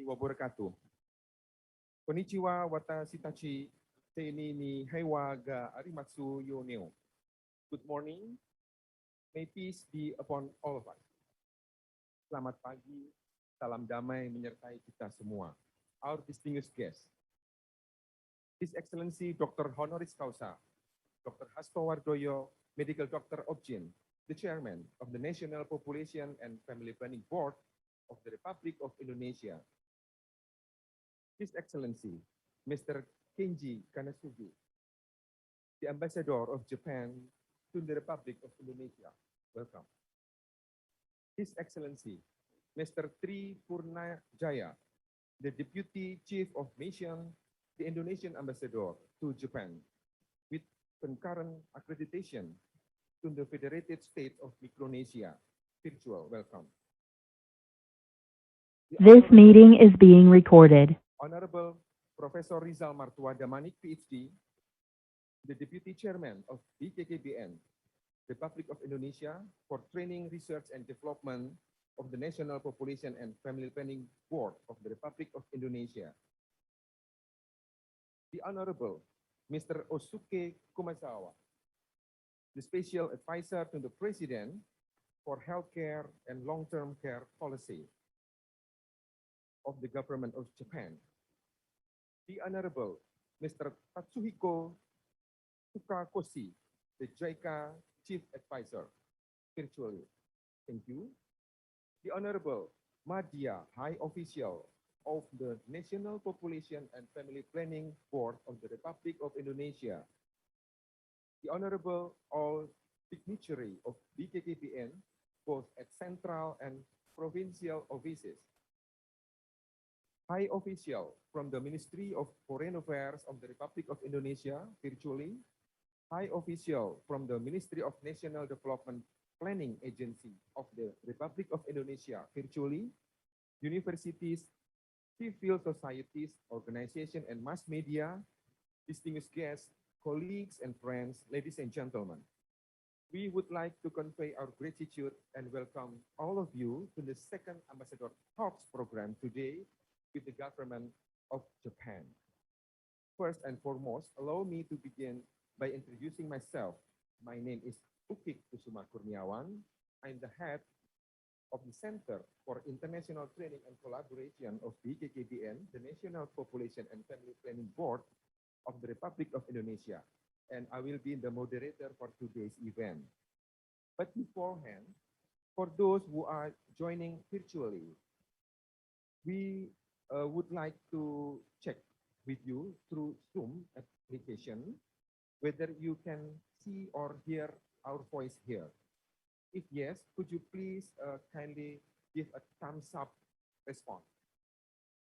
wabarakatuh. Konnichiwa, watashi tachi, teini ni heiwa ga arimatsu yo neo. Good morning. May peace be upon all of us. Selamat pagi, salam damai menyertai kita semua. Our distinguished guests, His Excellency Dr. Honoris Causa, Dr. Hasto Wardoyo, Medical Doctor Objin, the Chairman of the National Population and Family Planning Board of the Republic of Indonesia. His Excellency, Mr. Kenji Kanasugi, the Ambassador of Japan to the Republic of Indonesia. Welcome. His Excellency, Mr. Tri Purnajaya, the Deputy Chief of Mission, the Indonesian Ambassador to Japan, with concurrent accreditation to the Federated State of Micronesia. Virtual welcome. This meeting is being recorded. Honorable Professor Rizal Martua Damanik, PhD, the Deputy Chairman of BKKBN, Republic of Indonesia, for Training, Research and Development of the National Population and Family Planning Board of the Republic of Indonesia. The Honorable Mr. Osuke Kumasawa, the Special Advisor to the President for Healthcare and Long-Term Care Policy of the Government of Japan. The Honorable Mr. Tatsuhiko Fukakoshi, the JICA Chief Advisor, virtually. Thank you. The Honorable Madhya, High Official of the National Population and Family Planning Board of the Republic of Indonesia. The Honorable all dignitary of BKKBN, both at central and provincial offices. High Official from the Ministry of Foreign Affairs of the Republic of Indonesia, virtually. High Official from the Ministry of National Development Planning Agency of the Republic of Indonesia, virtually. Universities, civil societies, organizations, and mass media, distinguished guests, colleagues, and friends, ladies and gentlemen. We would like to convey our gratitude and welcome all of you to the second Ambassador Talks program today with the government of Japan. First and foremost, allow me to begin by introducing myself. My name is Ukik Kusuma Kurniawan. I'm the head of the Center for International Training and Collaboration of BKKBN, the National Population and Family Planning Board of the Republic of Indonesia, and I will be the moderator for today's event. But beforehand, for those who are joining virtually, we would like to check with you through Zoom application whether you can see or hear our voice here. If yes, could you please kindly give a thumbs up response?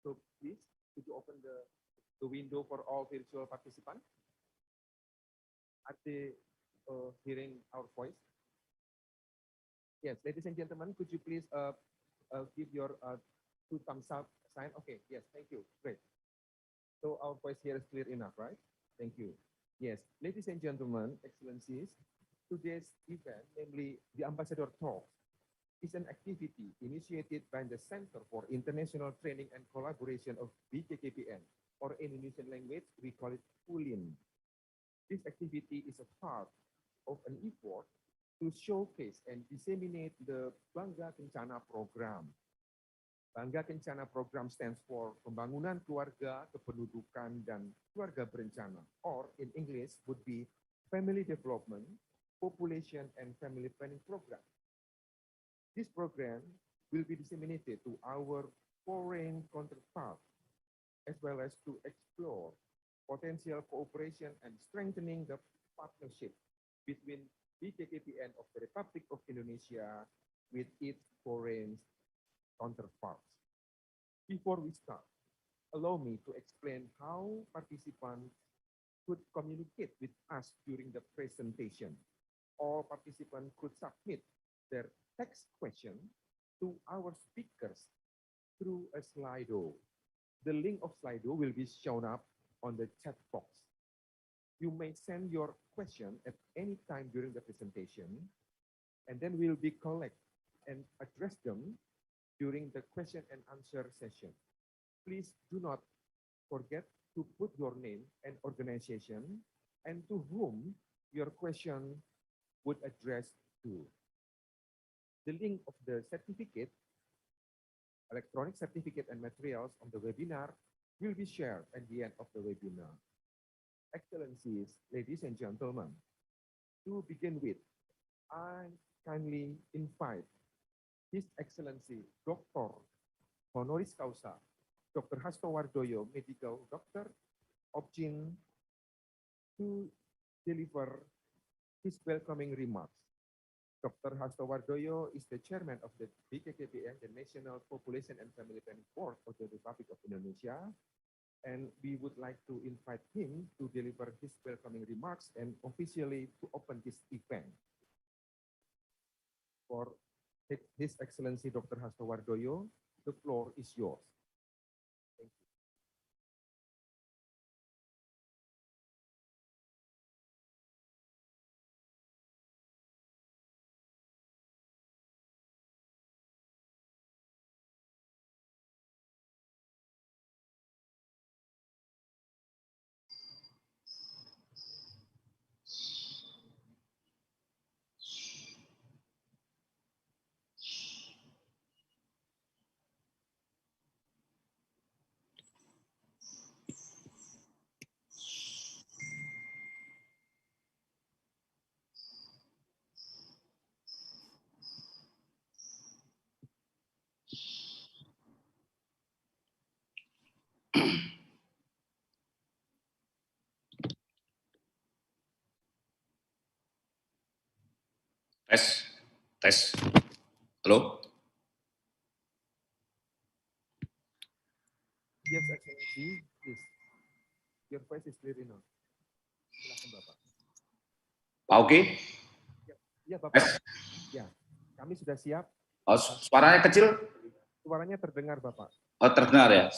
So please, could you open the window for all virtual participants? Are they hearing our voice? Yes, ladies and gentlemen, could you please give your two thumbs up sign? Okay, yes, thank you, great. So our voice here is clear enough, right? Thank you. Yes, ladies and gentlemen, excellencies, today's event, namely the Ambassador Talks, is an activity initiated by the Center for International Training and Collaboration of BKKBN, or in Indonesian language, we call it PULIN. This activity is a part of an effort to showcase and disseminate the Bangga Kencana program. Bangga Kencana program stands for Pembangunan Keluarga, Kependudukan, dan Keluarga Berencana, or in English would be Family Development, Population and Family Planning Program. This program will be disseminated to our foreign counterparts, as well as to explore potential cooperation and strengthening the partnership between BKKBN of the Republic of Indonesia with its foreign counterparts. Before we start, allow me to explain how participants could communicate with us during the presentation. All participants could submit their text question to our speakers through a Slido. The link of Slido will be shown up on the chat box. You may send your question at any time during the presentation, and then we'll be collect and address them during the question and answer session. please do not forget to put your name and organization and to whom your question would address to. The link of the certificate, electronic certificate and materials of the webinar will be shared at the end of the webinar. Excellencies, ladies and gentlemen, to begin with, I kindly invite His Excellency Dr. Honoris Causa, Dr. Hasto Wardoyo, Medical Doctor, Opjin, to deliver his welcoming remarks. Dr. Hasto Wardoyo is the chairman of the BKKBN, the National Population and Family Planning Board of the Republic of Indonesia, and we would like to invite him to deliver his welcoming remarks and officially to open this event. For His Excellency Dr. Hasto Wardoyo, the floor is yours. Thank you. Tes. Halo? Yes, Excellency, please. Your voice is clear enough. Silakan Bapak. Pak Oki? Ya, Bapak. Tes. Ya, kami sudah siap. Oh, suaranya kecil? Suaranya terdengar, Bapak. Oh, terdengar ya.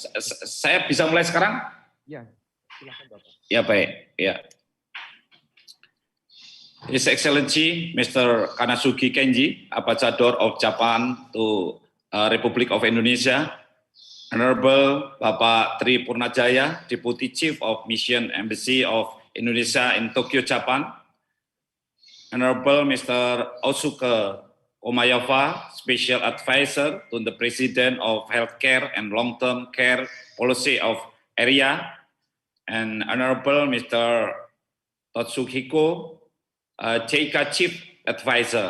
Saya bisa mulai sekarang? Ya, silakan Bapak. Ya, baik. Ya. His Excellency Mr. Kanasugi Kenji, Ambassador of Japan to Republic of Indonesia, Honorable Bapak Tri Purnajaya, Deputy Chief of Mission Embassy of Indonesia in Tokyo, Japan, Honorable Mr. Osuke Omayava, Special Advisor to the President of Healthcare and Long-Term Care Policy of Area, and Honorable Mr. Totsuhiko JK Chief Advisor.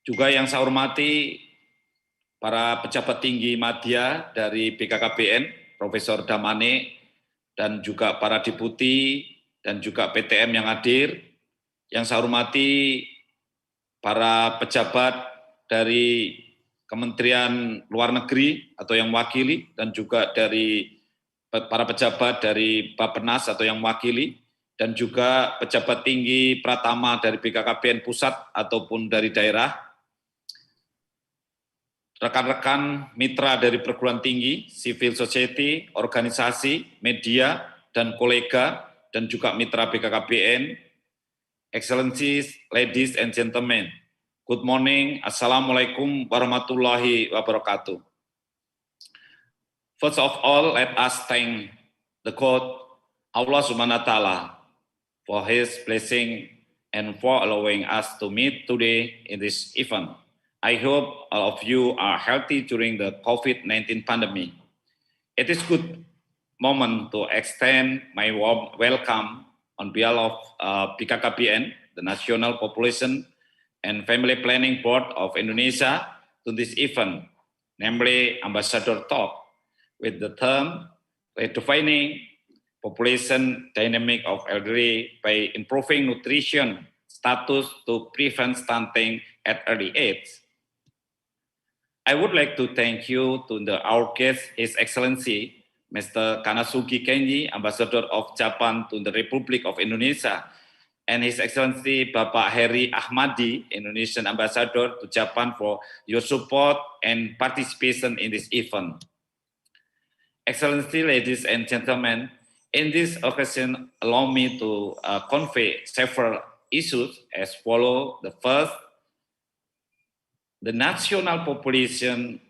Juga yang saya hormati para pejabat tinggi madya dari BKKBN, Profesor Damane, dan juga para deputi dan juga PTM yang hadir. Yang saya hormati para pejabat dari Kementerian Luar Negeri atau yang mewakili, dan juga dari para pejabat dari Bappenas atau yang mewakili, dan juga pejabat tinggi Pratama dari BKKBN Pusat ataupun dari daerah, rekan-rekan mitra dari perguruan tinggi, civil society, organisasi, media, dan kolega, dan juga mitra BKKBN, Excellencies, ladies and gentlemen, good morning, Assalamualaikum warahmatullahi wabarakatuh. First of all, let us thank the God, Allah Subhanahu wa Ta'ala, for His blessing and for allowing us to meet today in this event. I hope all of you are healthy during the COVID-19 pandemic. It is good moment to extend my warm welcome on behalf of BKKBN, the National Population and Family Planning Board of Indonesia, to this event, namely Ambassador Talk, with the term Redefining Population Dynamic of Elderly by Improving Nutrition Status to Prevent Stunting at Early Age. I would like to thank you to our guest, His Excellency, Mr. Kanasugi Kenji, Ambassador of Japan to the Republic of Indonesia, and His Excellency Bapak Heri Ahmadi, Indonesian Ambassador to Japan, for your support and participation in this event. Excellency, ladies and gentlemen, in this occasion, allow me to convey several issues as follow. The first, the National Population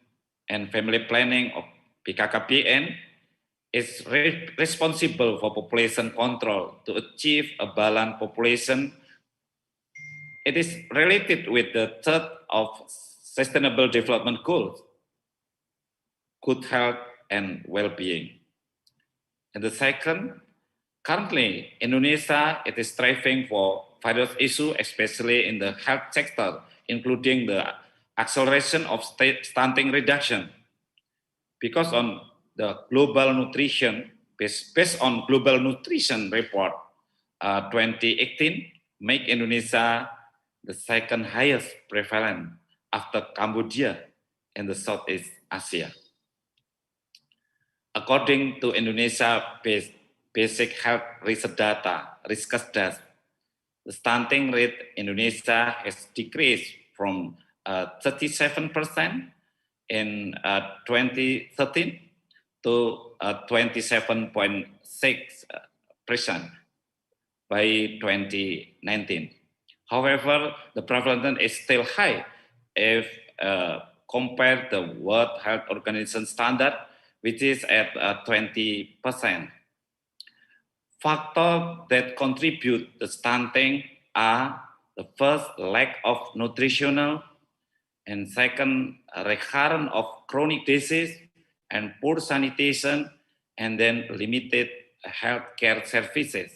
and Family Planning BKKBN is responsible for population control to achieve a balanced population. It is related with the third of Sustainable Development Goals, good health and well-being. And the second, currently Indonesia it is striving for various issues, especially in the health sector, including the acceleration of stunting reduction. Because on the global nutrition, based on global nutrition report 2018, make Indonesia the second highest prevalent after Cambodia in the Southeast Asia. According to Indonesia basic health research data, Riskesdas, the stunting rate in Indonesia has decreased from 37% in 2013 to 27.6% by 2019. However, the prevalence is still high if compared to the World Health Organization standard, which is at 20%. Factors that contribute to stunting are the first, lack of nutritional, and second, recurrence of chronic disease and poor sanitation, and then limited healthcare services.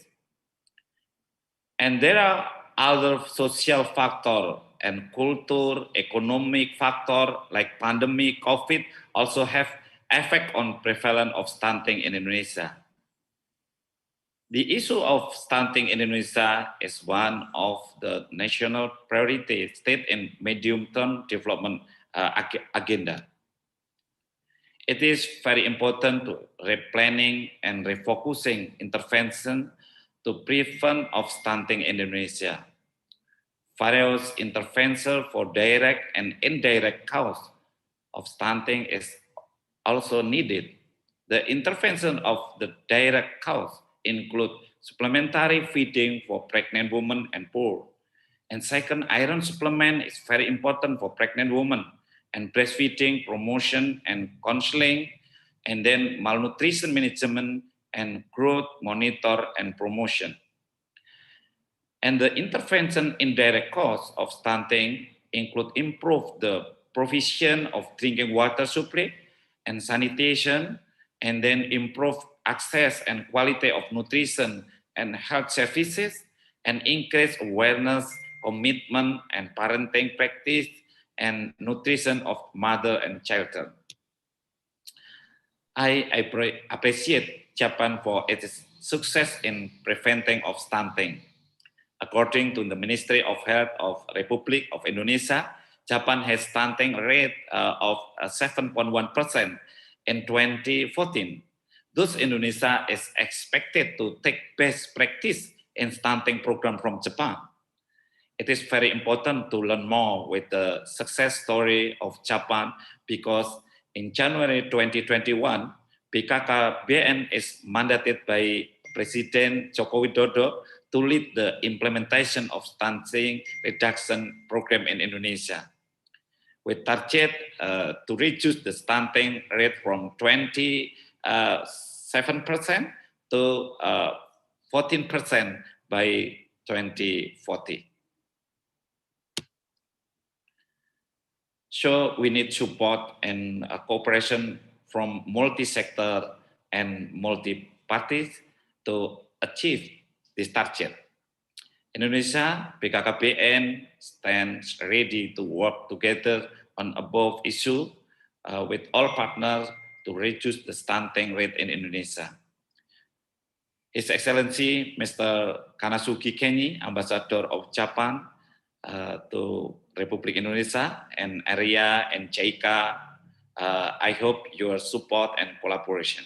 And there are other social factors and culture, economic factors like pandemic, COVID also have effect on prevalence of stunting in Indonesia. The issue of stunting in Indonesia is one of the national priority state and medium-term development agenda. It is very important to replanning and refocusing intervention to prevent of stunting in Indonesia. Various interventions for direct and indirect cause of stunting is also needed. The intervention of the direct cause include supplementary feeding for pregnant women and poor. And second, iron supplement is very important for pregnant women, and breastfeeding, promotion and counseling, and then malnutrition management and growth monitor and promotion. And the intervention indirect cause of stunting include improve the provision of drinking water supply and sanitation, and then improve access and quality of nutrition and health services, and increase awareness, commitment, and parenting practice, and nutrition of mother and children. I appreciate Japan for its success in preventing of stunting. According to the Ministry of Health of Republic of Indonesia, Japan has stunting rate of 7.1% in 2014. Thus, Indonesia is expected to take best practice in stunting program from Japan. It is very important to learn more with the success story of Japan, because in January 2021, BKKBN is mandated by President Joko Widodo to lead the implementation of stunting reduction program in Indonesia. With target to reduce the stunting rate from 27% to 14% by 2040. So we need support and cooperation from multi-sector and multi-parties to achieve this target. Indonesia, BKKBN stands ready to work together on above issue with all partners to reduce the stunting rate in Indonesia. His Excellency Mr. Kanasugi Kenny, Ambassador of Japan to Republic Indonesia and area and JICA, I hope your support and collaboration.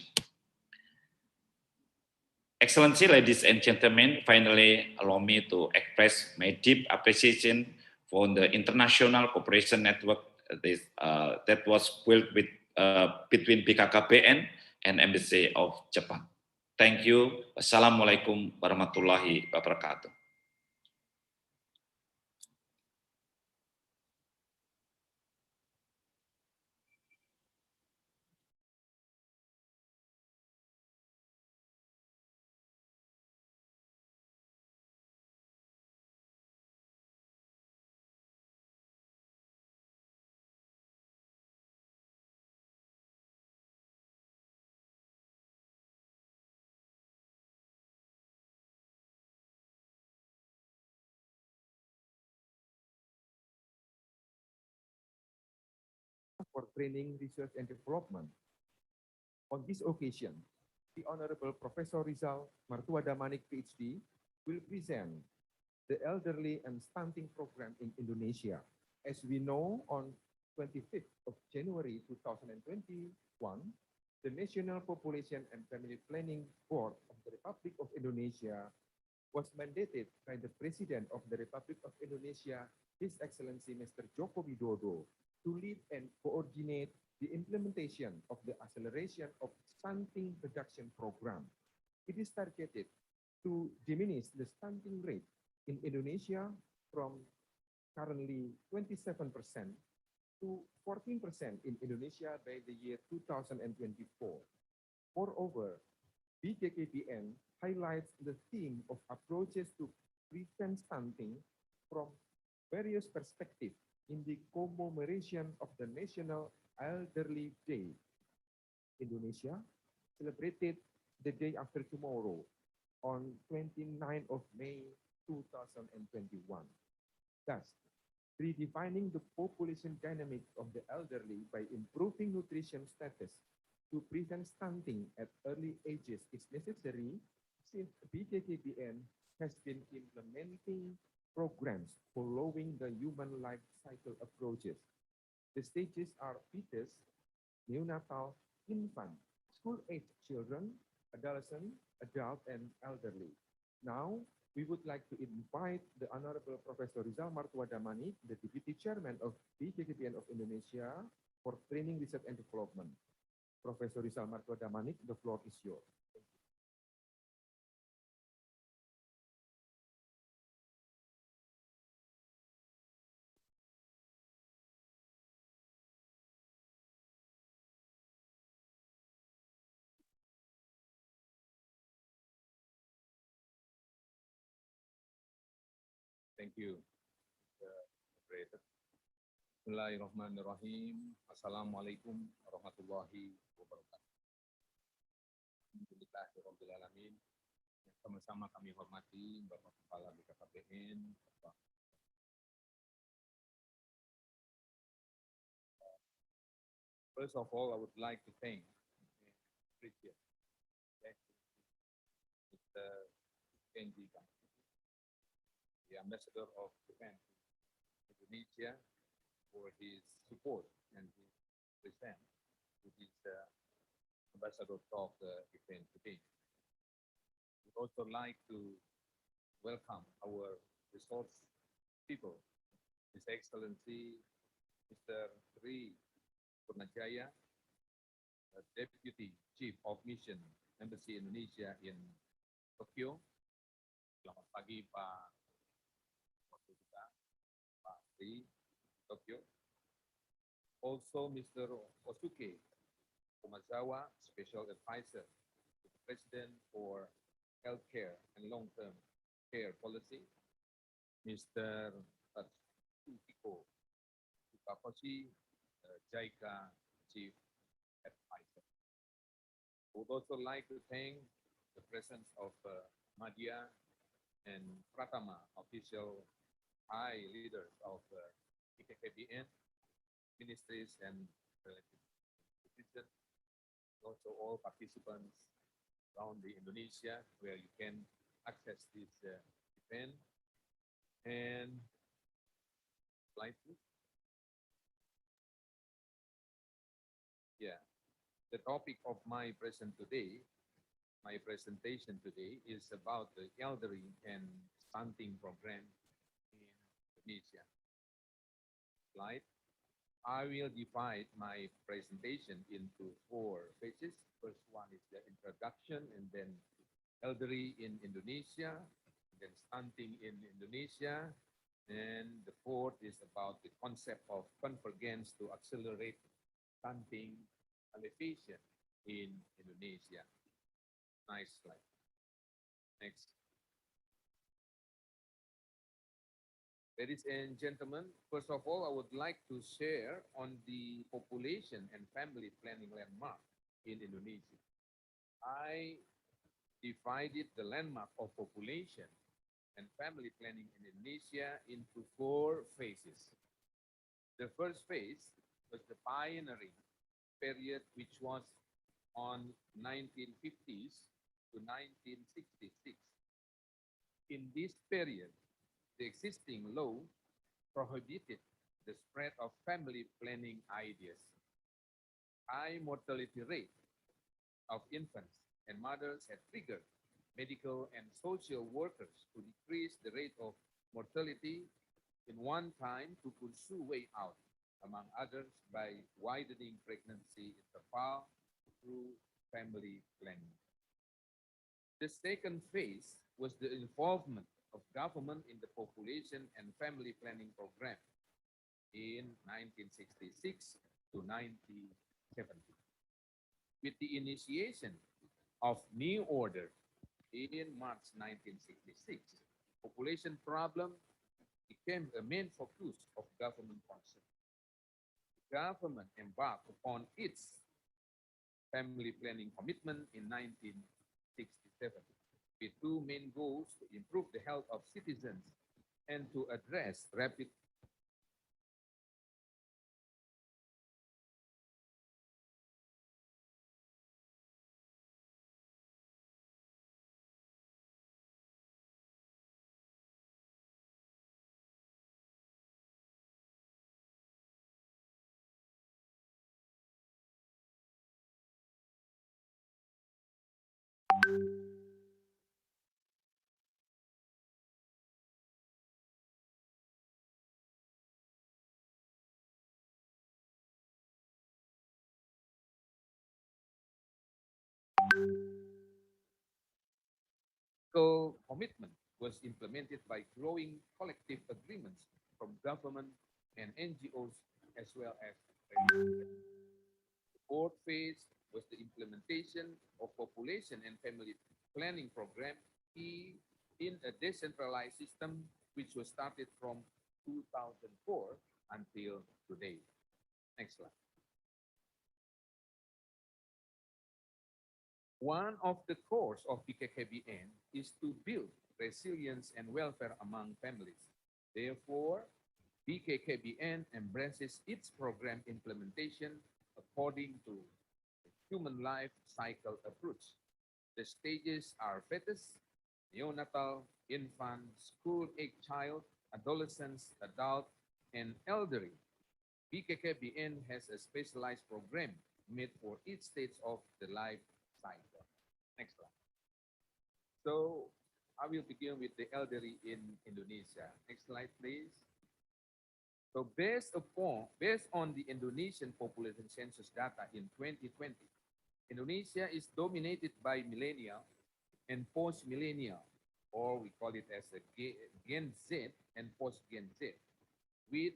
Excellency, ladies and gentlemen, finally allow me to express my deep appreciation for the international cooperation network that was built with, between BKKBN and Embassy of Japan. Thank you. Wassalamualaikum warahmatullahi wabarakatuh. for Training, Research and Development. On this occasion, the Honorable Professor Rizal Martuadamanik, PhD, will present the Elderly and Stunting Program in Indonesia. As we know, on 25th of January 2021, the National Population and Family Planning Board of the Republic of Indonesia was mandated by the President of the Republic of Indonesia, His Excellency Mr. Joko Widodo, to lead and coordinate the implementation of the acceleration of stunting reduction program. It is targeted to diminish the stunting rate in Indonesia from currently 27% to 14% in Indonesia by the year 2024. Moreover, BKKBN highlights the theme of approaches to prevent stunting from various perspectives in the commemoration of the National Elderly Day. Indonesia celebrated the day after tomorrow on 29th of May 2021. Thus, redefining the population dynamics of the elderly by improving nutrition status to prevent stunting at early ages is necessary, since BKKBN has been implementing programs following the human life cycle approaches. The stages are fetus, neonatal, infant, school-age children, adolescent, adult, and elderly. Now, we would like to invite the Honorable Professor Rizal Martuadamanik, the Deputy Chairman of BKKBN of Indonesia, for Training, Research, and Development. Professor Rizal Martuadamanik, the floor is yours. Thank you, Operator. Bismillahirrahmanirrahim. Assalamualaikum warahmatullahi wabarakatuh. Alhamdulillahirrahmanirrahim. Sama-sama kami hormati Bapak Kepala BKKBN, Bapak. First of all, I would like to thank and appreciate Mr. Kenji Kamsi, the Ambassador of Japan to Indonesia, for his support and his present to this Ambassador talk event today. We'd also like to welcome our resource people, His Excellency Mr. Tri Purnajaya, Deputy Chief of Mission Embassy Indonesia in Tokyo. Selamat pagi Pak Tri Tokyo. Also Mr. Osuke Komazawa, Special Advisor to the President for Healthcare and Long-Term Care Policy. Mr. Tatsuhiko Fukakoshi, JICA Chief Advisor. I would also like to thank the presence of Madhya and Pratama, official high leaders of BKKBN, ministries and related institutions, also all participants around the Indonesia where you can access this event. And slide please. Yeah, the topic of my presentation today is about the elderly and stunting program in Indonesia. Slide. I will divide my presentation into 4 phases. First one is the introduction, and then elderly in Indonesia, and then stunting in Indonesia, and the 4th is about the concept of convergence to accelerate stunting alleviation in Indonesia. Nice slide. Next. Ladies and gentlemen, first of all, I would like to share on the population and family planning landmark in Indonesia. I divided the landmark of population and family planning in Indonesia into 4 phases. The first phase was the pioneering period, which was on 1950s to 1966. In this period, the existing law prohibited the spread of family planning ideas. High mortality rate of infants and mothers had triggered medical and social workers to decrease the rate of mortality in one time to pursue way out, among others, by widening pregnancy interval through family planning. The second phase was the involvement of government in the population and family planning program in 1966 to 1970. With the initiation of new order in March 1966, population problem became a main focus of government concern. The government embarked upon its family planning commitment in 1967 with two main goals: to improve the health of citizens and to address rapid commitment was implemented by growing collective agreements from government and NGOs as well as the fourth phase was the implementation of population and family planning program in a decentralized system which was started from 2004 until today. Next slide. One of the cores of BKKBN is to build resilience and welfare among families. Therefore, BKKBN embraces its program implementation according to the human life cycle approach. The stages are fetus, neonatal, infant, school-age child, adolescents, adult, and elderly. BKKBN has a specialized program made for each stage of the life cycle. Next slide. So I will begin with the elderly in Indonesia. Next slide, please. So based on the Indonesian population census data in 2020, Indonesia is dominated by millennial and post-millennial, or we call it as a Gen Z and post-Gen Z, with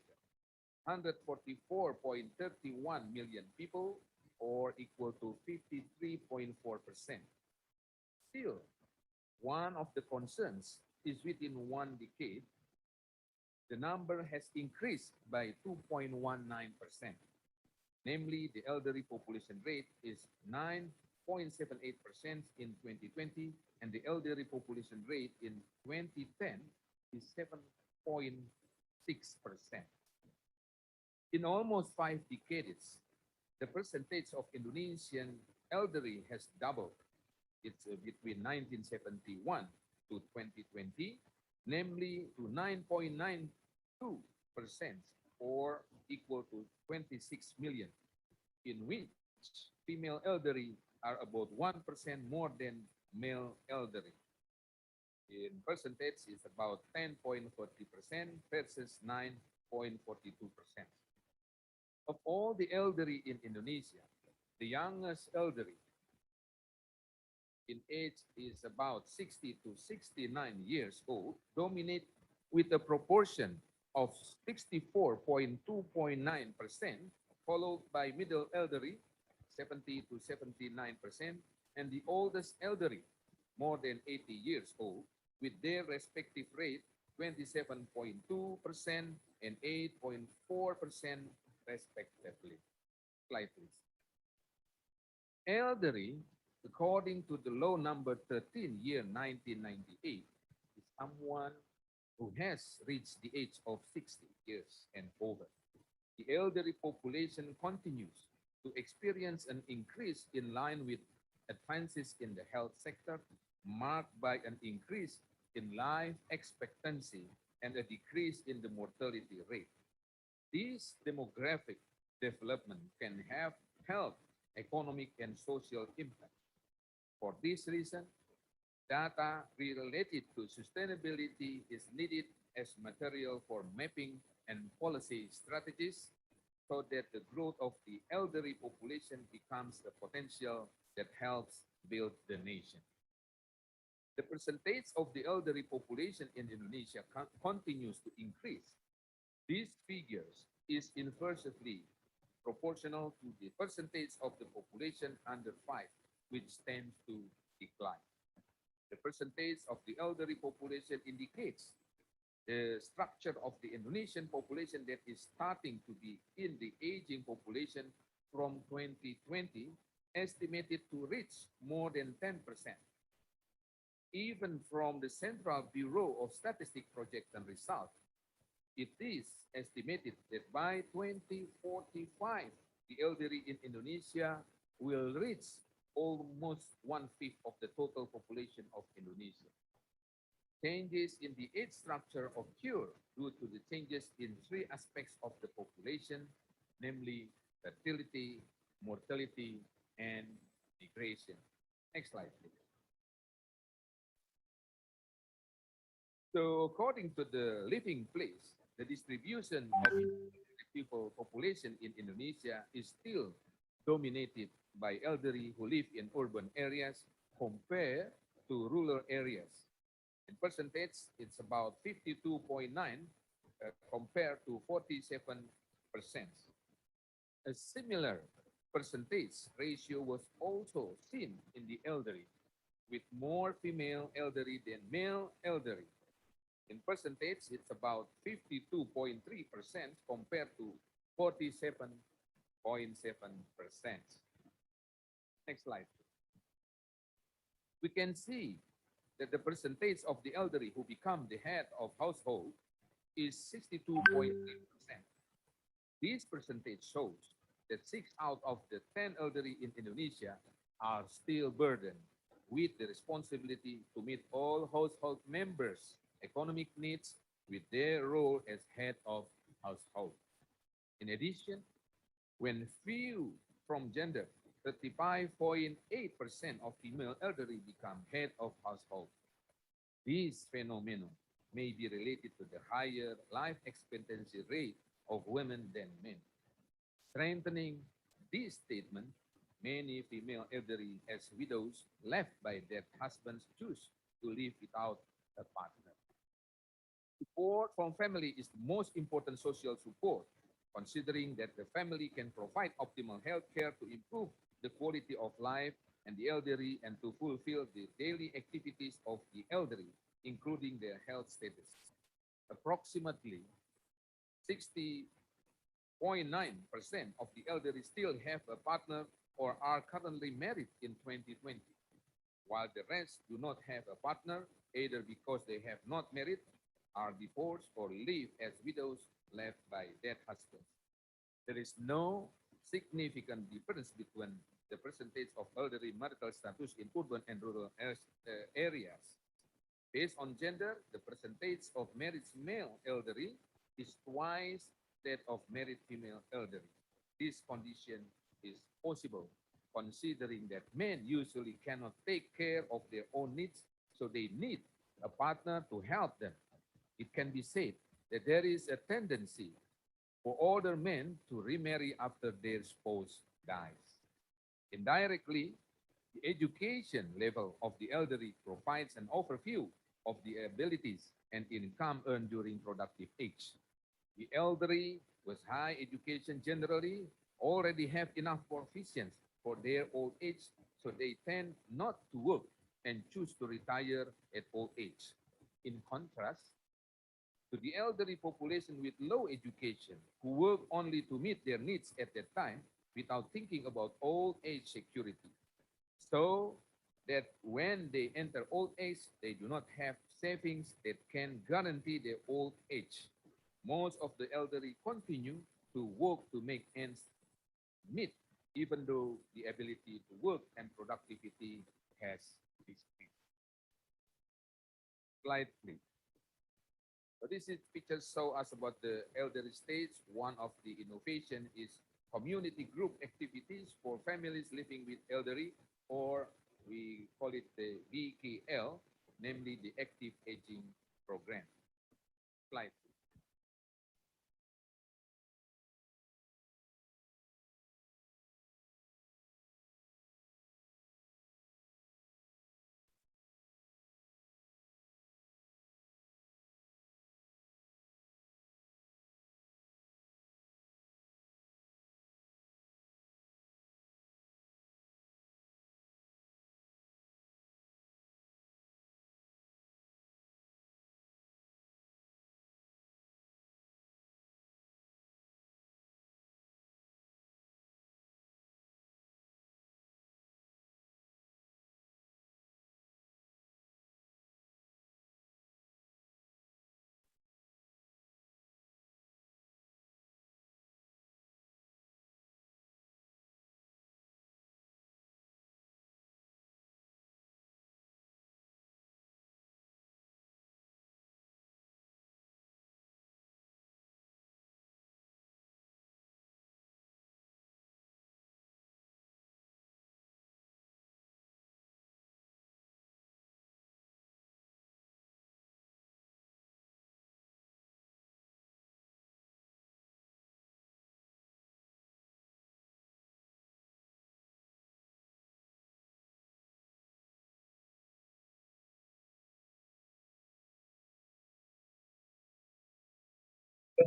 144.31 million people, or equal to 53.4%. Still, one of the concerns is within one decade, the number has increased by 2.19%. Namely, the elderly population rate is 9.78% in 2020, and the elderly population rate in 2010 is 7.6%. In almost 5 decades, the percentage of Indonesian elderly has doubled. It's between 1971 to 2020, namely to 9.92%, or equal to 26 million, in which female elderly are about 1% more than male elderly. In percentage, it's about 10.40% versus 9.42%. Of all the elderly in Indonesia, the youngest elderly in age is about 60 to 69 years old, dominate with a proportion of 64.2.9%, followed by middle elderly, 70 to 79%, and the oldest elderly, more than 80 years old, with their respective rate, 27.2% and 8.4% respectively. Slide, please. Elderly, according to the law number 13, year 1998, is someone who has reached the age of 60 years and over. The elderly population continues to experience an increase in line with advances in the health sector, marked by an increase in life expectancy and a decrease in the mortality rate. This demographic development can have health, economic, and social impact. For this reason, data related to sustainability is needed as material for mapping and policy strategies so that the growth of the elderly population becomes a potential that helps build the nation. The percentage of the elderly population in Indonesia continues to increase. These figures is inversely proportional to the percentage of the population under 5, which tends to decline. The percentage of the elderly population indicates the structure of the Indonesian population that is starting to be in the aging population from 2020, estimated to reach more than 10%. Even from the Central Bureau of Statistics projection result, it is estimated that by 2045, the elderly in Indonesia will reach almost 1/5 of the total population of Indonesia. Changes in the age structure occur due to the changes in 3 aspects of the population, namely fertility, mortality, and migration. Next slide, please. So according to the living place, the distribution of people population in Indonesia is still dominated by elderly who live in urban areas compared to rural areas. In percentage, it's about 52.9 compared to 47%. A similar percentage ratio was also seen in the elderly, with more female elderly than male elderly. In percentage, it's about 52.3% compared to 47.7%. Next slide. We can see that the percentage of the elderly who become the head of household is 62.3%. This percentage shows that 6 out of the 10 elderly in Indonesia are still burdened with the responsibility to meet all household members' economic needs with their role as head of household. In addition, when viewed from gender, 35.8% of female elderly become head of household. This phenomenon may be related to the higher life expectancy rate of women than men. Strengthening this statement, many female elderly as widows left by their husbands choose to live without a partner. Support from family is the most important social support, considering that the family can provide optimal health care to improve the quality of life and the elderly and to fulfill the daily activities of the elderly, including their health status. Approximately 60.9% of the elderly still have a partner or are currently married in 2020, while the rest do not have a partner, either because they have not married, are divorced, or live as widows left by dead husbands. There is no significant difference between the percentage of elderly marital status in urban and rural areas. Based on gender, the percentage of married male elderly is twice that of married female elderly. This condition is possible considering that men usually cannot take care of their own needs, so they need a partner to help them. It can be said that there is a tendency for older men to remarry after their spouse dies. Indirectly, the education level of the elderly provides an overview of the abilities and income earned during productive age. The elderly with high education generally already have enough provisions for their old age, so they tend not to work and choose to retire at old age. In contrast, to the elderly population with low education who work only to meet their needs at that time without thinking about old age security. So that when they enter old age, they do not have savings that can guarantee their old age. Most of the elderly continue to work to make ends meet, even though the ability to work and productivity has decreased. Slide, please. So this is pictures show us about the elderly stage. One of the innovation is community group activities for families living with elderly, or we call it the BKL, namely the active aging program. Slide.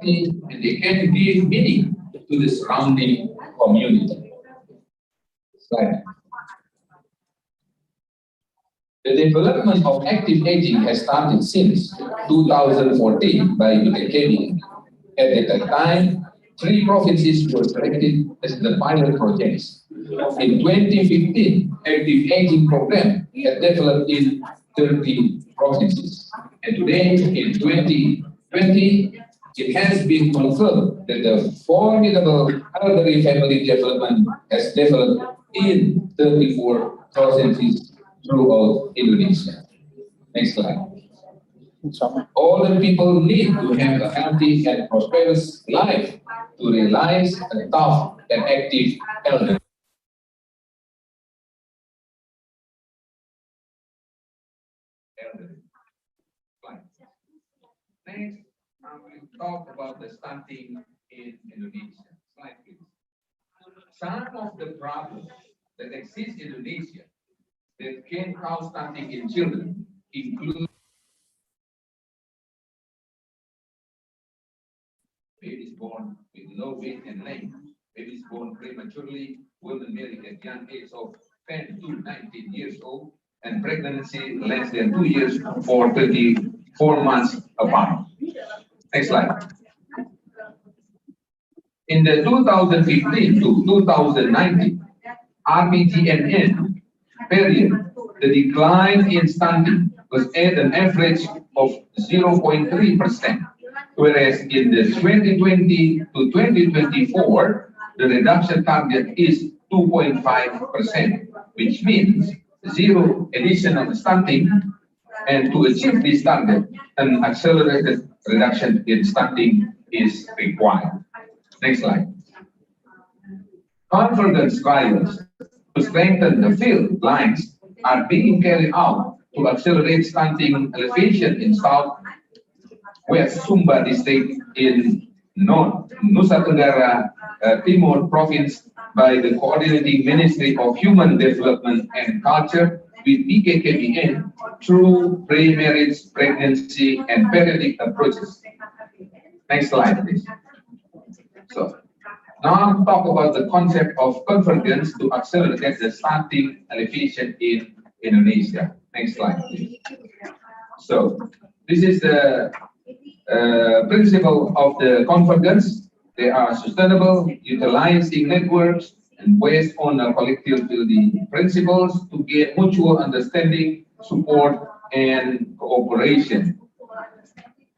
And they can give meaning to the surrounding community. Slide. The development of active aging has started since 2014 by BKKBN. At that time, 3 provinces were selected as the pilot projects. In 2015, active aging program had developed in 30 provinces. And today, in 2020, it has been confirmed that the formidable elderly family development has developed in 34 provinces throughout Indonesia. Next slide. Older people need to have a healthy and prosperous life to realize a tough and active elder. Next, we talk about the stunting in Indonesia. Slide, please. Some of the problems that exist in Indonesia that can cause stunting in children include babies born with low weight and length, babies born prematurely, women married at young age of 10 to 19 years old, and pregnancy less than 2 years or 34 months apart. Next slide. In the 2015 to 2019 RPTNN period, the decline in stunting was at an average of 0.3%, whereas in the 2020 to 2024, the reduction target is 2.5%, which means zero additional stunting. And to achieve this target, an accelerated reduction in stunting is required. Next slide. Confidence trials to strengthen the field lines are being carried out to accelerate stunting elevation in Southwest Sumba district in North Nusa Tenggara Timur province by the Coordinating Ministry of Human Development and Culture with BKKBN through pre-marriage, pregnancy, and periodic approaches. Next slide, please. So, now I'll talk about the concept of convergence to accelerate the stunting elevation in Indonesia. Next slide, please. So, this is the principle of the convergence. They are sustainable, utilizing networks, and based on a collective building principles to get mutual understanding, support, and cooperation.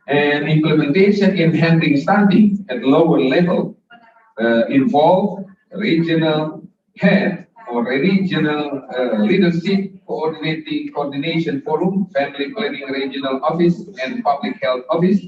And implementation in handling stunting at lower level involve regional head or a regional leadership coordination forum, family planning regional office and public health office.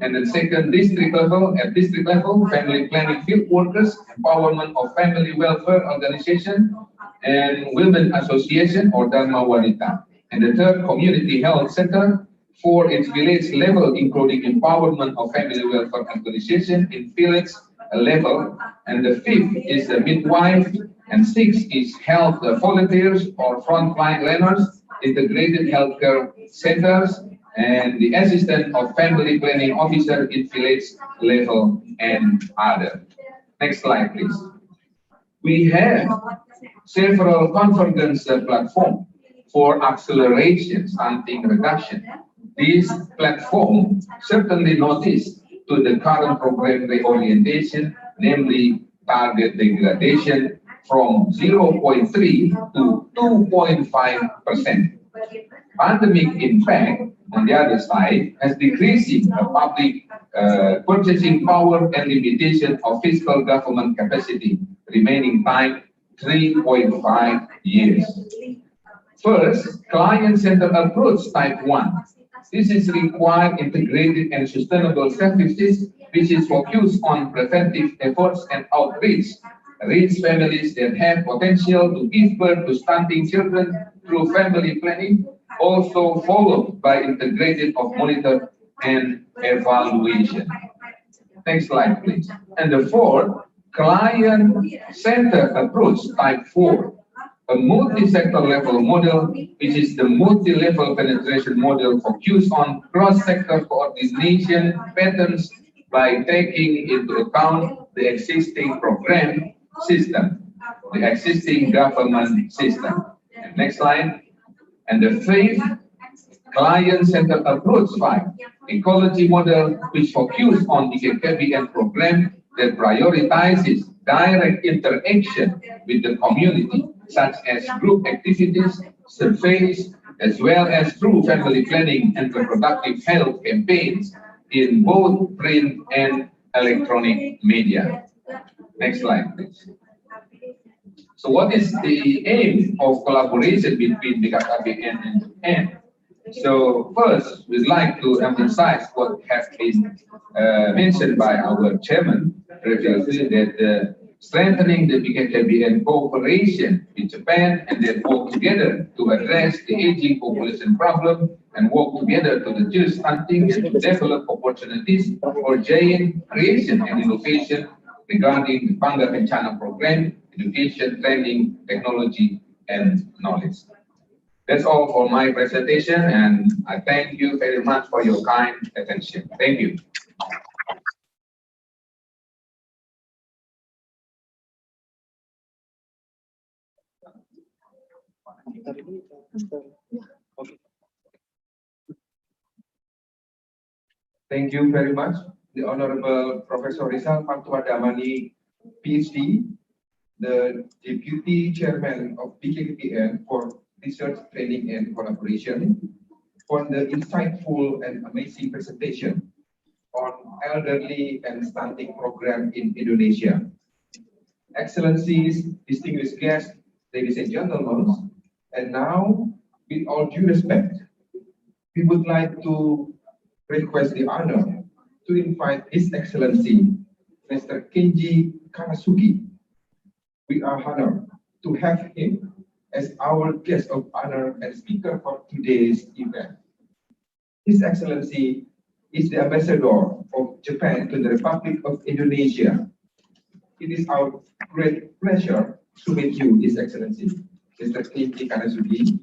And then second, district level, at district level, family planning field workers, empowerment of family welfare organization, and women association or Dharma Wanita. And the third, community health center for its village level, including empowerment of family welfare organization in village level. And the fifth is the midwife, and sixth is health volunteers or frontline learners, integrated healthcare centers, and the assistant of family planning officer in village level and other. Next slide, please. We have several convergence platforms for acceleration stunting reduction. This platform certainly noticed to the current program reorientation, namely target degradation from 0.3 to 2.5%. Pandemic impact, on the other side, has decreasing the public purchasing power and limitation of fiscal government capacity, remaining time 3.5 years. First, client-centered approach type 1. This is required integrated and sustainable services, which is focused on preventive efforts and outreach. Reach families that have potential to give birth to stunting children through family planning, also followed by integrated of monitor and evaluation. Next slide, please. And the fourth, client-centered approach type 4. A multi-sector level model, which is the multi-level penetration model focused on cross-sector coordination patterns by taking into account the existing program system, the existing government system. And next slide. And the fifth, client-centered approach 5, ecology model, which focuses on the BKKBN program that prioritizes direct interaction with the community, such as group activities, surveys, as well as through family planning and reproductive health campaigns in both print and electronic media. Next slide, please. So what is the aim of collaboration between BKKBN and Japan? So first, we'd like to emphasize what has been mentioned by our chairman previously, that strengthening the BKKBN cooperation with Japan and then work together to address the aging population problem and work together to reduce stunting and to develop opportunities for giant creation and innovation regarding the Bangga Kencana program, education, training, technology, and knowledge. That's all for my presentation, and I thank you very much for your kind attention. Thank you. Thank you very much, the Honorable Professor Rizal Partuadamani, PhD, the Deputy Chairman of BKKBN for Research, Training, and Collaboration, for the insightful and amazing presentation on elderly and stunting program in Indonesia. Excellencies, distinguished guests, ladies and gentlemen, and now, with all due respect, we would like to request the honor to invite His Excellency, Mr. Kenji Kanasugi. We are honored to have him as our guest of honor and speaker for today's event. His Excellency is the ambassador of Japan to the Republic of Indonesia. It is our great pleasure to meet you, His Excellency, Mr. Kenji Kanasugi.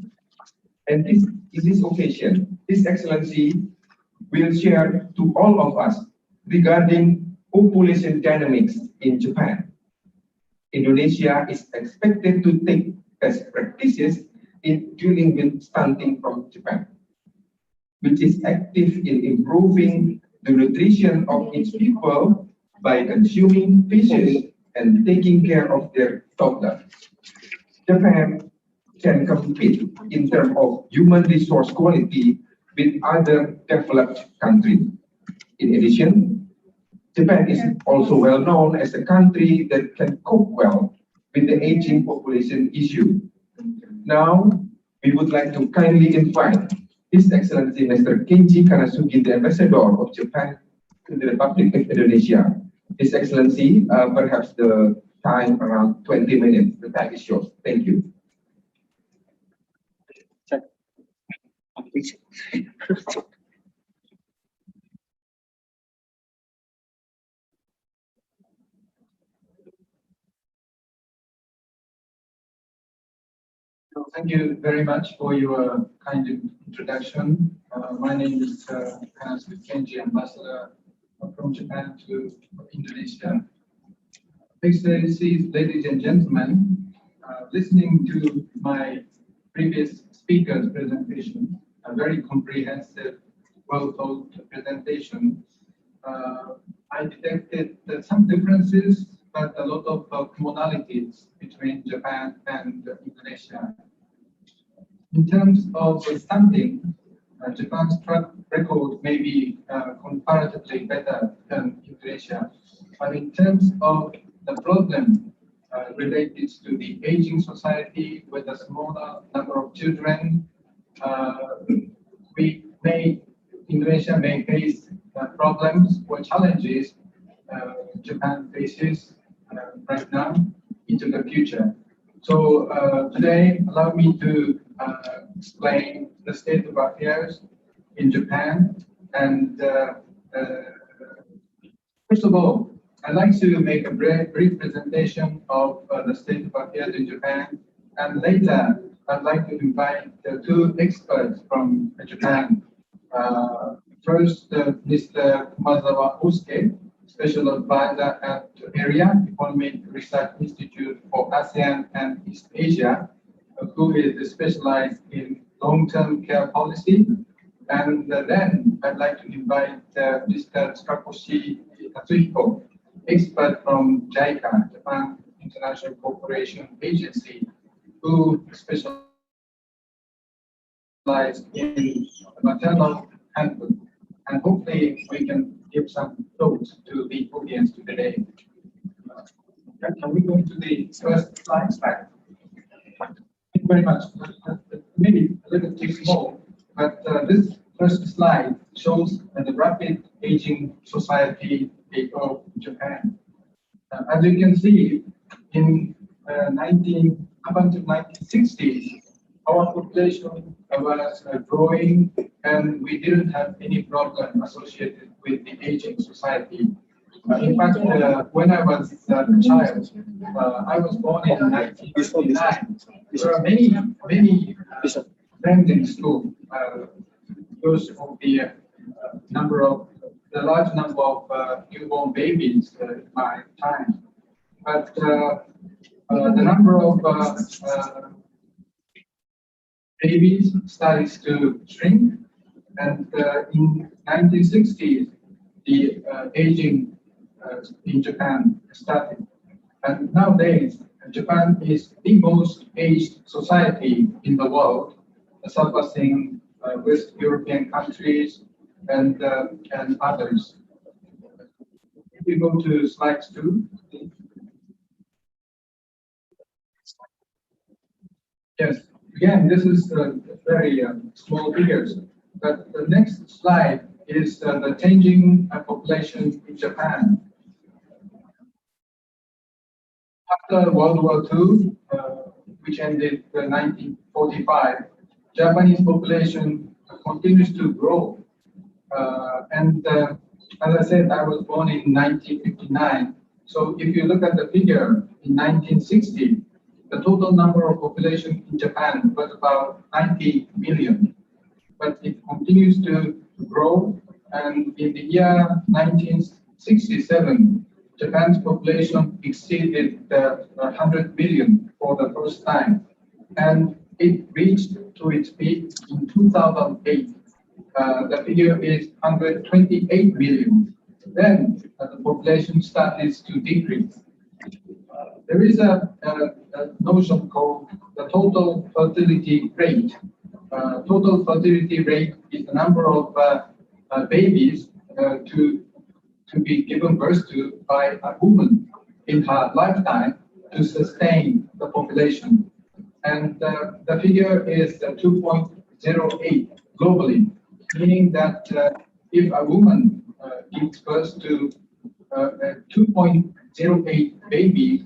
And in this occasion, His Excellency will share to all of us regarding population dynamics in Japan. Indonesia is expected to take best practices in dealing with stunting from Japan, which is active in improving the nutrition of its people by consuming fishes and taking care of their toddlers. Japan can compete in terms of human resource quality with other developed countries. In addition, Japan is also well known as a country that can cope well with the aging population issue. Now, we would like to kindly invite His Excellency Mr. Kenji Kanasugi, the Ambassador of Japan to the Republic of Indonesia. His Excellency, perhaps the time around 20 minutes. The time is yours. Thank you. Thank you very much for your kind introduction. My name is Kanasugi Kenji, Ambassador from Japan to Indonesia. Excellencies, ladies and gentlemen, listening to my previous speaker's presentation, a very comprehensive, well-thought presentation, I detected some differences, but a lot of commonalities between Japan and Indonesia. In terms of stunting, Japan's track record may be comparatively better than Indonesia, but in terms of the problem related to the aging society with a smaller number of children, Indonesia may face problems or challenges Japan faces right now into the future. So today, allow me to explain the state of affairs in Japan. And first of all, I'd like to make a brief presentation of the state of affairs in Japan. And later, I'd like to invite two experts from Japan. First, Mr. Kumazawa Usuke, Special Advisor at Area Economic Research Institute for ASEAN and East Asia, who is specialized in long-term care policy. And then I'd like to invite Mr. Tsukakoshi Katsuhiko, expert from JICA, Japan International Cooperation Agency, who specializes in maternal handbook. And hopefully we can give some thoughts to the audience today. Can we go to the first slide? Thank you very much. Maybe a little too small, but this first slide shows the rapid aging society of Japan. As you can see, in up until 1960s, our population was growing, and we didn't have any problem associated with the aging society. In fact, when I was a child, I was born in 1959. There are many friends in school, because of the large number of newborn babies in my time. But the number of babies starts to shrink, and in 1960s, the aging in Japan started. And nowadays, Japan is the most aged society in the world, surpassing West European countries and others. If we go to slide 2. Yes, again, this is very small figures, but the next slide is the changing population in Japan. After World War II, which ended in 1945, Japanese population continues to grow. And as I said, I was born in 1959. So if you look at the figure in 1960, the total number of population in Japan was about 90 million. But it continues to grow. And in the year 1967, Japan's population exceeded 100 million for the first time. And it reached to its peak in 2008. The figure is 128 million. Then the population started to decrease. There is a notion called the total fertility rate. Total fertility rate is the number of babies to to be given birth to by a woman in her lifetime to sustain the population. And the figure is 2.08 globally, meaning that if a woman gives birth to 2.08 babies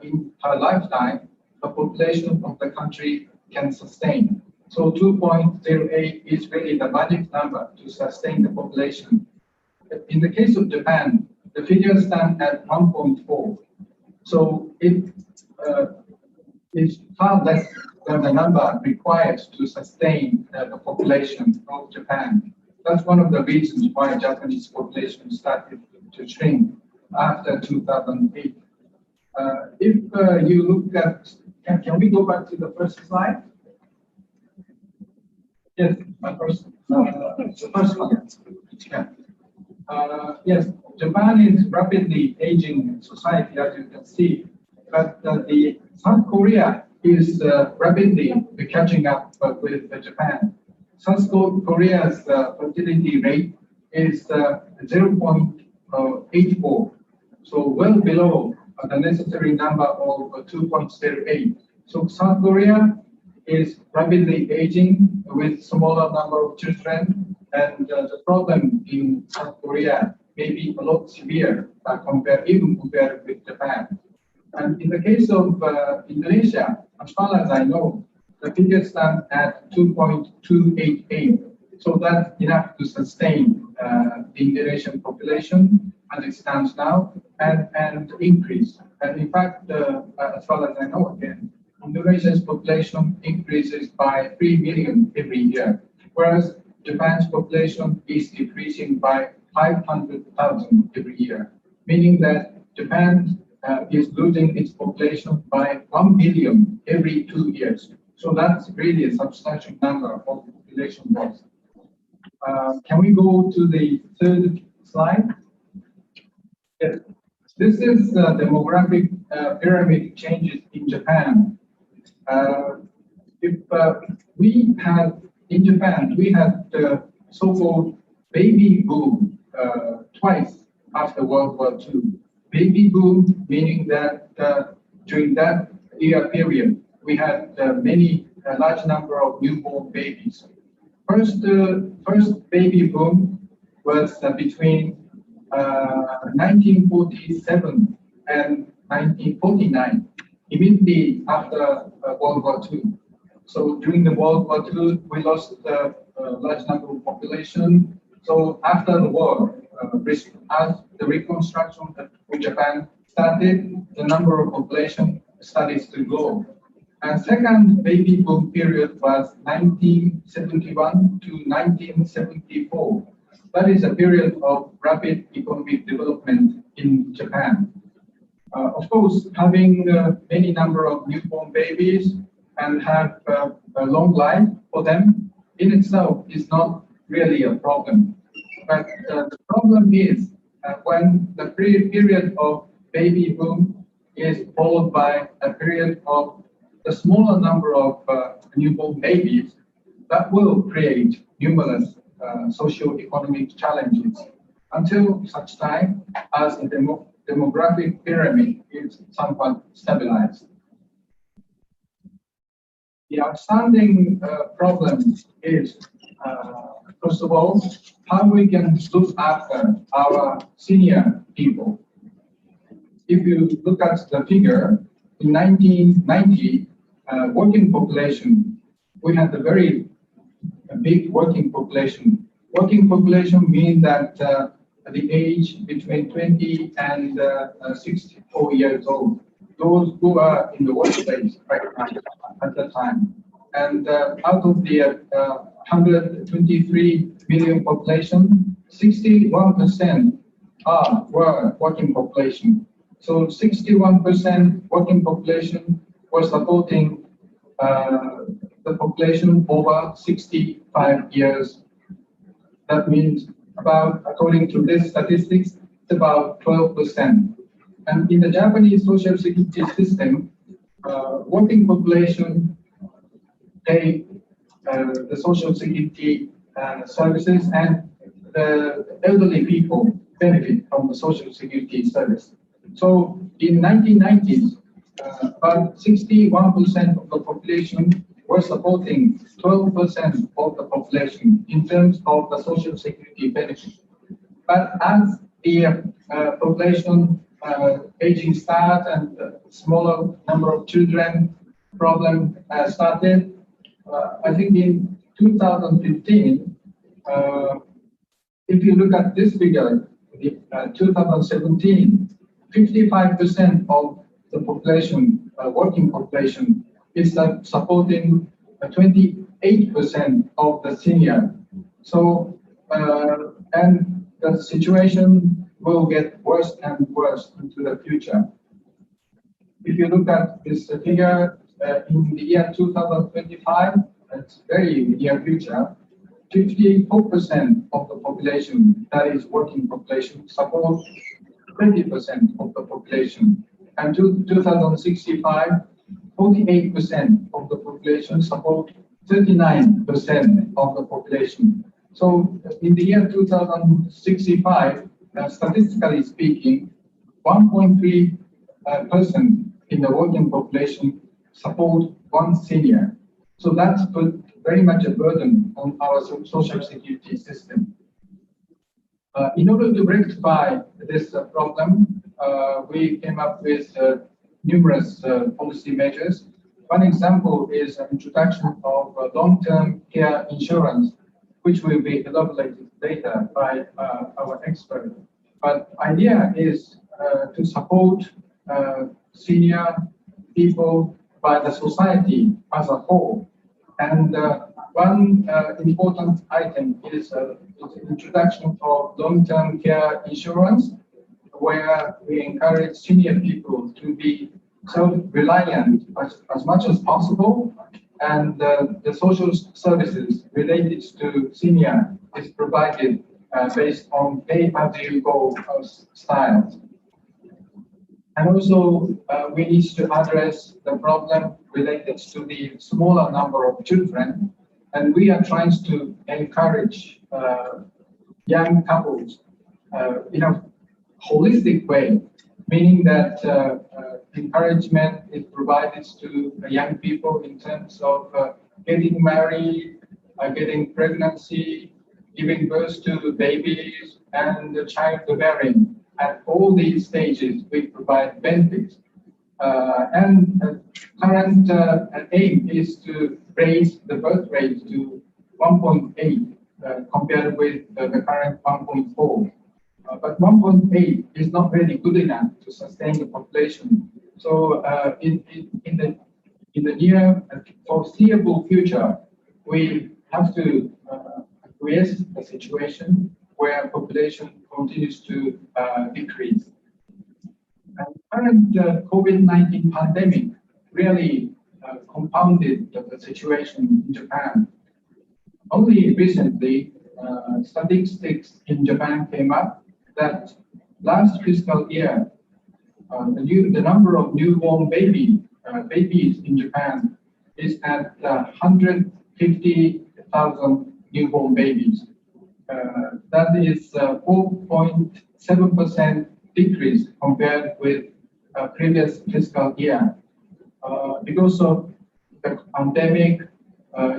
in her lifetime, the population of the country can sustain. So 2.08 is really the magic number to sustain the population. In the case of Japan, the figure stands at 1.4. So it is far less than the number required to sustain the population of Japan. That's one of the reasons why Japanese population started to shrink after 2008. If you look at, can we go back to the first slide? Yes, the first one. Yeah. Yes, Japan is rapidly aging society, as you can see, but the South Korea is rapidly catching up with Japan. South Korea's fertility rate is 0.84, so well below the necessary number of 2.08. So South Korea is rapidly aging with smaller number of children, and the problem in South Korea may be a lot severe compared with Japan. And in the case of Indonesia, as far as I know, the figure stands at 2.288. So that's enough to sustain the Indonesian population as it stands now and increase. And in fact, as far as I know, again, Indonesia's population increases by 3 million every year, whereas Japan's population is decreasing by 500,000 every year, meaning that Japan is losing its population by 1 billion every 2 years. So that's really a substantial number of population loss. Can we go to the third slide? Yes. This is demographic pyramid changes in Japan. In Japan, we had the so-called baby boom twice after World War II. Baby boom meaning that during that year period, we had a large number of newborn babies. First baby boom was between 1947 and 1949, immediately after World War II. So during the World War II, we lost a large number of population. So after the war, as the reconstruction of Japan started, the number of population started to grow. And second baby boom period was 1971 to 1974. That is a period of rapid economic development in Japan. Of course, having many number of newborn babies and have a long life for them in itself is not really a problem. But the problem is when the period of baby boom is followed by a period of a smaller number of newborn babies, that will create numerous socio-economic challenges until such time as the demographic pyramid is somewhat stabilized. The outstanding problem is, first of all, how we can look after our senior people. If you look at the figure, in 1990, working population, we had a very big working population. Working population means that the age between 20 and 64 years old, those who are in the workplace right now at the time. And out of the 123 million population, 61% were working population. So 61% working population were supporting the population over 65 years. That means about, according to this statistics, it's about 12%. And in the Japanese social security system, working population pay the social security services, and the elderly people benefit from the Social Security service. So in 1990s, about 61% of the population were supporting 12% of the population in terms of the Social Security benefit. But as the population aging start and smaller number of children problem started, I think in 2015, if you look at this figure, 2017, 55% of the population, working population, is supporting 28% of the senior. So, and the situation will get worse and worse into the future. If you look at this figure in the year 2025, it's very near future, 54% of the population, that is working population, support 20% of the population. And to 2065, 48% of the population support 39% of the population. So in the year 2065, statistically speaking, 1.3 person in the working population support one senior. So that's put very much a burden on our social security system. In order to rectify this problem, we came up with numerous policy measures. One example is an introduction of long-term care insurance, which will be elaborated later by our expert. But idea is to support senior people by the society as a whole. And one important item is the introduction of long-term care insurance, where we encourage senior people to be self-reliant as much as possible, and the social services related to senior is provided based on pay-as-you-go styles. And also, we need to address the problem related to the smaller number of children, and we are trying to encourage young couples in a holistic way, meaning that encouragement is provided to young people in terms of getting married, getting pregnancy, giving birth to babies, and childbearing. At all these stages, we provide benefits. And current aim is to raise the birth rate to 1.8 compared with the current 1.4. But 1.8 is not really good enough to sustain the population. So in the near foreseeable future, we have to acquiesce the situation where population continues to decrease. And current COVID-19 pandemic really compounded the situation in Japan. Only recently, statistics in Japan came up that last fiscal year, the number of newborn babies in Japan is at 150,000 newborn babies. That is 4.7% decrease compared with previous fiscal year. Because of the pandemic,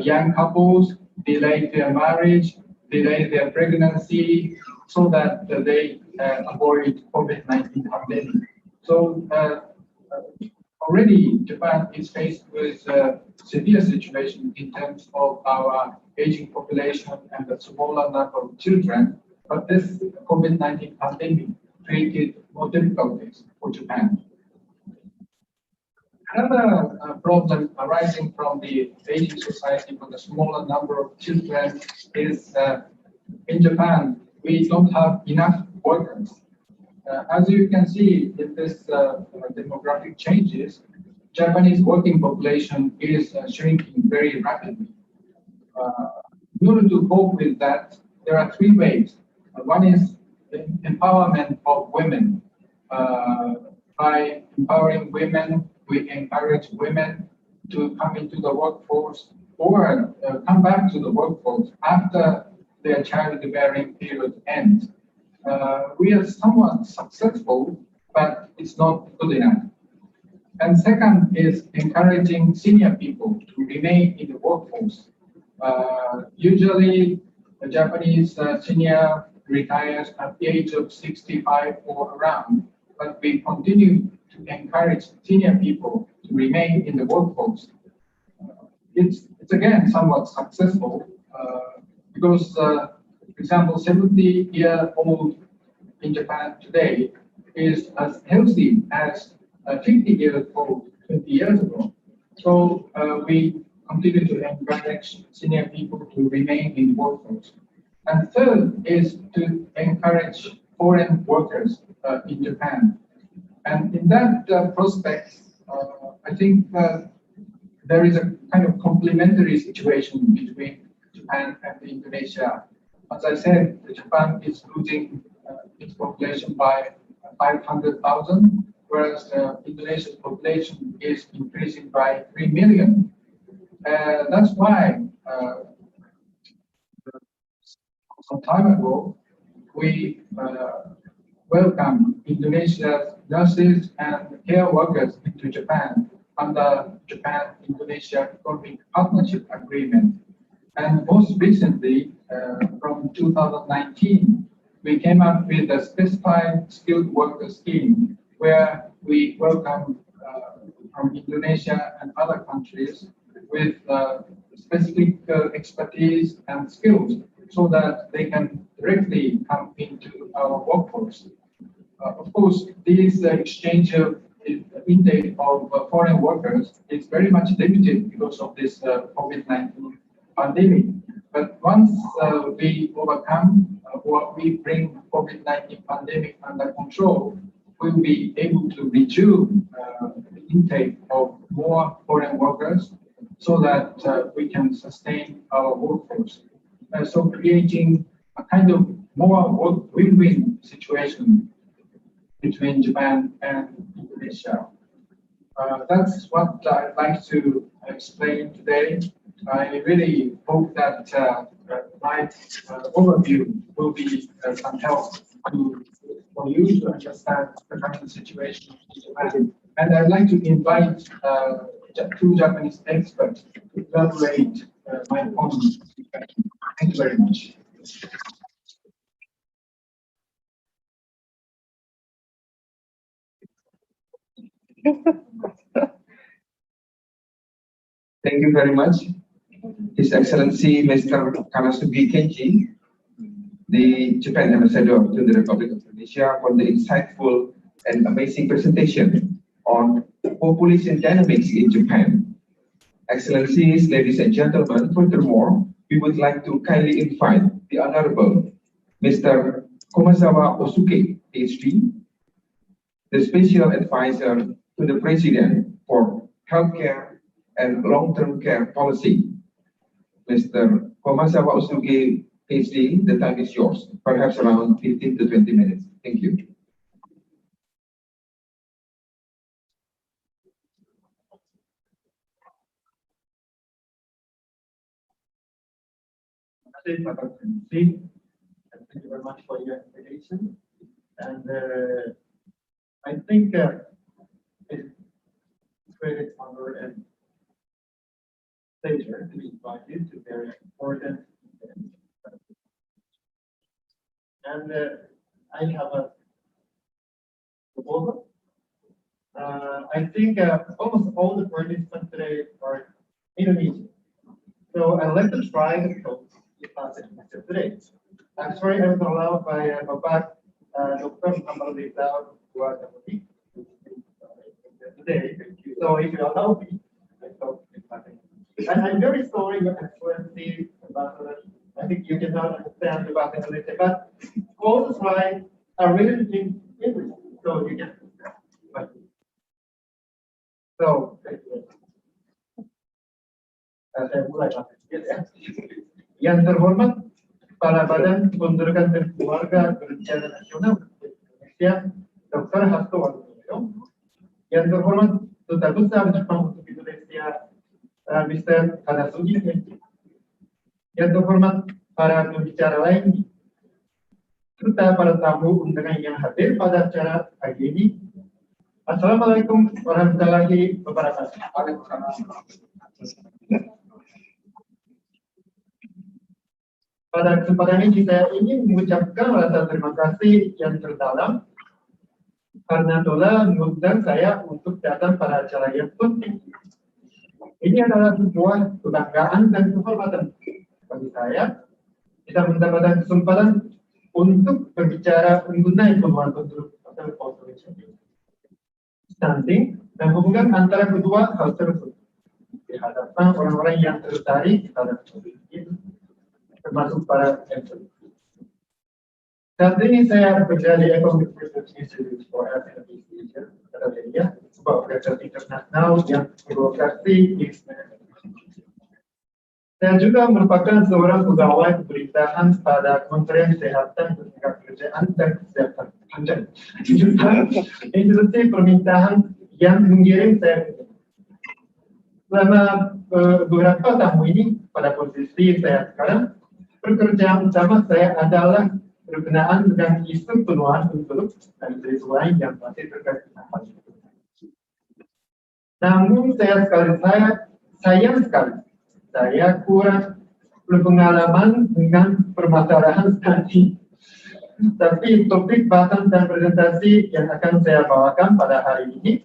young couples delayed their marriage, delayed their pregnancy, so that they avoid COVID-19 pandemic. So already Japan is faced with a severe situation in terms of our aging population and the smaller number of children, but this COVID-19 pandemic created more difficulties for Japan. Another problem arising from the aging society with a smaller number of children is in Japan, we don't have enough workers. As you can see in this demographic changes, Japanese working population is shrinking very rapidly. In order to cope with that, there are three ways. One is the empowerment of women. By empowering women, we encourage women to come into the workforce or come back to the workforce after their childbearing period ends. we are somewhat successful, but it's not good enough. And second is encouraging senior people to remain in the workforce. Usually, the Japanese senior retires at the age of 65 or around, but we continue to encourage senior people to remain in the workforce. It's again somewhat successful because, for example, 70-year-old in Japan today is as healthy as 50-year-old 20 years ago. So we continue to encourage senior people to remain in the workforce. And third is to encourage foreign workers in Japan. And in that prospect, I think there is a kind of complementary situation between Japan and Indonesia. As I said, Japan is losing its population by 500,000, whereas Indonesia's population is increasing by 3 million. That's why some time ago, we welcomed Indonesia's nurses and care workers into Japan under Japan-Indonesia Economic Partnership Agreement. And most recently, from 2019, we came up with a specified skilled worker scheme where we welcome from Indonesia and other countries with specific expertise and skills so that they can directly come into our workforce. Of course, this exchange of intake of foreign workers is very much limited because of this COVID-19 pandemic. But once we overcome or we bring COVID-19 pandemic under control, we'll be able to resume the intake of more foreign workers so that we can sustain our workforce. So creating a kind of more win-win situation between Japan and Indonesia. That's what I'd like to explain today. I really hope that my overview will be some help for you to understand the current situation in Japan. And I'd like to invite two Japanese experts to elaborate my own discussion. Thank you very much. Thank you very much, His Excellency Mr. Kanasugi Kenji, the Japan Ambassador to the Republic of Indonesia, for the insightful and amazing presentation on population dynamics in Japan. Excellencies, ladies and gentlemen, furthermore, we would like to kindly invite the Honorable Mr. Komazawa Osuke, PhD, the Special Advisor to the President for Healthcare and Long-Term Care Policy. Mr. Komazawa Osuke, PhD, the time is yours, perhaps around 15 to 20 minutes. Thank you. Thank you very much for your invitation. And I think it's a great honor and pleasure to be invited to very important event. And I have a proposal. I think almost all the participants today are Indonesian. So I'd like to try to talk today. I'm sorry I was allowed by Bapak Dr. Muhammad Rizal Keluarga today. So if you allow me, I talk in Spanish. And I'm very sorry, Your Excellency, Ambassador. I think you cannot understand about English, but all the slides are written in English, so you can understand. So, saya mulai, Pak. Yang terhormat Kepala Badan Kependudukan dan Keluarga Berencana Nasional Indonesia, Dr. Hasto Waluyo. Yang terhormat Duta Besar Jepang untuk Indonesia, Mr. Kanasugi Kenji. Yang terhormat para pembicara lain, serta para tamu undangan yang hadir pada acara pagi ini. Assalamualaikum warahmatullahi wabarakatuh. Pada kesempatan ini saya ingin mengucapkan rasa terima kasih yang terdalam karena telah mengundang saya untuk datang pada acara yang penting. Ini adalah sebuah kebanggaan dan kehormatan bagi saya bisa mendapatkan kesempatan untuk berbicara mengenai penuaan penduduk atau population, stunting, dan hubungan antara kedua hal tersebut di hadapan orang-orang yang tertarik pada topik ini, termasuk para MC. Saat ini saya bekerja di Economic Research Institute for Health and Education, sebuah organisasi internasional yang berlokasi di Indonesia. Saya juga merupakan seorang pegawai pemerintahan pada Kementerian Kesehatan, Ketenagakerjaan dan Kesehatan Panjang. Juga institusi pemerintahan yang mengirim saya selama beberapa tahun ini pada posisi saya sekarang. Pekerjaan utama saya adalah berkenaan dengan isu penuaan penduduk dan isu lain yang masih terkait dengan hal itu. Namun sayang sekali saya kurang berpengalaman dengan permasalahan stunting. Tapi topik bahasan dan presentasi yang akan saya bawakan pada hari ini,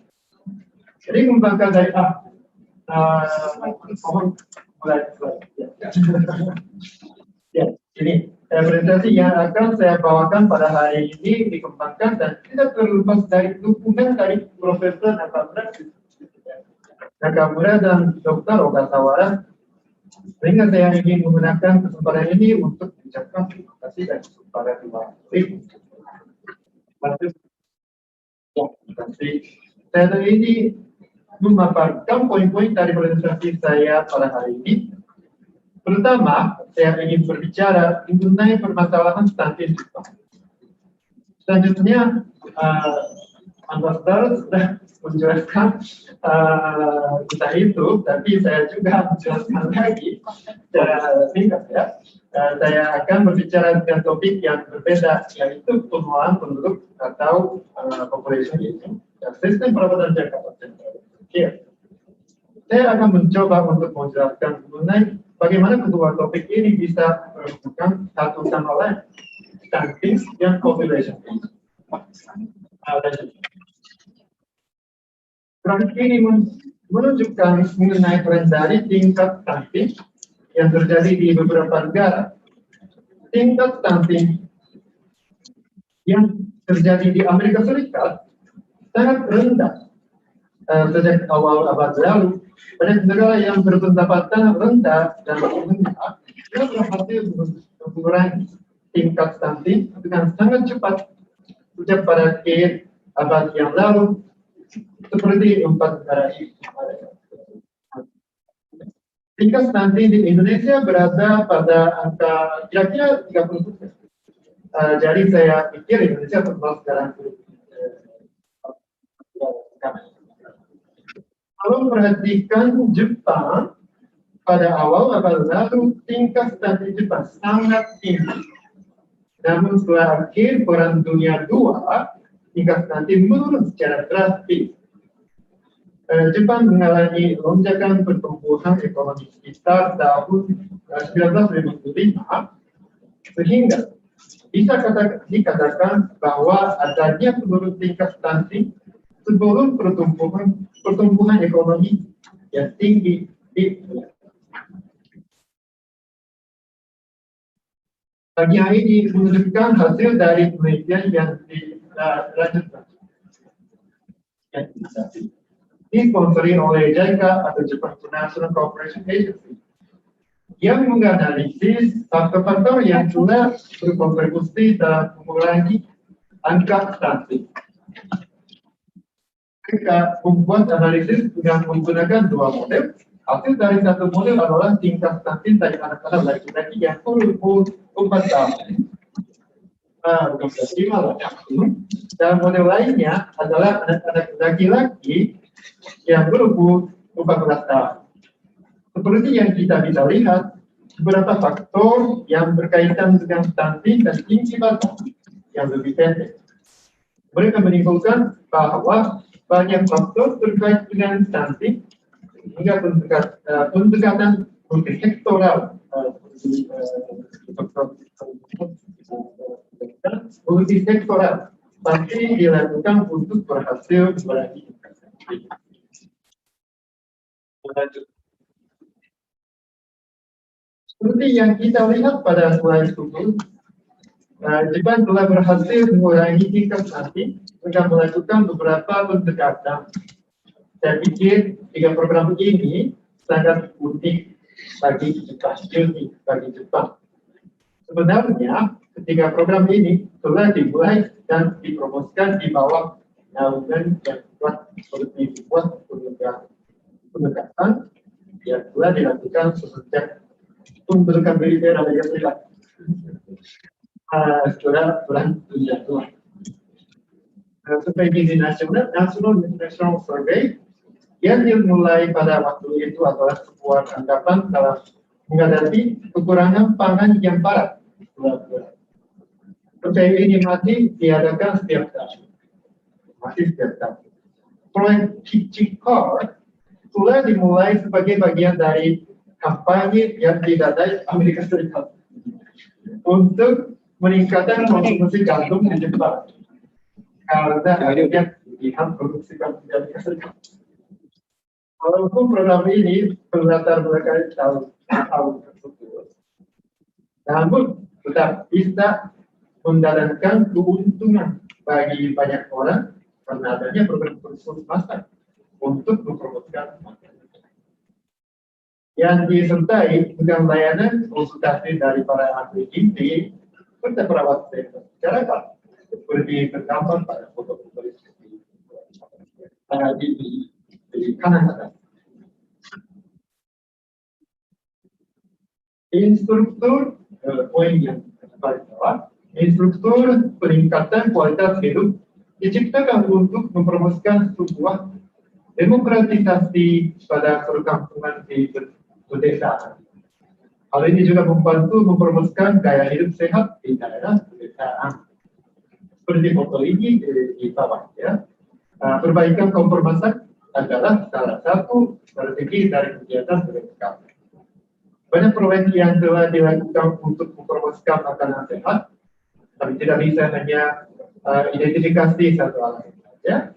jadi membangkang dari mohon mulai ya, ini presentasi yang akan saya bawakan pada hari ini dikembangkan dan tidak terlepas dari dukungan dari Profesor Nakamura dan Dr. Ogasawara. Sehingga saya ingin menggunakan kesempatan ini untuk mengucapkan terima kasih dan kepada dua tim. Terima kasih. Saya ini memaparkan poin-poin dari presentasi saya pada hari ini. Pertama, saya ingin berbicara mengenai permasalahan stunting Jepang. Selanjutnya, Ambassador sudah menjelaskan kita itu, tapi saya juga menjelaskan lagi secara singkat ya. Saya akan berbicara dengan topik yang berbeda, yaitu penuaan penduduk atau population aging dan sistem perawatan Jakarta Time. Saya akan mencoba untuk menjelaskan mengenai bagaimana kedua topik ini bisa berhubungan satu sama lain, stunting dan population aging. Grafik ini menunjukkan mengenai tren dari tingkat stunting yang terjadi di beberapa negara. Tingkat stunting yang terjadi di Amerika Serikat sangat rendah sejak awal abad lalu. Pada negara yang berpendapatan rendah dan menengah, ia berhasil mengurangi tingkat stunting dengan sangat cepat sejak pada akhir abad yang lalu. Seperti 4 negara ini. Tingkat stunting di Indonesia berada pada angka kira-kira 30%. Jadi saya pikir Indonesia termasuk dalam kalau memperhatikan Jepang pada awal abad lalu, tingkat stunting Jepang sangat tinggi. Namun setelah akhir Perang Dunia II, tingkat stunting menurun secara drastis. Jepang mengalami lonjakan pertumbuhan ekonomi sekitar tahun 1955, sehingga bisa dikatakan bahwa adanya penurunan tingkat stunting sebelum pertumbuhan ekonomi yang tinggi di bagian ini menunjukkan hasil dari penelitian yang dilanjutkan. Disponsori oleh JICA atau Japan International Cooperation Agency yang menganalisis faktor-faktor yang telah berkontribusi dalam mengurangi angka stunting. Mereka membuat analisis dengan menggunakan dua model. Hasil dari satu model adalah tingkat stunting dari anak-anak laki-laki yang berumur 4 tahun. Dan model lainnya adalah anak-anak laki-laki yang berumur 14 tahun. Seperti yang kita bisa lihat, beberapa faktor yang berkaitan dengan stunting dan tinggi batas yang lebih pendek. Mereka menyimpulkan bahwa banyak faktor terkait dengan stunting hingga pendekatan multisektoral multisektoral pasti dilakukan untuk berhasil mengurangi stunting. Seperti yang kita lihat pada slide sebelumnya, Jepang telah berhasil mengurangi tingkat stunting dengan melakukan beberapa pendekatan. Saya pikir 3 program ini sangat unik bagi Jepang. Sebenarnya, ketiga program ini telah dimulai dan dipromosikan di bawah naungan yang kuat seperti dibuat pendekatan yang telah dilakukan sejak pembentukan militer Amerika Serikat setelah Perang Dunia II. Survei gizi nasional, National International Survey, yang dimulai pada waktu itu adalah sebuah anggapan dalam menghadapi kekurangan pangan yang parah. Survei ini masih diadakan setiap tahun. Proyek Cikor telah dimulai sebagai bagian dari kampanye yang didanai Amerika Serikat untuk meningkatkan konsumsi gandum di Jepang karena adanya pilihan produksi gandum di Amerika Serikat. Walaupun program ini berlatar belakang tahun tersebut, namun tetap bisa mendatangkan keuntungan bagi banyak orang karena adanya program khusus masak untuk mempromosikan makanan. Yang disertai dengan layanan konsultasi dari para ahli gizi serta perawat masyarakat seperti tergambar pada foto-foto di kanan atas. Instruktur poin yang paling bawah, instruktur peningkatan kualitas hidup diciptakan untuk mempromosikan sebuah demokratisasi pada perkampungan di pedesaan. Hal ini juga membantu mempromosikan gaya hidup sehat di daerah pedesaan. Seperti foto ini di bawah ya. Perbaikan kompor masak adalah salah satu strategi dari kegiatan mereka. Banyak proyek yang telah dilakukan untuk mempromosikan makanan sehat, tapi tidak bisa hanya identifikasi satu alat saja.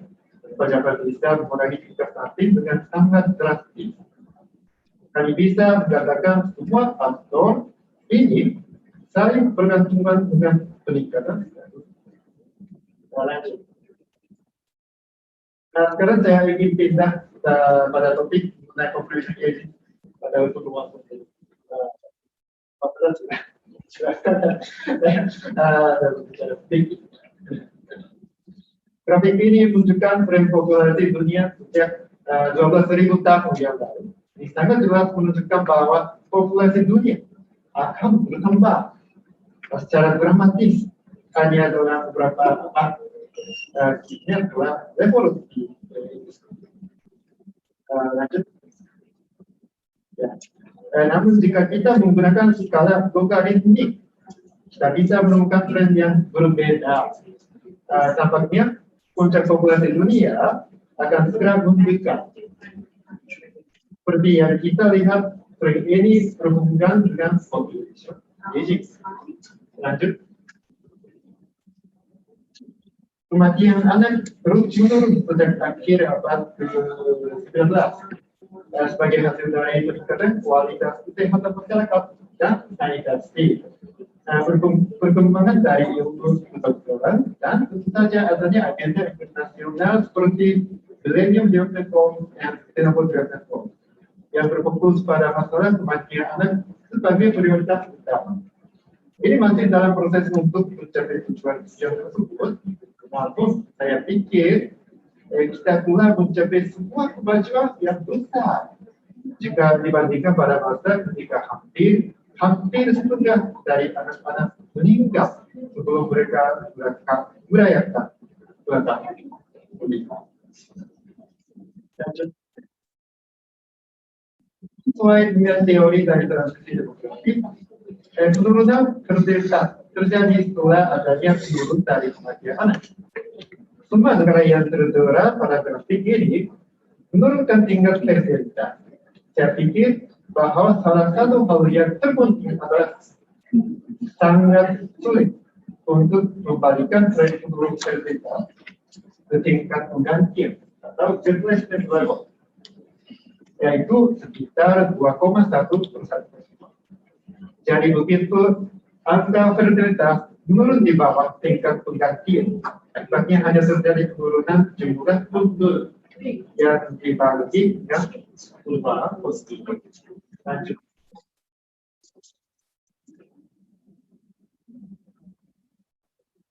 Pejabat bisa mengurangi tingkat stunting dengan sangat drastis. Kami bisa mengatakan semua faktor ini saling bergantungan dengan peningkatan status. Nah, sekarang saya ingin pindah pada topik mengenai conclusion aging pada pertemuan ini. Grafik ini menunjukkan tren populasi dunia sejak 12.000 tahun yang lalu. Ini sangat jelas menunjukkan bahwa populasi dunia akan bertambah secara dramatis hanya dalam beberapa tahun. Ini adalah revolusi industri. Lanjut. Ya. Namun jika kita menggunakan skala logaritmik, kita bisa menemukan tren yang berbeda. Tampaknya puncak populasi dunia akan segera meningkat. Seperti yang kita lihat, tren ini berhubungan dengan population aging. Lanjut. Kematian anak terus menurun sejak akhir abad ke-19 sebagai hasil dari peningkatan kualitas kesehatan masyarakat dan sanitasi. Perkembangan dari ilmu kedokteran dan tentu saja adanya agenda internasional seperti Millennium Development Goals dan Sustainable Development Goals yang berfokus pada masalah kematian anak sebagai prioritas utama. Ini masih dalam proses untuk mencapai tujuan tersebut. Namun saya pikir kita telah mencapai sebuah kemajuan yang besar jika dibandingkan pada masa ketika hampir setengah dari anak-anak meninggal sebelum mereka merayakan ulang tahun pernikahan. Sesuai dengan teori dari transisi demografi, penurunan fertilitas terjadi setelah adanya penurun dari kematian anak. Semua negara yang terdera pada grafik ini menurunkan tingkat fertilitas. Saya pikir bahwa salah satu hal yang terpenting adalah sangat sulit untuk membalikan tren penurun fertilitas ke tingkat penggantian atau replacement level, yaitu sekitar 2,1%. Jadi begitu angka fertilitas menurun di bawah tingkat penggantian, akibatnya hanya terjadi penurunan jumlah puntul yang dibagi dengan perubahan positif. Lanjut.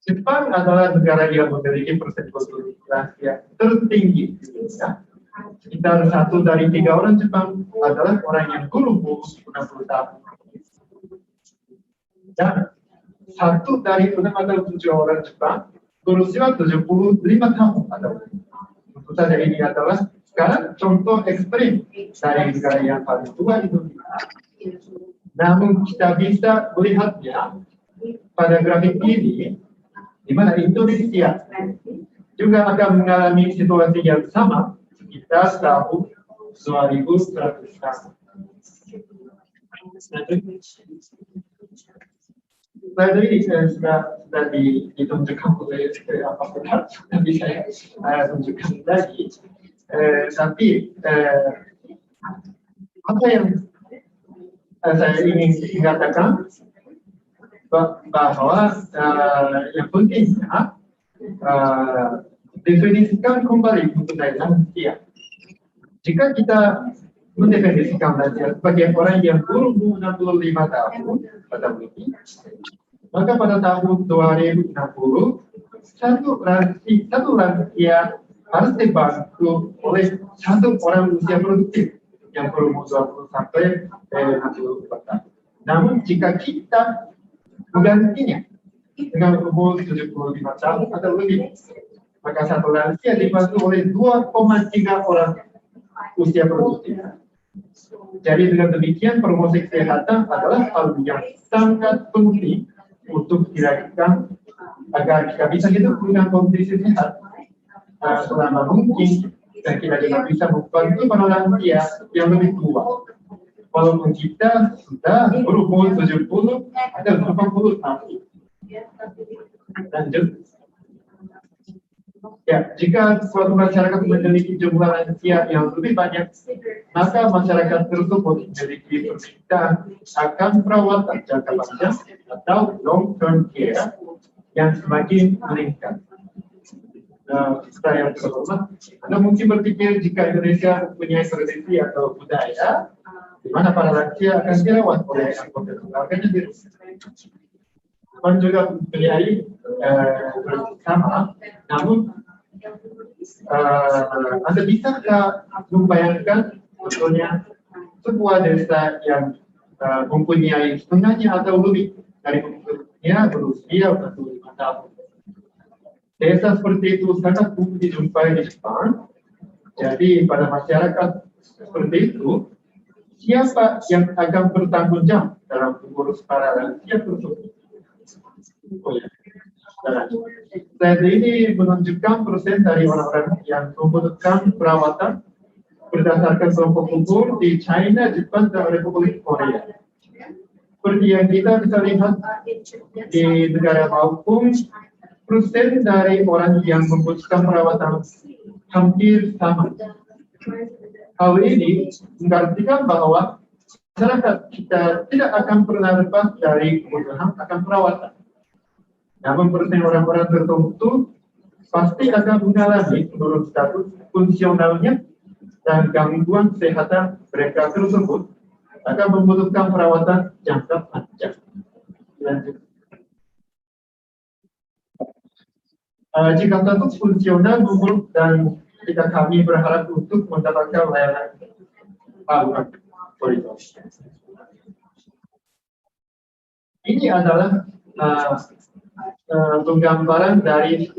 Jepang adalah negara yang memiliki persentase yang tertinggi di Indonesia. Sekitar 1 dari 3 orang Jepang adalah orang yang berusia 60 tahun. Dan 1 dari 6 atau 7 orang Jepang berusia 75 tahun atau tentu saja ini adalah sekarang contoh ekstrim dari negara yang paling tua di dunia. Namun kita bisa melihatnya pada grafik ini, di mana Indonesia juga akan mengalami situasi yang sama sekitar tahun 2100 tahun. Slide ini sudah ditunjukkan oleh apa benar, tapi saya tunjukkan lagi. Tapi apa yang saya ingin katakan bahwa yang pentingnya definisikan kembali mengenai lansia. Jika kita mendefinisikan lansia sebagai orang yang berumur 65 tahun atau lebih, maka pada tahun 2060 satu lansia harus dibantu oleh 1 orang usia produktif yang berumur 20 sampai 64 tahun. Namun jika kita menggantinya dengan umur 75 tahun atau lebih, maka 1 lansia dibantu oleh 2,3 orang usia produktif. Jadi dengan demikian promosi kesehatan adalah hal yang sangat penting untuk dilakukan agar kita bisa hidup dengan kondisi sehat selama mungkin, dan kita juga bisa membantu para lansia yang lebih tua walaupun kita sudah berumur 70 atau 80 tahun. Lanjut. Ya, jika suatu masyarakat memiliki jumlah lansia yang lebih banyak, maka masyarakat tersebut memiliki permintaan akan perawatan jangka panjang atau long term care yang semakin meningkat. Saya terutama, Anda mungkin berpikir jika Indonesia mempunyai tradisi atau budaya di mana para lansia akan dirawat oleh anggota keluarganya di rumah. Jepang juga mempunyai sama, namun Anda bisa membayangkan sebetulnya sebuah desa yang mempunyai setengahnya atau lebih dari penduduknya berusia 45 tahun. Desa seperti itu sangat mudah dijumpai di Jepang. Jadi pada masyarakat seperti itu, siapa yang akan bertanggung jawab dalam mengurus para lansia tersebut? Oh ya. Slide ini menunjukkan persen dari orang-orang yang membutuhkan perawatan berdasarkan kelompok umur di China, Jepang, dan Republik Korea. Seperti yang kita bisa lihat di negara maupun persen dari orang yang membutuhkan perawatan hampir sama. Hal ini mengartikan bahwa masyarakat kita tidak akan pernah lepas dari kebutuhan akan perawatan. Namun persen orang-orang tertentu pasti akan mengalami menurun status fungsionalnya dan gangguan kesehatan mereka tersebut akan membutuhkan perawatan jangka panjang. Lanjut. Jika status fungsional buruk dan jika kami berharap untuk mendapatkan layanan ini adalah penggambaran dari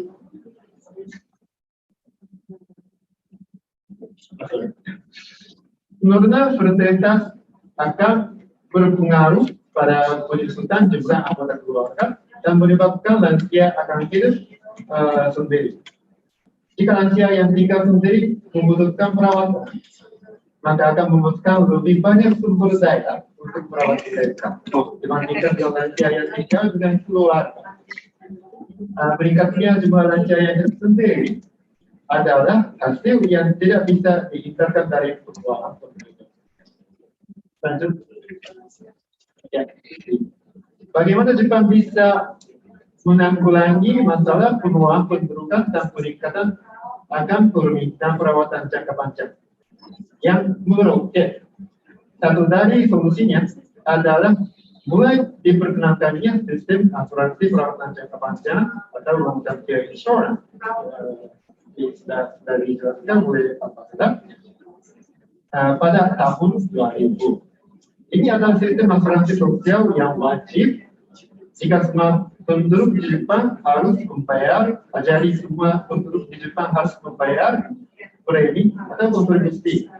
penurunan fertilitas akan berpengaruh pada penyusutan jumlah anggota keluarga dan menyebabkan lansia akan hidup sendiri. Jika lansia yang tinggal sendiri membutuhkan perawatan, maka akan membutuhkan lebih banyak sumber daya untuk merawat mereka dibandingkan dengan lansia yang tinggal dengan keluarga. Meningkatnya jumlah lansia yang hidup sendiri adalah hasil yang tidak bisa dihindarkan dari perbuatan pemerintah. Lanjut. Ya. Bagaimana Jepang bisa menanggulangi masalah penuaan pendudukan dan peningkatan akan permintaan perawatan jangka panjang? Yang menurut satu dari solusinya adalah mulai diperkenalkannya sistem asuransi perawatan jangka panjang atau long term care insurance. Sudah dijelaskan oleh Pak Pasda pada tahun 2000. Ini adalah sistem asuransi sosial yang wajib jika semua penduduk di Jepang harus membayar, jadi semua penduduk di Jepang harus membayar premi atau kontribusi.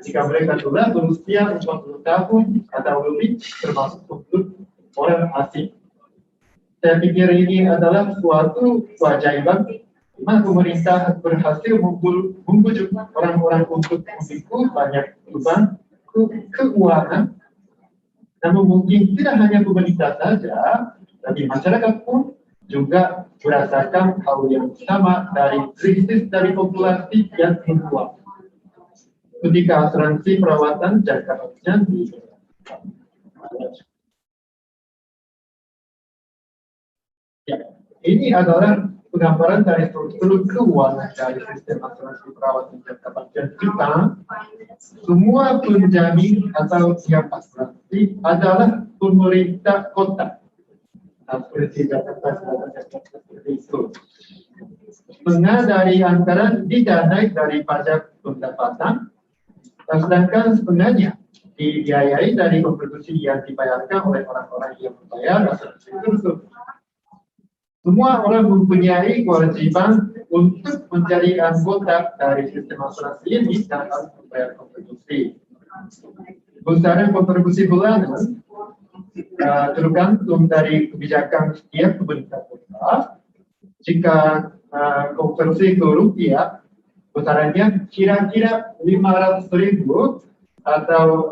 Jika mereka sudah berusia 40 tahun atau lebih, termasuk penduduk orang asing. Saya pikir ini adalah suatu keajaiban di mana pemerintah berhasil membujuk orang-orang untuk memikul banyak beban keuangan. Namun mungkin tidak hanya pemerintah saja, tapi masyarakat pun juga merasakan hal yang sama dari krisis dari populasi yang menguap. Ketika asuransi perawatan jangka panjang ini adalah penggambaran dari struktur keuangan dari sistem asuransi perawatan jangka panjang Jepang. Semua penjamin atau pihak asuransi adalah pemerintah kota. Seperti Jakarta seperti itu. Setengah dari anggaran didanai dari pajak pendapatan, sedangkan setengahnya dibiayai dari kontribusi yang dibayarkan oleh orang-orang yang membayar asuransi tersebut. Semua orang mempunyai kewajiban untuk menjadi anggota dari sistem asuransi ini dan harus membayar kontribusi. Besaran kontribusi bulanan tergantung dari kebijakan setiap pemerintah kota. Jika konversi ke rupiah, besarannya kira-kira 500.000 atau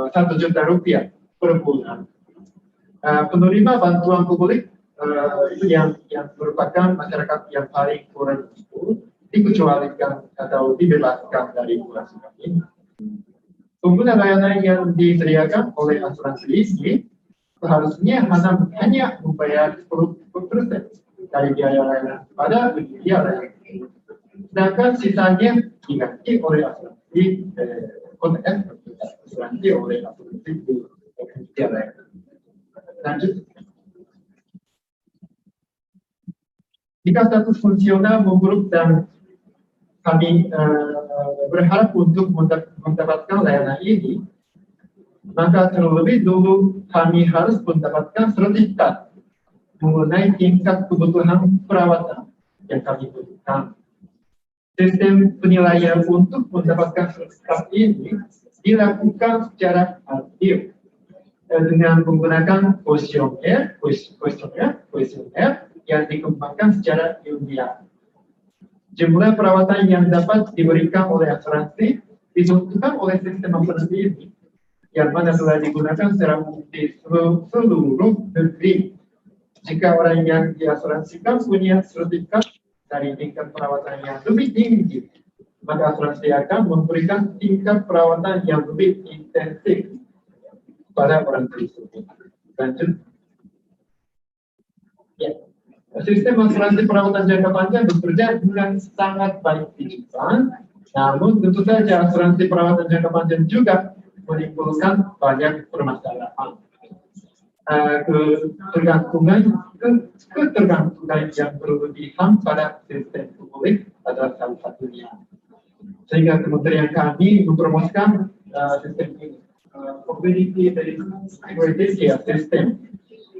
1 juta rupiah per bulan. Penerima bantuan publik itu yang merupakan masyarakat yang paling kurang itu dikecualikan atau dibebaskan dari asuransi ini. Pengguna layanan yang disediakan oleh asuransi ini seharusnya hanya membayar 10% dari biaya layanan pada biaya layanan. Sedangkan sisanya diganti oleh asuransi asuransi oleh asuransi biaya layanan. Lanjut. Jika status fungsional memburuk dan kami berharap untuk mendapatkan layanan ini, maka terlebih dulu kami harus mendapatkan sertifikat mengenai tingkat kebutuhan perawatan yang kami butuhkan. Sistem penilaian untuk mendapatkan sertifikat ini dilakukan secara adil dengan menggunakan kuesioner yang dikembangkan secara ilmiah. Jumlah perawatan yang dapat diberikan oleh asuransi ditentukan oleh sistem asuransi ini, yang mana telah digunakan secara umum di seluruh negeri. Jika orang yang diasuransikan punya sertifikat dari tingkat perawatan yang lebih tinggi, maka asuransi akan memberikan tingkat perawatan yang lebih intensif pada orang tersebut. Lanjut. Ya. Sistem asuransi perawatan jangka panjang bekerja dengan sangat baik di Jepang, namun tentu saja asuransi perawatan jangka panjang juga menimbulkan banyak permasalahan. Ketergantungan yang berlebihan pada sistem publik adalah salah satunya. Sehingga kementerian kami mempromosikan sistem ini, mobility dari sistem.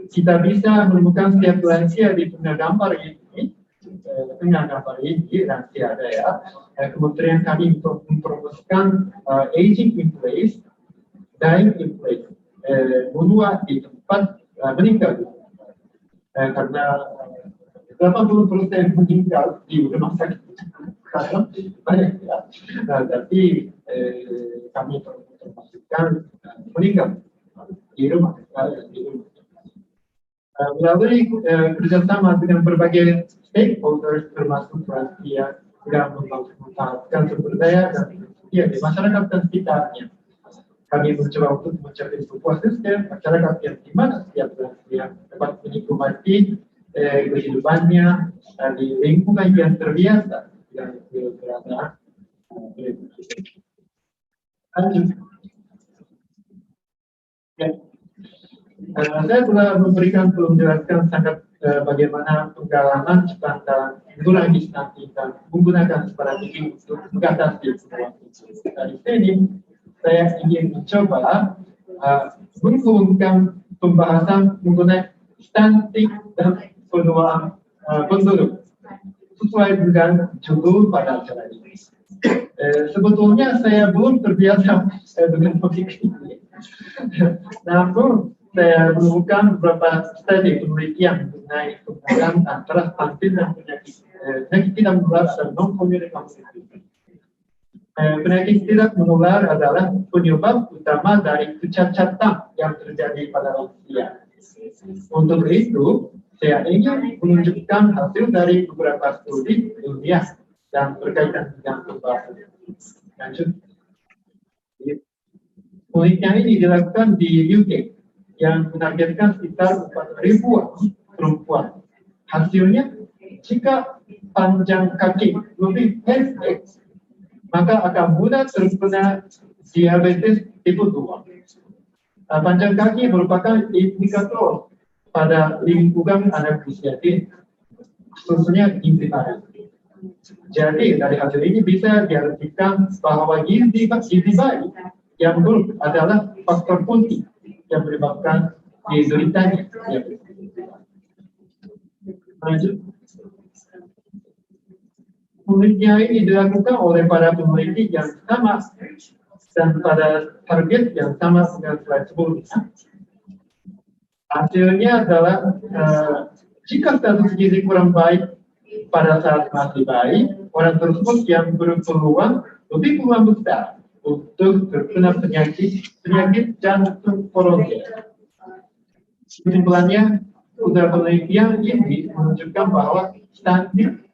Kita bisa menemukan setiap lansia di tengah gambar ini, lansia ada ya. Kementerian kami mempromosikan aging in place, dying in place, menua di tempat meninggal. karena 80% meninggal di rumah sakit karena banyak ya. Tapi kami termasukkan meninggal di rumah. Melalui kerjasama dengan berbagai stakeholders termasuk Rusia dalam memanfaatkan sumber daya dan di masyarakat dan sekitarnya. Kami mencoba untuk mencapai sebuah sistem masyarakat yang di mana setiap Rusia dapat menikmati kehidupannya di lingkungan yang terbiasa yang berada. Lanjut. Ya. Saya telah memberikan menjelaskan sangat bagaimana pengalaman Jepang dalam mengurangi stunting dan menggunakan strategi untuk mengatasi semua itu. Dari sini saya ingin mencoba menghubungkan pembahasan mengenai stunting dan penuaan penduduk sesuai dengan judul pada acara ini. Sebetulnya saya belum terbiasa dengan topik ini, namun saya menemukan beberapa studi penelitian mengenai hubungan antara stunting dan penyakit tidak menular dan non-komunikasi. Penyakit tidak menular adalah penyebab utama dari kecacatan yang terjadi pada lansia. Untuk itu, saya ingin menunjukkan hasil dari beberapa studi ilmiah dan berkaitan dengan pembahasan. Lanjut. Penelitian ini dilakukan di UK yang menargetkan sekitar 4.000 perempuan. Hasilnya, jika panjang kaki lebih pendek, maka akan mudah terkena diabetes tipe 2. Panjang kaki merupakan indikator pada lingkungan anak usia dini, khususnya gizi bayi. Jadi dari hasil ini bisa diartikan bahwa gizi bayi yang buruk adalah faktor kunci yang menyebabkan deritanya. Lanjut. Penelitian ini dilakukan oleh para peneliti yang sama dan pada target yang sama dengan slide sebelumnya. Hasilnya adalah jika status gizi kurang baik pada saat masih bayi, orang tersebut yang berpeluang lebih peluang besar untuk terkena penyakit jantung koroner. Kesimpulannya, usaha penelitian ini menunjukkan bahwa stunting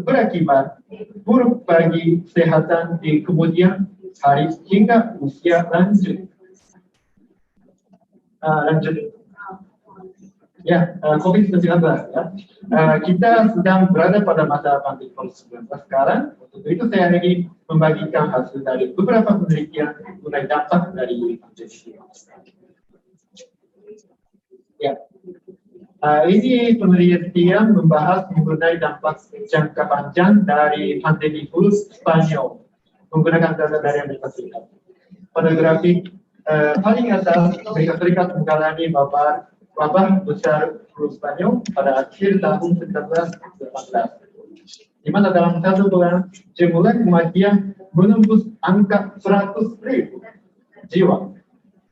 berakibat buruk bagi kesehatan di kemudian hari hingga usia lanjut. Ya, COVID-19 ya. Kita sedang berada pada masa pandemi COVID-19 sekarang. Untuk itu saya ingin membagikan hasil dari beberapa penelitian mengenai dampak dari pandemi. Ya. Ini penelitian membahas mengenai dampak jangka panjang dari pandemi flu Spanyol menggunakan data dari Amerika Serikat. Pada grafik paling atas, Amerika Serikat mengalami wabah besar flu Spanyol pada akhir tahun 1918. Di mana dalam satu bulan jumlah kematian menembus angka 100.000 jiwa.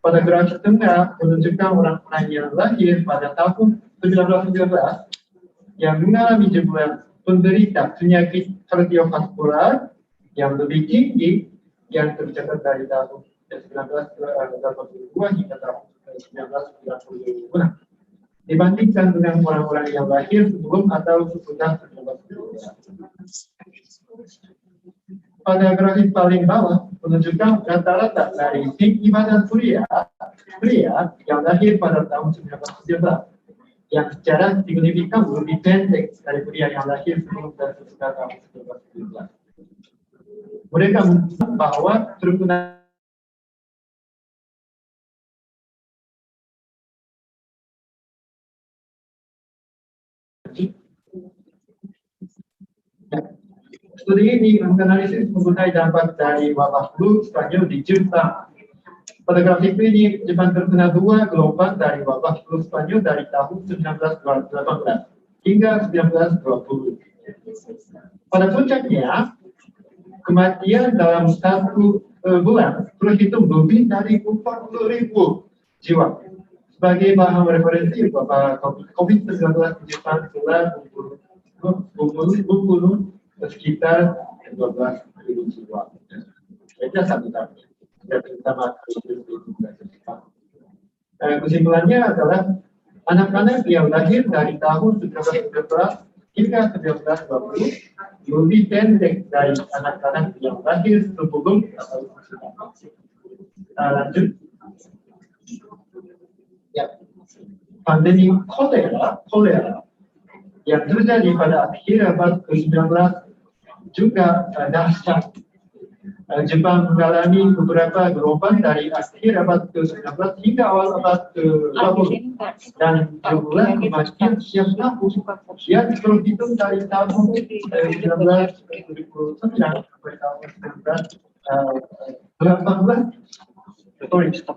Pada grafik tengah menunjukkan orang-orang yang lahir pada tahun 1919 yang mengalami jumlah penderita penyakit kardiovaskular yang lebih tinggi yang tercatat dari tahun 1982 hingga tahun 1996 dibandingkan dengan orang-orang yang lahir sebelum atau sesudah 1992. Pada grafik paling bawah menunjukkan rata-rata dari tinggi badan pria yang lahir pada tahun 1919 yang secara signifikan lebih pendek dari pria yang lahir sebelum dan sesudah tahun 1919. Mereka menunjukkan bahwa terkena studi ini menganalisis mengenai dampak dari wabah flu Spanyol di Jepang. Pada grafik ini, Jepang terkena 2 gelombang dari wabah flu Spanyol dari tahun 1918 hingga 1920. Pada puncaknya, kematian dalam 1 bulan terhitung lebih dari 40.000 jiwa. sebagai bahan referensi bahwa COVID-19 di Jepang telah membunuh sekitar 12.000 jiwa. Itu satu kali. Yang pertama kesimpulannya adalah anak-anak yang lahir dari tahun 1919 hingga 1920 lebih pendek dari anak-anak yang lahir sebelum atau sesudah. Lanjut. Ya. Pandemi kolera yang terjadi pada akhir abad ke-19 juga dahsyat. Jepang mengalami beberapa gelombang dari akhir abad ke-19 hingga awal abad ke-20 dan jumlah kematian setiap tahun yang terhitung dari tahun 1979 sampai tahun 1918.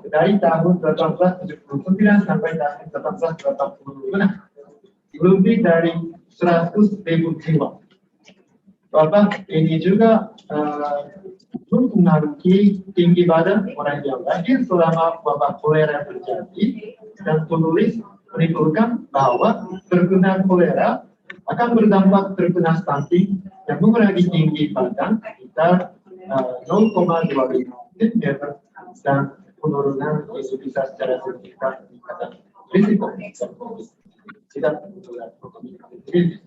Dari tahun 1879 sampai tahun 1886 lebih dari 100.000 jiwa. Bapak ini juga mempengaruhi tinggi badan orang yang lahir selama wabah kolera terjadi, dan penulis menimbulkan bahwa terkena kolera akan berdampak terkena stunting yang mengurangi tinggi badan sekitar 0,25 cm dan penurunan itu bisa secara signifikan meningkatkan risiko tidak menular COVID-19.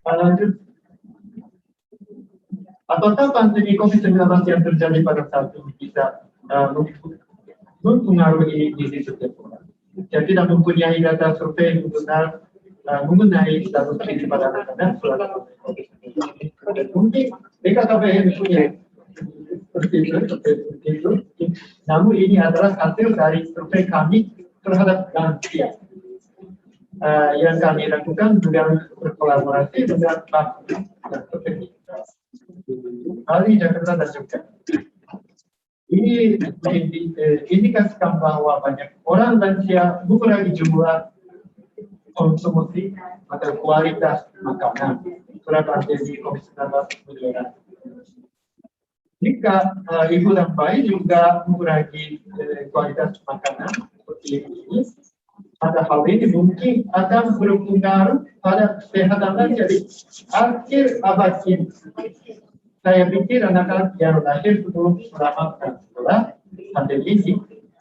Lanjut. Apakah pandemi COVID-19 yang terjadi pada saat ini bisa mempengaruhi diri setiap orang? Saya tidak mempunyai data survei yang benar mengenai status diri pada anak-anak selama COVID-19. Mungkin BKKBN punya seperti itu. Namun ini adalah hasil dari survei kami terhadap lansia yang kami lakukan dengan berkolaborasi dengan Bank Bali, Jakarta, dan Jogja. Ini indikasikan bahwa banyak orang lansia mengurangi jumlah konsumsi atau kualitas makanan setelah pandemi COVID-19 menyerang. Jika ibu dan bayi juga mengurangi kualitas makanan seperti ini, pada hal ini mungkin akan berpengaruh pada kesehatan lansia di akhir abad ini. Saya pikir anak-anak yang lahir sebelum, selama, dan setelah pandemi ini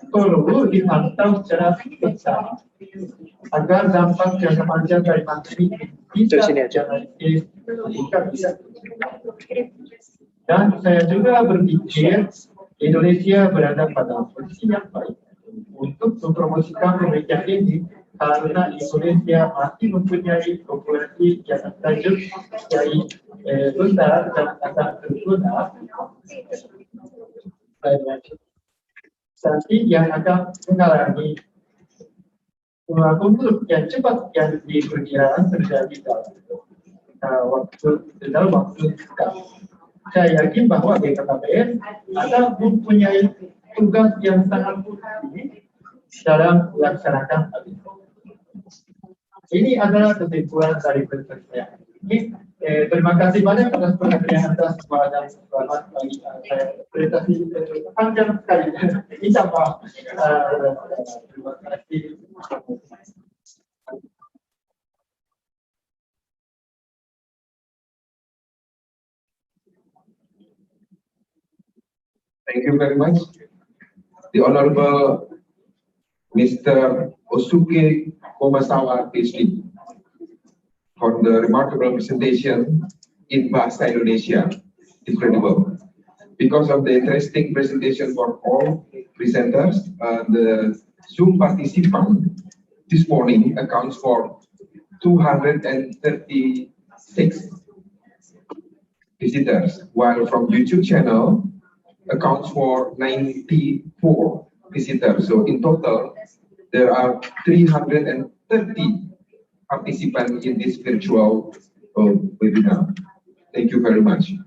perlu dipantau secara besar agar dampak jangka panjang dari pandemi bisa dianalisis hingga bisa. Dan saya juga berpikir Indonesia berada pada posisi yang baik untuk mempromosikan pemikiran ini karena Indonesia masih mempunyai populasi yang lanjut dari besar dan akan tertunda nanti yang akan mengalami penduduk yang cepat yang diperkirakan terjadi dalam waktu dekat. Saya yakin bahwa BKKBN akan mempunyai tugas yang sangat penting dalam melaksanakan hal ini. Ini adalah kesimpulan dari presentasi saya. Terima kasih banyak atas perhatian Anda semua dan selamat pagi. Saya presentasi panjang sekali. Insya Allah. Terima kasih. Thank you very much. The Honorable Mr. Osuke Komasawa, PhD, for the remarkable presentation in Bahasa Indonesia. Incredible. Because of the interesting presentation for all presenters, the Zoom participant this morning accounts for 236 visitors, while from YouTube channel accounts for 94 visitors. So in total, there are 330 participants in this virtual webinar. Thank you very much.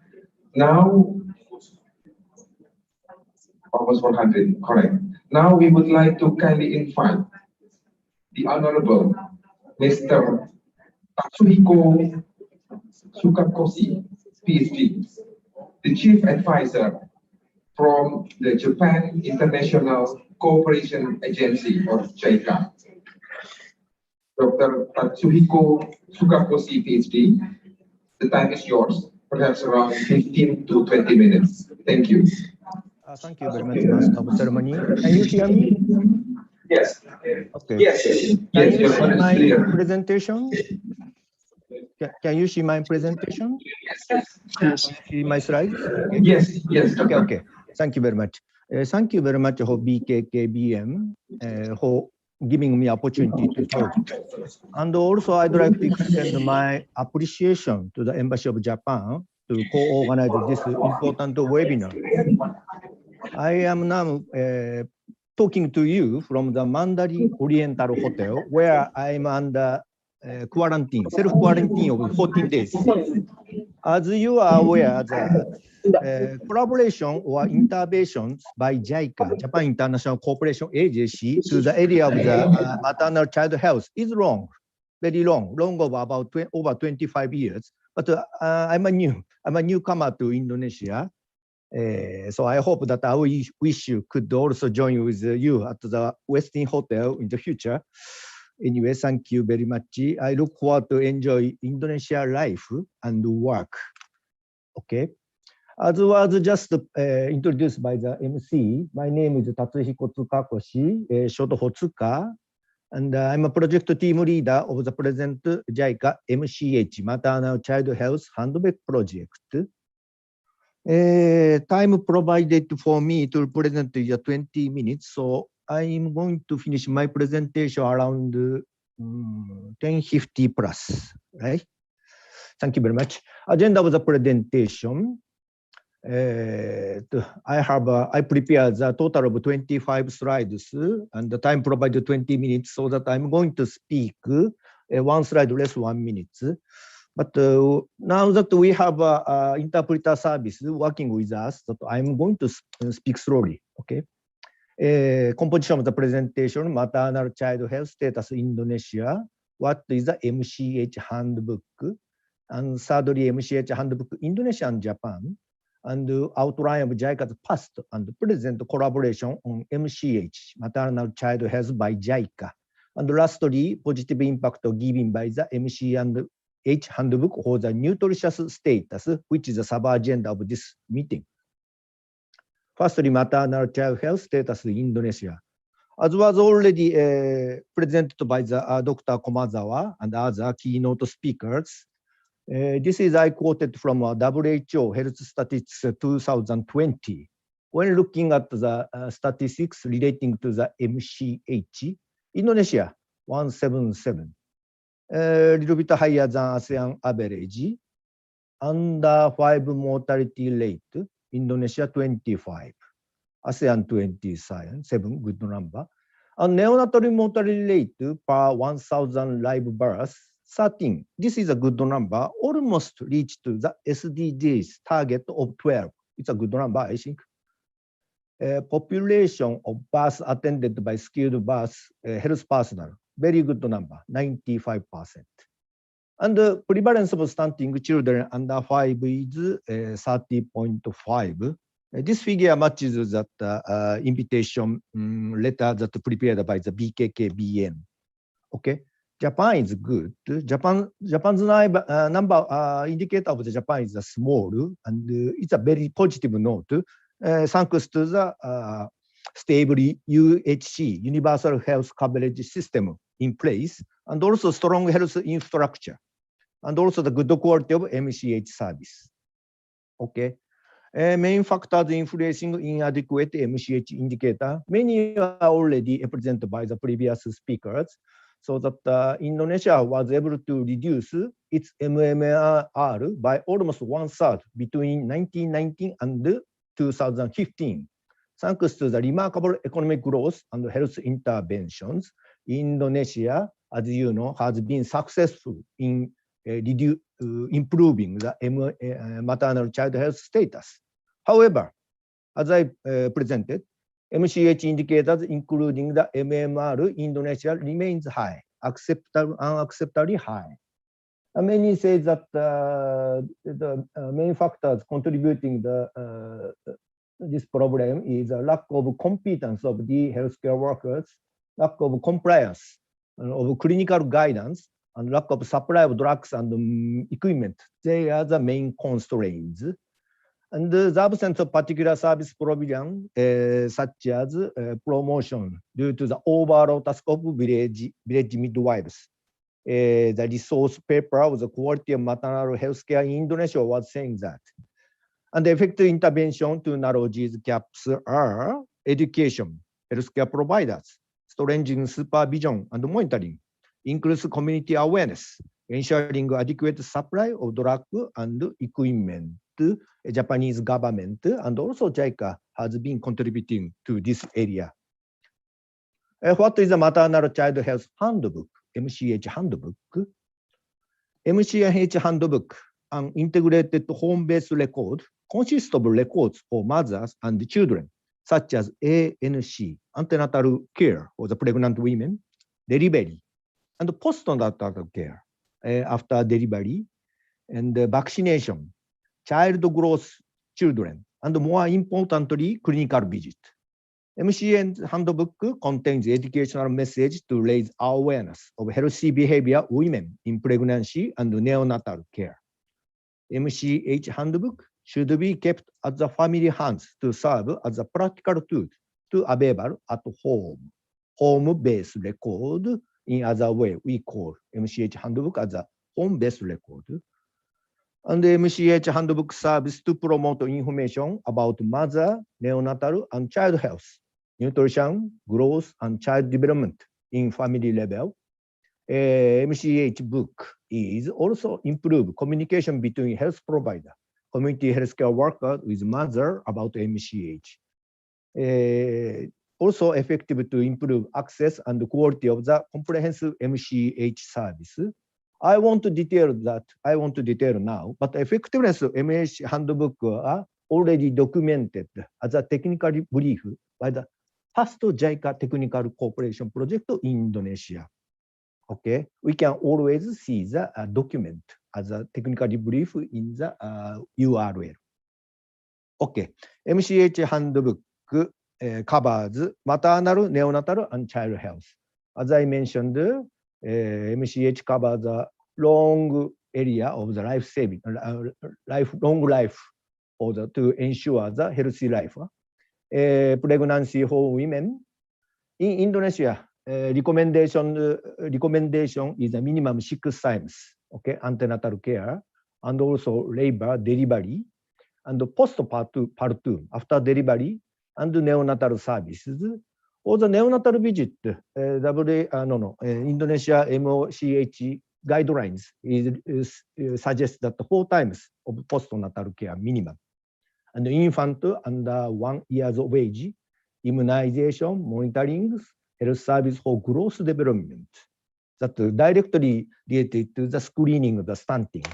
Now, almost 100, correct. Now we would like to kindly invite the Honorable Mr. Tatsuhiko Sukakoshi, PhD, the Chief Advisor from the Japan International Cooperation Agency or JICA. Dr. Tatsuhiko Sukakoshi, PhD. The time is yours, perhaps around 15 to 20 minutes. Thank you. Thank you very much, Master of Ceremony. Can you hear me? Yes. Okay. Yes. Can Yes, you your see sound is my clear. presentation? Can you see my presentation? Yes. See my slides? Okay. Yes. Yes. Okay. Doctor. Okay. Thank you very much. Thank you very much for BKKBN for giving me opportunity to talk. And also, I'd like to extend my appreciation to the Embassy of Japan to co-organize this important webinar. I am now talking to you from the Mandarin Oriental Hotel, where I'm under quarantine, self-quarantine of 14 days. As you are aware, the collaboration or interventions by JICA, Japan International Cooperation Agency, to the area of the maternal child health is long, very long of about over 25 years. But I'm a newcomer to Indonesia. So I hope that I wish you could also join with you at the Westin Hotel in the future. Anyway, thank you very much. I look forward to enjoy Indonesia life and work. Okay. As was just introduced by the MC, my name is Tatsuhiko Tsukakoshi, short for Tsuka, and I'm a project team leader of the present JICA MCH, Maternal Child Health Handbook Project. Time provided for me to present is 20 minutes, so I'm going to finish my presentation around 10:50 plus, right? Thank you very much. Agenda of the presentation. I prepared a total of 25 slides, and the time provided 20 minutes, so that I'm going to speak one slide less 1 minute. But now that we have an interpreter service working with us, that I'm going to speak slowly, okay? Composition of the presentation, maternal child health status in Indonesia, what is the MCH handbook, and thirdly, MCH handbook Indonesia and Japan, and outline of JICA's past and present collaboration on MCH, maternal child health by JICA, and lastly, positive impact given by the MCH handbook for the nutritious status, which is the sub-agenda of this meeting. Firstly, maternal child health status in Indonesia. As was already presented by the Dr. Komazawa and other keynote speakers, this is I quoted from WHO Health Statistics 2020. When looking at the statistics relating to the MCH, Indonesia 177, a little bit higher than ASEAN average, under 5 mortality rate, Indonesia 25, ASEAN 27, good number. And neonatal mortality rate per 1,000 live births, 13. This is a good number, almost reached the SDGs target of 12. It's a good number, I think. Population of births attended by skilled birth health personnel, very good number, 95%. And the prevalence of stunting children under 5 is 30.5. This figure matches that invitation letter that prepared by the BKKBN. Okay. Japan is good. Japan's number indicator of the Japan is small, and it's a very positive note, thanks to the stable UHC, universal health coverage system in place, and also strong health infrastructure, and also the good quality of MCH service. Okay. Main factors influencing inadequate MCH indicator, many are already presented by the previous speakers, so that Indonesia was able to reduce its MMR by almost 1/3 between 1990 and 2015. Thanks to the remarkable economic growth and health interventions, Indonesia, as you know, has been successful in improving the maternal child health status. However, as I presented, MCH indicators, including the MMR, Indonesia remains high, unacceptably high. And many say that the main factors contributing the this problem is a lack of competence of the healthcare workers, lack of compliance of clinical guidance, and lack of supply of drugs and equipment. They are the main constraints. And the absence of particular service provision, such as promotion, due to the overall task of village midwives. The resource paper of the quality of maternal health care in Indonesia was saying that. And the effective intervention to narrow these gaps are education, healthcare providers, strengthening supervision and monitoring, increase community awareness, ensuring adequate supply of drug and equipment. Japanese government and also JICA has been contributing to this area. What is the maternal child health handbook, MCH handbook? MCH handbook, an integrated home-based record, consists of records for mothers and children, such as ANC, antenatal care for the pregnant women, delivery, and postnatal care after delivery, and vaccination, child growth children, and more importantly, clinical visit. MCH handbook contains educational message to raise awareness of healthy behavior women in pregnancy and neonatal care. MCH handbook should be kept at the family hands to serve as a practical tool to available at home. Home-based record, in other way, we call MCH handbook as a home-based record. And the MCH handbook serves to promote information about mother, neonatal, and child health, nutrition, growth, and child development in family level. MCH book is also improve communication between health provider, community healthcare worker with mother about MCH. Also effective to improve access and quality of the comprehensive MCH service. I want to detail now, but effectiveness of MCH handbook are already documented as a technical brief by the first JICA technical cooperation project in Indonesia. Okay, we can always see the document as a technical brief in the URL. Okay, MCH handbook covers maternal, neonatal, and child health. As I mentioned, MCH covers the long area of the life saving, long life, to ensure the healthy life. Pregnancy for women in Indonesia. Recommendation is a minimum 6 times. Okay, antenatal care, and also labor, delivery, and postpartum after delivery, and neonatal services. Or the neonatal visit, Indonesia MOCH guidelines suggest that 4 times of postnatal care minimum. And the infant under 1 year of age, immunization, monitoring, health service for growth development that directly related to the screening of the stunting.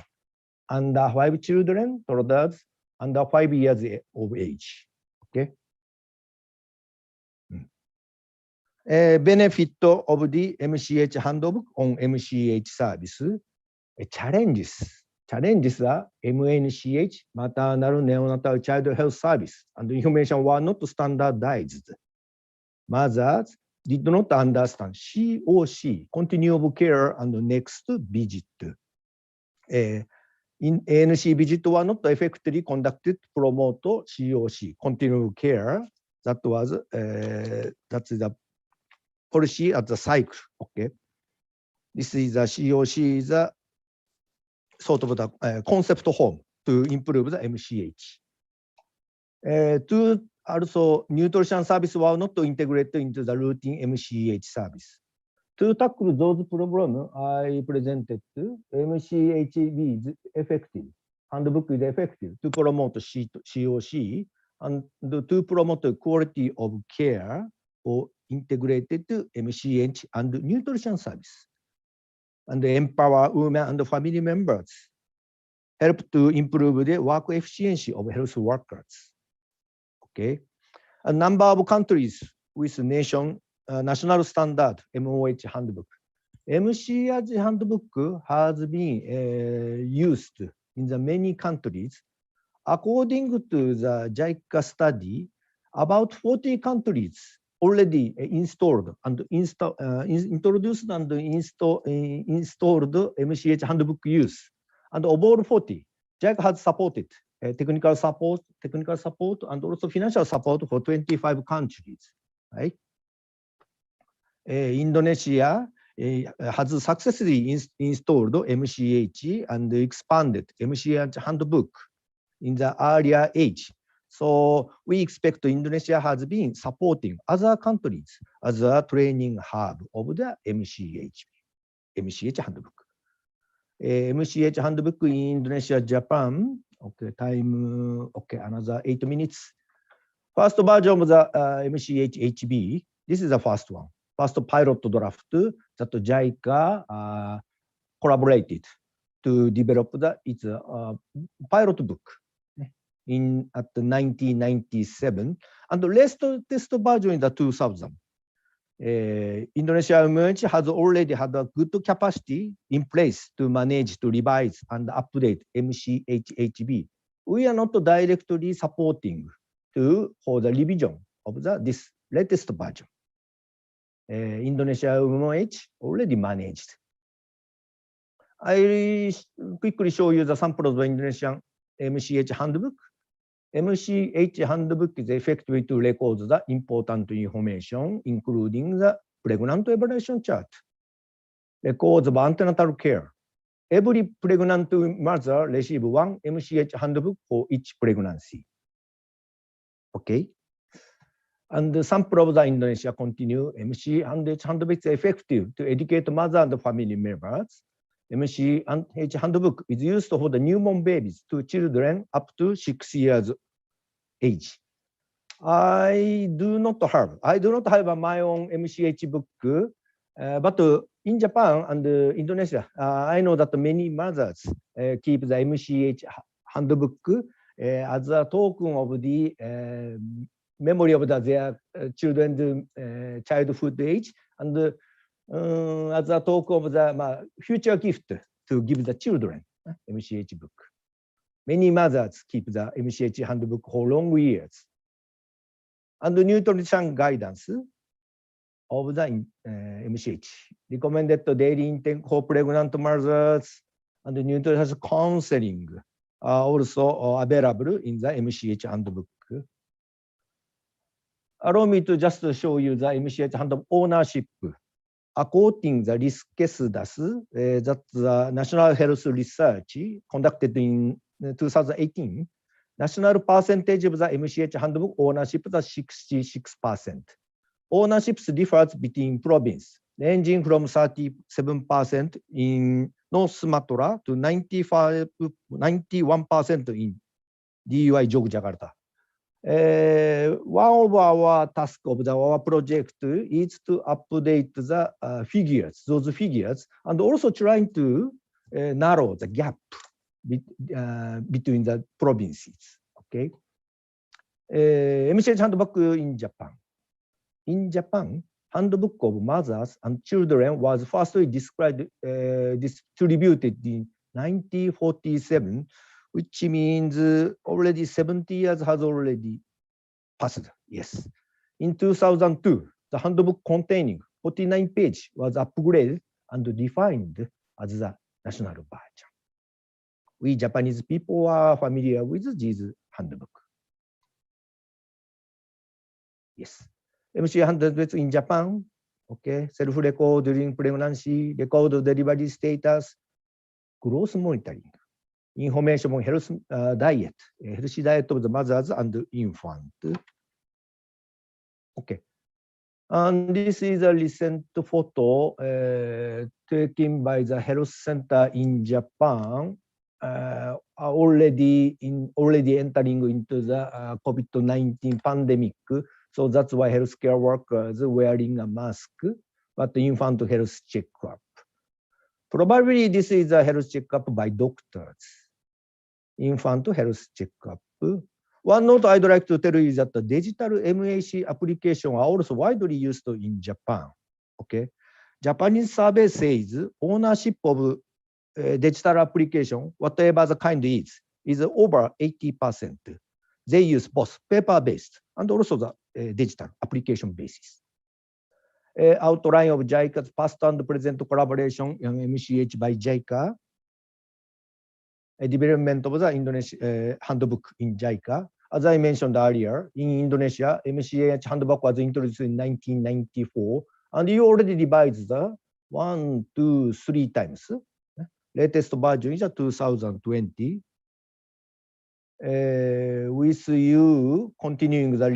Under 5 children, toddlers under 5 years of age. Okay. Benefit of the MCH handbook on MCH service. Challenges are MNCH, maternal neonatal child health service, and the information were not standardized. Mothers did not understand COC, continuity of care, and next visit. In ANC visit were not effectively conducted to promote COC, continuity of care. That was that's the policy at the cycle. Okay, this is the COC is a sort of the concept home to improve the MCH. To also nutrition service were not integrated into the routine MCH service. To tackle those problems, I presented MCH is effective. Handbook is effective to promote COC and to promote the quality of care or integrated MCH and nutrition service, and empower women and family members, help to improve the work efficiency of health workers. Okay, a number of countries with national standard MOH handbook. MCH handbook has been used in the many countries according to the JICA study, about 40 countries already installed and introduced and installed MCH handbook use. And of all 40, JICA has supported technical support, and also financial support for 25 countries. Right? Indonesia has successfully installed MCH and expanded MCH handbook in the earlier age. So we expect Indonesia has been supporting other countries as a training hub of the MCH handbook. MCH handbook in Indonesia, Japan. Okay, time, okay, another 8 minutes. First version of the MCH HB. This is the first one. First pilot draft that JICA collaborated to develop its pilot book at 1997, and the latest version in the 2000. Indonesia MH has already had a good capacity in place to manage, to revise, and update MCHHB. We are not directly supporting for the revision of this latest version. Indonesia MH already managed. I quickly show you the sample of the Indonesian MCH handbook. MCH handbook is effective to record the important information, including the pregnant evaluation chart, records of antenatal care. Every pregnant mother receives one MCH handbook for each pregnancy. Okay. And the sample of the Indonesia continue. MCH handbook is effective to educate mother and family members. MCH handbook is used for the newborn babies to children up to 6 years age. I do not have my own MCH book, but in Japan and Indonesia, I know that many mothers keep the MCH handbook as a token of the memory of their children's childhood age, and as a token of the future gift to give the children MCH book. Many mothers keep the MCH handbook for long years. And the nutrition guidance of the MCH. Recommended daily intake for pregnant mothers and the nutrition counseling are also available in the MCH handbook. Allow me to just show you the MCH handbook ownership. According to the risk status, that the National Health Research conducted in 2018, national percentage of the MCH handbook ownership is 66%. Ownerships differs between province, ranging from 37% in North Sumatra to 91% in DUI Yogyakarta. One of our tasks of our project is to update the those figures, and also trying to narrow the gap between the provinces. Okay. MCH handbook in Japan. In Japan, handbook of mothers and children was firstly distributed in 1947, which means already 70 years has already passed. Yes. In 2002, the handbook containing 49 pages was upgraded and defined as the national version. We Japanese people are familiar with this handbook. Yes. MC handbook in Japan. Okay. Self-record during pregnancy, record of delivery status, growth monitoring, information on health diet, healthy diet of the mothers and the infant. Okay. And this is a recent photo taken by the health center in Japan. Already entering into the COVID-19 pandemic. So that's why healthcare workers wearing a mask, but the infant health checkup. Probably this is a health checkup by doctors. Infant health checkup. One note I'd like to tell you is that the digital MAC application are also widely used in Japan. Okay. Japanese survey says ownership of digital application, whatever the kind is, is over 80%. They use both paper-based and also the digital application basis. Outline of JICA's past and present collaboration in MCH by JICA. Development of the Indonesia handbook in JICA. As I mentioned earlier, in Indonesia, MCH handbook was introduced in 1994, and you already revised the 1, 2, 3 times. Latest version is 2020. With you continuing the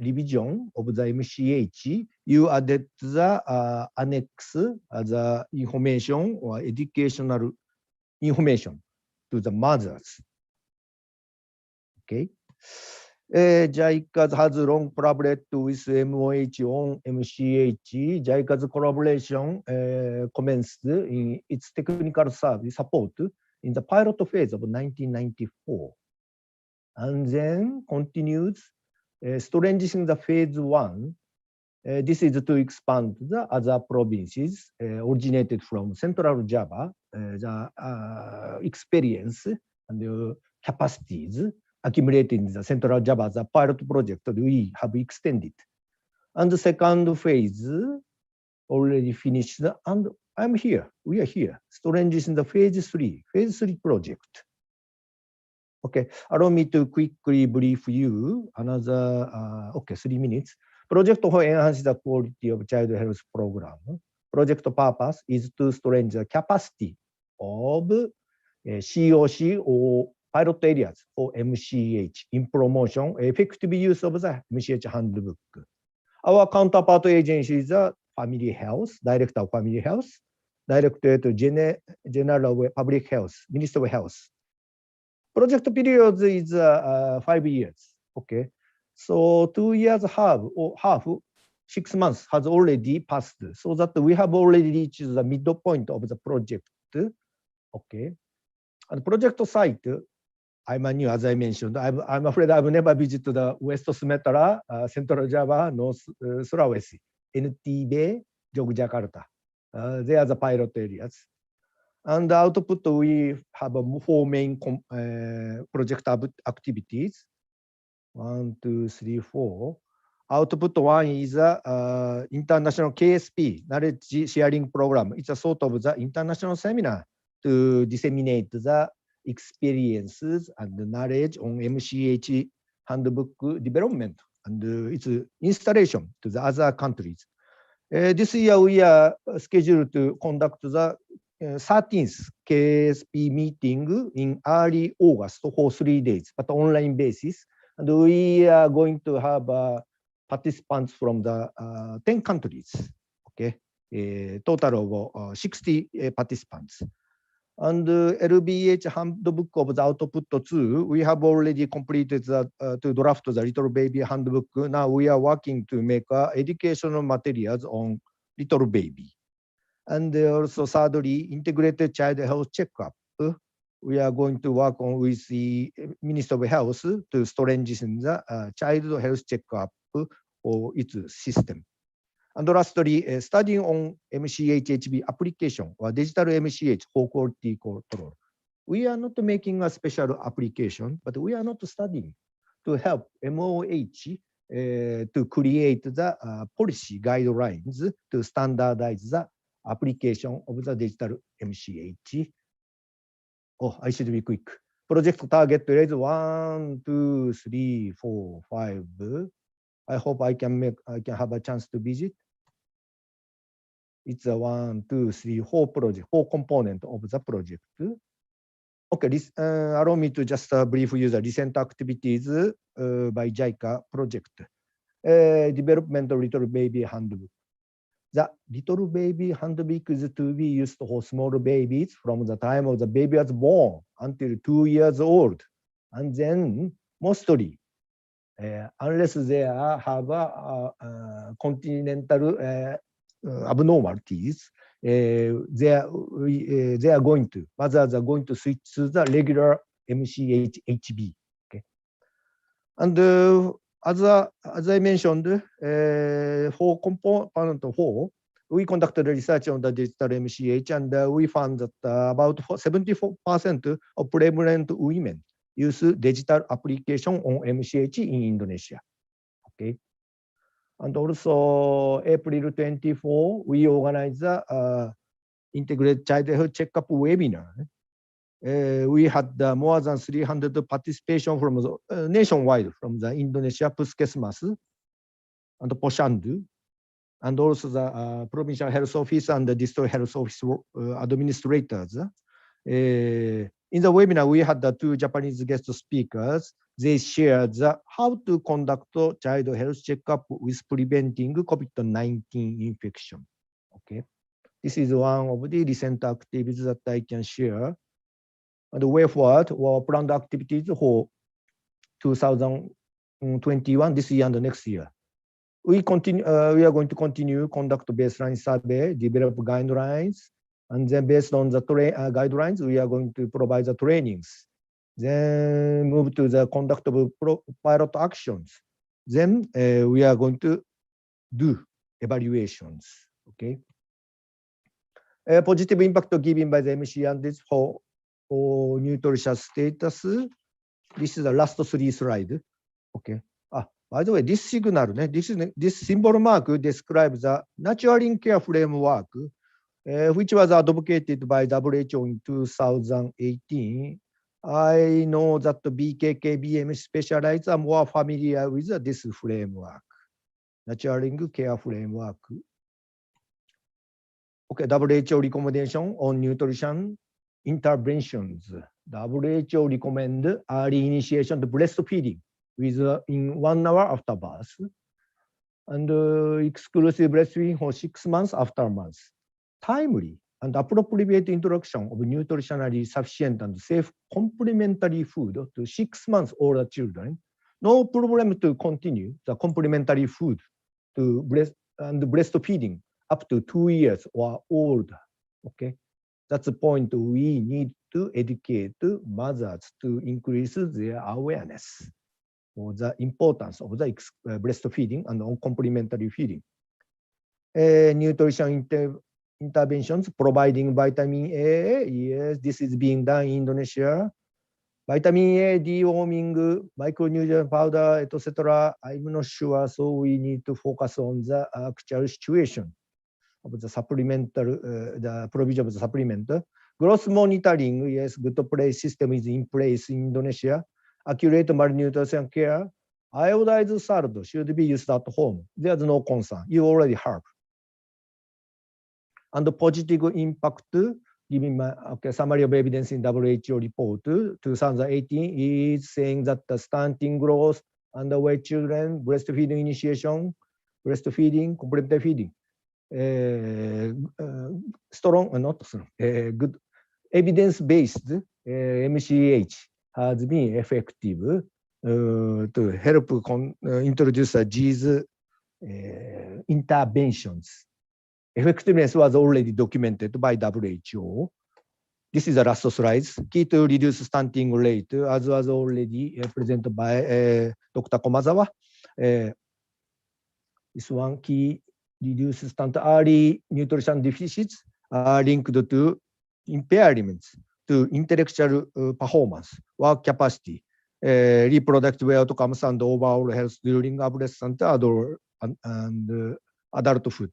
revision of the MCH, you added the annex, the information or educational information to the mothers. Okay. JICA has long collaborated with MOH on MCH. JICA's collaboration commenced in its technical service support in the pilot phase of 1994, and then continues strengthening the phase 1. This is to expand the other provinces originated from Central Java, the experience and the capacities accumulated in the Central Java as a pilot project we have extended. And the second phase already finished, and I'm here, we are here, strengthening the phase 3 project. Okay, allow me to quickly brief you another, 3 minutes. Project for enhance the quality of child health program. Project purpose is to strengthen the capacity of COC or pilot areas for MCH in promotion, effective use of the MCH handbook. Our counterpart agency is Family Health, Director of Family Health, Directorate General Public Health, Ministry of Health. Project period is 5 years. Okay, so 2 years half, 6 months has already passed, so that we have already reached the midpoint of the project. Okay, and project site, I'm new, as I mentioned. I'm afraid I've never visited the West Sumatra, Central Java, North Sulawesi, NTB, Yogyakarta. They are the pilot areas. And the output, we have 4 main project activities. 1, 2, 3, 4. Output 1 is a international KSP, knowledge sharing program. It's a sort of the international seminar to disseminate the experiences and the knowledge on MCH handbook development and its installation to the other countries. This year we are scheduled to conduct the 13th KSP meeting in early August for 3 days, but online basis. And we are going to have participants from the 10 countries. Okay, a total of 60 participants. And LBH handbook of the output 2, we have already completed to draft the little baby handbook. Now we are working to make educational materials on little baby. And also thirdly, integrated child health checkup. We are going to work on with the Ministry of Health to strengthen the child health checkup for its system. And lastly, studying on MCH-HB application or digital MCH for quality control. We are not making a special application, but we are not studying to help MOH to create the policy guidelines to standardize the application of the digital MCH. Oh, I should be quick. Project target is 1, 2, 3, 4, 5. I hope I can have a chance to visit. It's a 1, 2, 3, 4 project, 4 components of the project. Okay, allow me to just brief you the recent activities by JICA project. Development of little baby handbook. The little baby handbook is to be used for small babies from the time of the baby was born until 2 years old. And then mostly, unless they have continental abnormalities, they are going to, mothers are going to switch to the regular MCH-HB. Okay. And as I mentioned, for component 4, we conducted research on the digital MCH, and we found that about 74% of pregnant women use digital application on MCH in Indonesia. Okay. And also April 24, we organize the integrated child health checkup webinar. We had more than 300 participation from nationwide from the Indonesia Puskesmas and Posyandu, and also the provincial health office and the district health office administrators. In the webinar, we had the 2 Japanese guest speakers. They shared how to conduct child health checkup with preventing COVID-19 infection. Okay, this is one of the recent activities that I can share. And the way forward, our planned activities for 2021, this year and the next year. We are going to continue conduct baseline survey, develop guidelines, and then based on the guidelines, we are going to provide the trainings. Then move to the conduct of pilot actions. Then we are going to do evaluations. Okay. Positive impact given by the MC and this for nutritious status. This is the last 3 slides. Okay. By the way, this signal, this symbol mark describes the nurturing care framework, which was advocated by WHO in 2018. I know that the BKKBN specialists are more familiar with this framework, nurturing care framework. Okay, WHO recommendation on nutrition interventions. WHO recommend early initiation of breastfeeding in 1 hour after birth, and exclusive breastfeeding for 6 months after birth. Timely and appropriate introduction of nutritionally sufficient and safe complementary food to 6 months older children. No problem to continue the complementary food to breastfeeding up to 2 years or older. Okay, that's the point we need to educate mothers to increase their awareness for the importance of the breastfeeding and complementary feeding. Nutrition interventions providing vitamin A. Yes, this is being done in Indonesia. Vitamin A, deworming, micronutrient powder, etc. I'm not sure, so we need to focus on the actual situation of the supplemental, the provision of the supplement. Growth monitoring, yes, good place system is in place in Indonesia. Accurate malnutrition care. Iodized salt should be used at home. There's no concern. You already have. And the positive impact, giving my summary of evidence in WHO report 2018 is saying that the stunting growth, underweight children, breastfeeding initiation, breastfeeding, complementary feeding, good evidence-based MCH has been effective to help introduce these interventions. Effectiveness was already documented by WHO. This is the last slide. Key to reduce stunting rate, as was already presented by Dr. Komazawa. This one key reduce stunt early nutrition deficits are linked to impairments to intellectual performance, work capacity, reproductive outcomes, and overall health during adolescent and adulthood.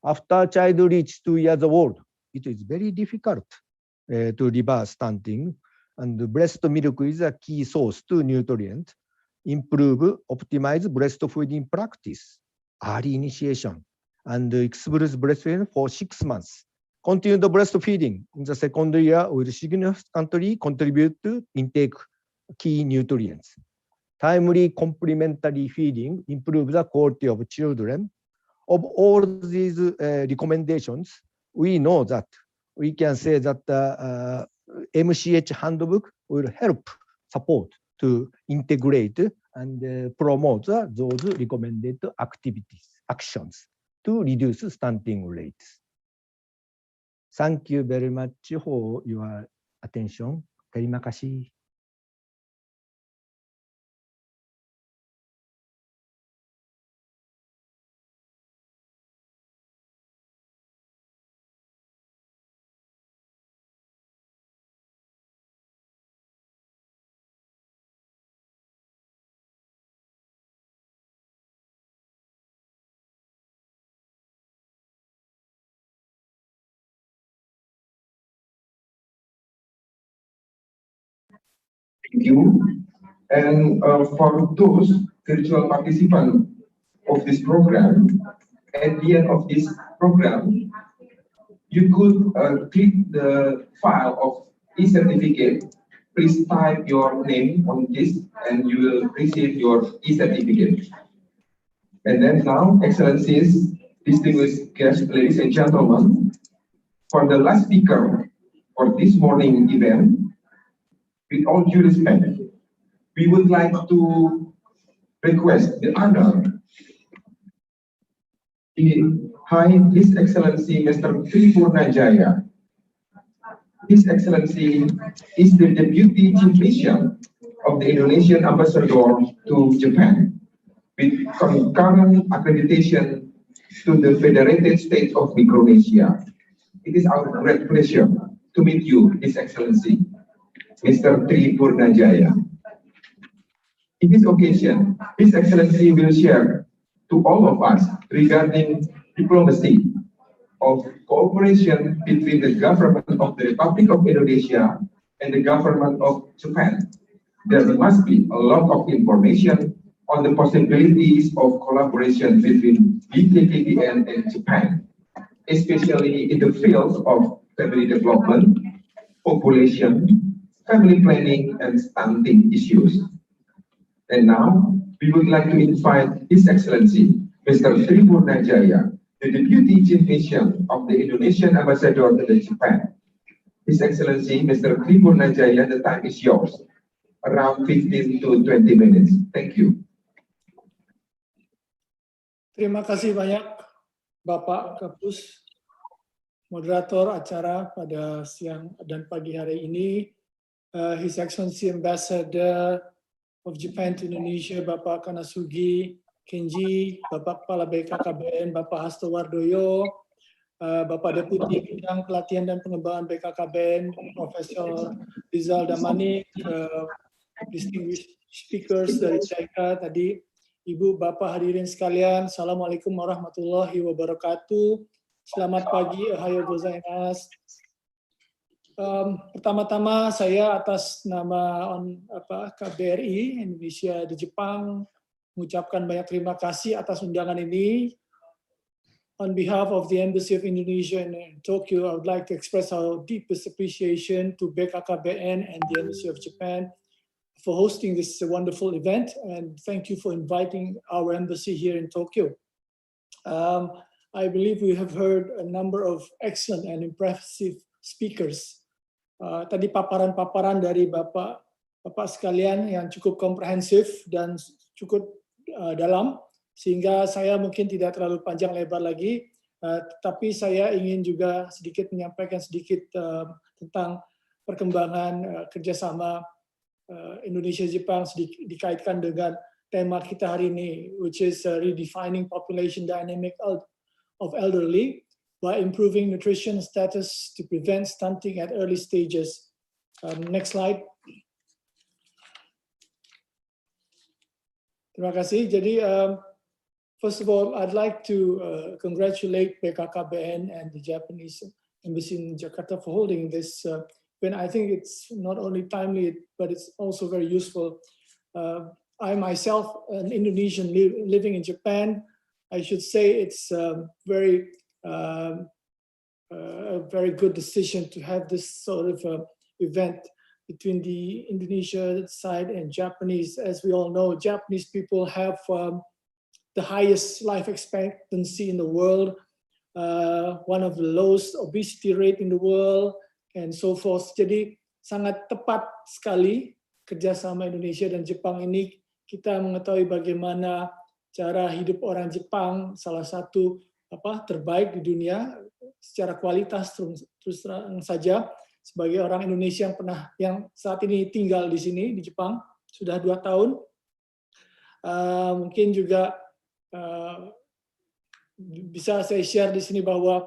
After child reaches 2 years old, it is very difficult to reverse stunting, and breast milk is a key source to nutrient. Improve, optimize breastfeeding practice, early initiation, and exclusive breastfeeding for 6 months. Continue the breastfeeding in the second year will significantly contribute to intake key nutrients. Timely complementary feeding improves the quality of children. Of all these recommendations, we know that we can say that the MCH handbook will help support to integrate and promote those recommended actions to reduce stunting rates. Thank you very much for your attention. Terima kasih. Thank you. And for those virtual participants of this program, at the end of this program, you could click the file of e-certificate. Please type your name on this and you will receive your e-certificate. And then now, Excellencies, distinguished guests, ladies and gentlemen, for the last speaker for this morning event, with all due respect, we would like to request the honor His Excellency Mr. Tri Purnajaya. His Excellency is the Deputy Chief Mission of the Indonesian Ambassador to Japan, with concurrent accreditation to the Federated States of Micronesia. It is our great pleasure to meet you, His Excellency, Mr. Tri Purnajaya. In this occasion, His Excellency will share to all of us regarding diplomacy of cooperation between the government of the Republic of Indonesia and the government of Japan. There must be a lot of information on the possibilities of collaboration between BKKBN and Japan, especially in the fields of family development, population, family planning, and stunting issues. And now, we would like to invite His Excellency, Mr. Tri Purnajaya, the Deputy Chief Mission of the Indonesian Ambassador to Japan. His Excellency, Mr. Tri Purnajaya, the time is yours, around 15 to 20 minutes. Thank you. Terima kasih banyak, Bapak Kapus, moderator acara pada siang dan pagi hari ini, His Excellency Ambassador of Japan to Indonesia, Bapak Kanasugi Kenji, Bapak Kepala BKKBN, Bapak Hasto Wardoyo, Bapak Deputi Bidang Pelatihan dan Pengembangan BKKBN, Profesor Rizal Damani, distinguished speakers dari JICA tadi, Ibu, Bapak hadirin sekalian, Assalamualaikum warahmatullahi wabarakatuh. Selamat pagi, ohayo gozaimasu. Pertama-tama saya atas nama KBRI Indonesia di Jepang mengucapkan banyak terima kasih atas undangan ini. On behalf of the Embassy of Indonesia in Tokyo, I would like to express our deepest appreciation to BKKBN and the Embassy of Japan for hosting this wonderful event, and thank you for inviting our embassy here in Tokyo. I believe we have heard a number of excellent and impressive speakers. Tadi paparan-paparan dari Bapak sekalian yang cukup komprehensif dan cukup dalam, sehingga saya mungkin tidak terlalu panjang lebar lagi, tapi saya ingin juga sedikit menyampaikan sedikit tentang perkembangan kerjasama Indonesia-Jepang dikaitkan dengan tema kita hari ini, which is redefining population dynamic of elderly by improving nutrition status to prevent stunting at early stages. Next slide. Terima kasih. Jadi, first of all, I'd like to congratulate BKKBN and the Japanese Embassy in Jakarta for holding this event. I think it's not only timely, but it's also very useful. I myself, an Indonesian living in Japan, I should say it's a very good decision to have this sort of event between the Indonesia side and Japanese. As we all know, Japanese people have the highest life expectancy in the world, one of the lowest obesity rate in the world, and so forth. Jadi sangat tepat sekali kerjasama Indonesia dan Jepang ini. Kita mengetahui bagaimana cara hidup orang Jepang, salah satu terbaik di dunia secara kualitas. Terus terang saja, sebagai orang Indonesia yang saat ini tinggal di sini di Jepang sudah 2 tahun, mungkin juga bisa saya share di sini bahwa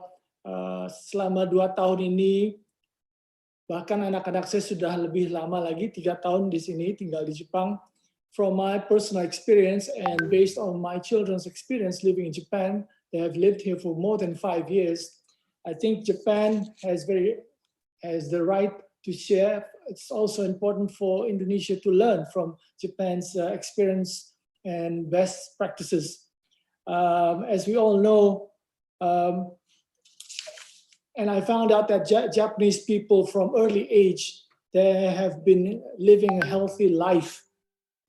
selama 2 tahun ini, bahkan anak-anak saya sudah lebih lama lagi, 3 tahun di sini tinggal di Jepang. From my personal experience and based on my children's experience living in Japan, they have lived here for more than 5 years. I think Japan has the right to share it's also important for Indonesia to learn from Japan's experience and best practices. As we all know, and I found out that Japanese people from early age, they have been living a healthy life.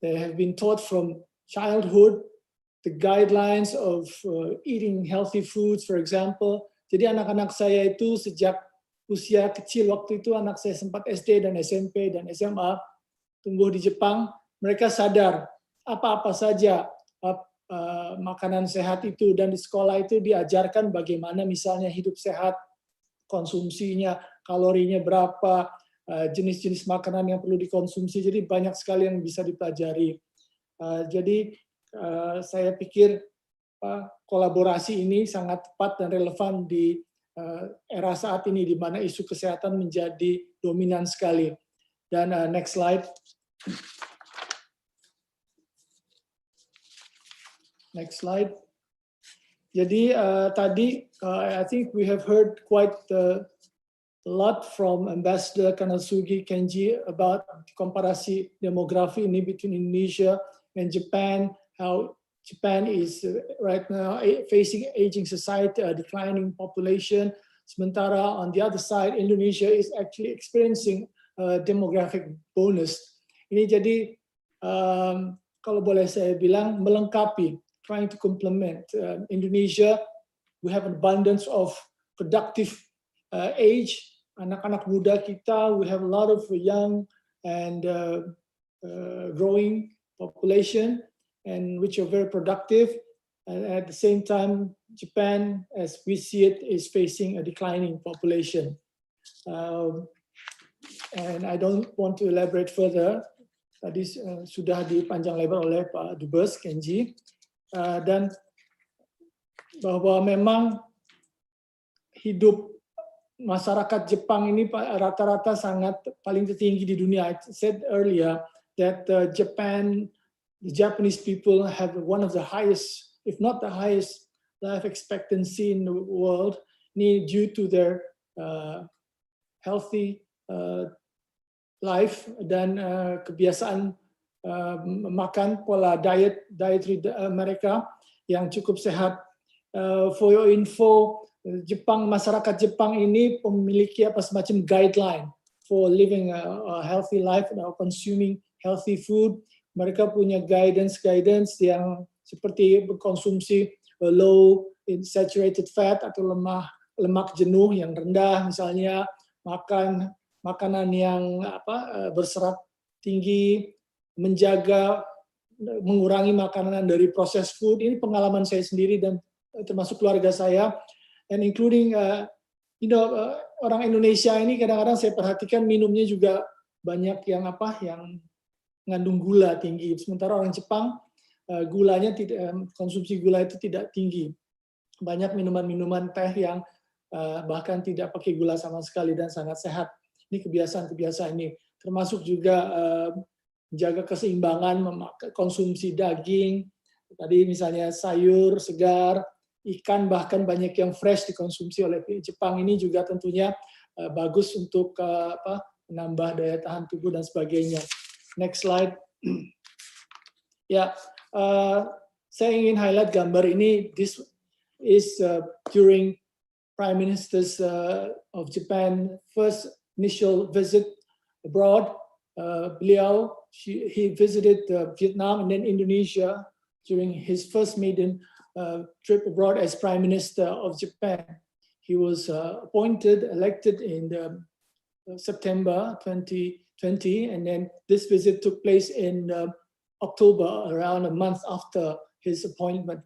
They have been taught from childhood the guidelines of eating healthy foods, for example. Jadi anak-anak saya itu sejak usia kecil, waktu itu anak saya sempat SD dan SMP dan SMA, tumbuh di Jepang, mereka sadar apa-apa saja makanan sehat itu, dan di sekolah itu diajarkan bagaimana misalnya hidup sehat, konsumsinya, kalorinya berapa, jenis-jenis makanan yang perlu dikonsumsi, jadi banyak sekali yang bisa dipelajari. Jadi saya pikir kolaborasi ini sangat tepat dan relevan di era saat ini di mana isu kesehatan menjadi dominan sekali. Dan next slide. Next slide. Jadi tadi I think we have heard quite a lot from Ambassador Kanasugi Kenji about komparasi demografi ini between Indonesia and Japan, how Japan is right now facing aging society, a declining population. Sementara on the other side, Indonesia is actually experiencing a demographic bonus. Ini jadi kalau boleh saya bilang melengkapi, trying to complement Indonesia. We have an abundance of productive age. Anak-anak muda kita, we have a lot of young and growing population, and which are very productive. And at the same time, Japan, as we see it, is facing a declining population. And I don't want to elaborate further. Tadi sudah dipanjang lebar oleh Pak Dubes Kenji. Dan bahwa memang hidup masyarakat Jepang ini rata-rata sangat paling tertinggi di dunia. I said earlier that the Japanese people have one of the highest, if not the highest, life expectancy in the world. Ini due to their healthy life dan kebiasaan makan, pola dietary mereka yang cukup sehat. For your info, masyarakat Jepang ini memiliki semacam guideline for living a healthy life and consuming healthy food. Mereka punya guidance yang seperti berkonsumsi low in saturated fat atau lemak jenuh yang rendah, misalnya makan makanan yang berserat tinggi, mengurangi makanan dari processed food. Ini pengalaman saya sendiri dan termasuk keluarga saya, and including orang Indonesia ini kadang-kadang saya perhatikan minumnya juga banyak yang mengandung gula tinggi, sementara orang Jepang konsumsi gula itu tidak tinggi. Banyak minuman-minuman teh yang bahkan tidak pakai gula sama sekali dan sangat sehat. Ini kebiasaan-kebiasaan ini termasuk juga menjaga keseimbangan, konsumsi daging, tadi misalnya sayur segar, ikan, bahkan banyak yang fresh dikonsumsi oleh Jepang. Ini juga tentunya bagus untuk menambah daya tahan tubuh dan sebagainya. Next slide. Ya, saya ingin highlight gambar ini. This is during Prime Minister's of Japan first initial visit abroad. He visited Vietnam and then Indonesia during his first maiden trip abroad as Prime Minister of Japan. He was elected in September 2020, and then this visit took place in October, around a month after his appointment.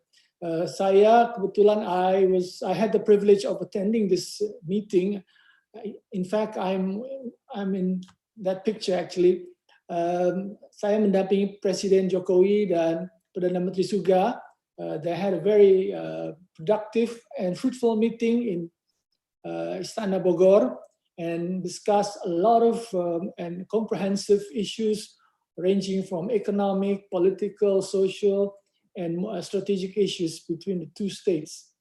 Saya kebetulan I had the privilege of attending this meeting. In fact, I'm in that picture actually. Saya mendampingi Presiden Jokowi dan Perdana Menteri Suga. They had a very productive and fruitful meeting in Istana Bogor and discussed a lot of and comprehensive issues ranging from economic, political, social, and strategic issues between the two states.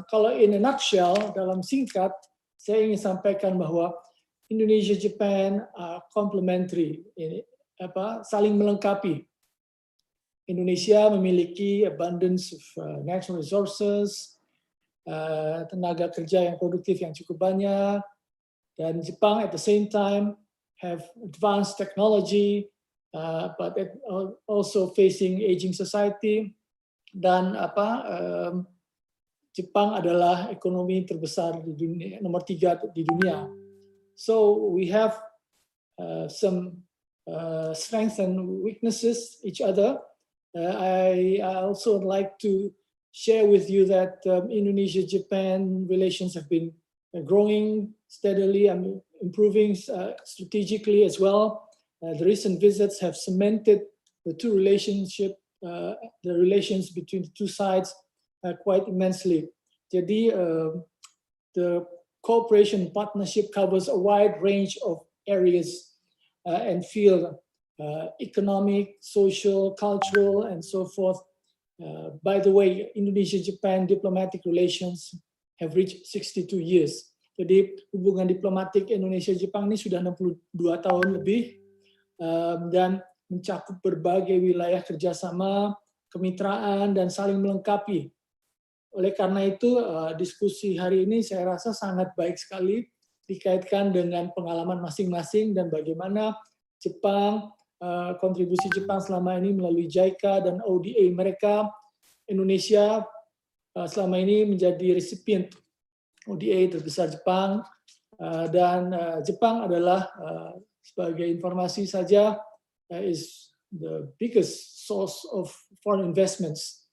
Kalau in a nutshell, dalam singkat, saya ingin sampaikan bahwa Indonesia, Japan are complementary, saling melengkapi. Indonesia memiliki abundance of natural resources, tenaga kerja yang produktif yang cukup banyak, dan Jepang at the same time have advanced technology, but also facing aging society. Dan Jepang adalah ekonomi terbesar di dunia, nomor 3 di dunia. So we have some strengths and weaknesses each other. I also would like to share with you that Indonesia-Japan relations have been growing steadily and improving strategically as well. The recent visits have cemented the relations between the two sides quite immensely. Jadi, the cooperation partnership covers a wide range of areas and field, economic, social, cultural, and so forth. By the way, Indonesia-Japan diplomatic relations have reached 62 years. Jadi hubungan diplomatik Indonesia-Jepang ini sudah 62 tahun lebih dan mencakup berbagai wilayah kerjasama, kemitraan, dan saling melengkapi. Oleh karena itu, diskusi hari ini saya rasa sangat baik sekali dikaitkan dengan pengalaman masing-masing dan bagaimana Jepang, kontribusi Jepang selama ini melalui JICA dan ODA mereka. Indonesia selama ini menjadi resipient ODA terbesar Jepang, dan Jepang adalah, sebagai informasi saja, is the biggest source of foreign investments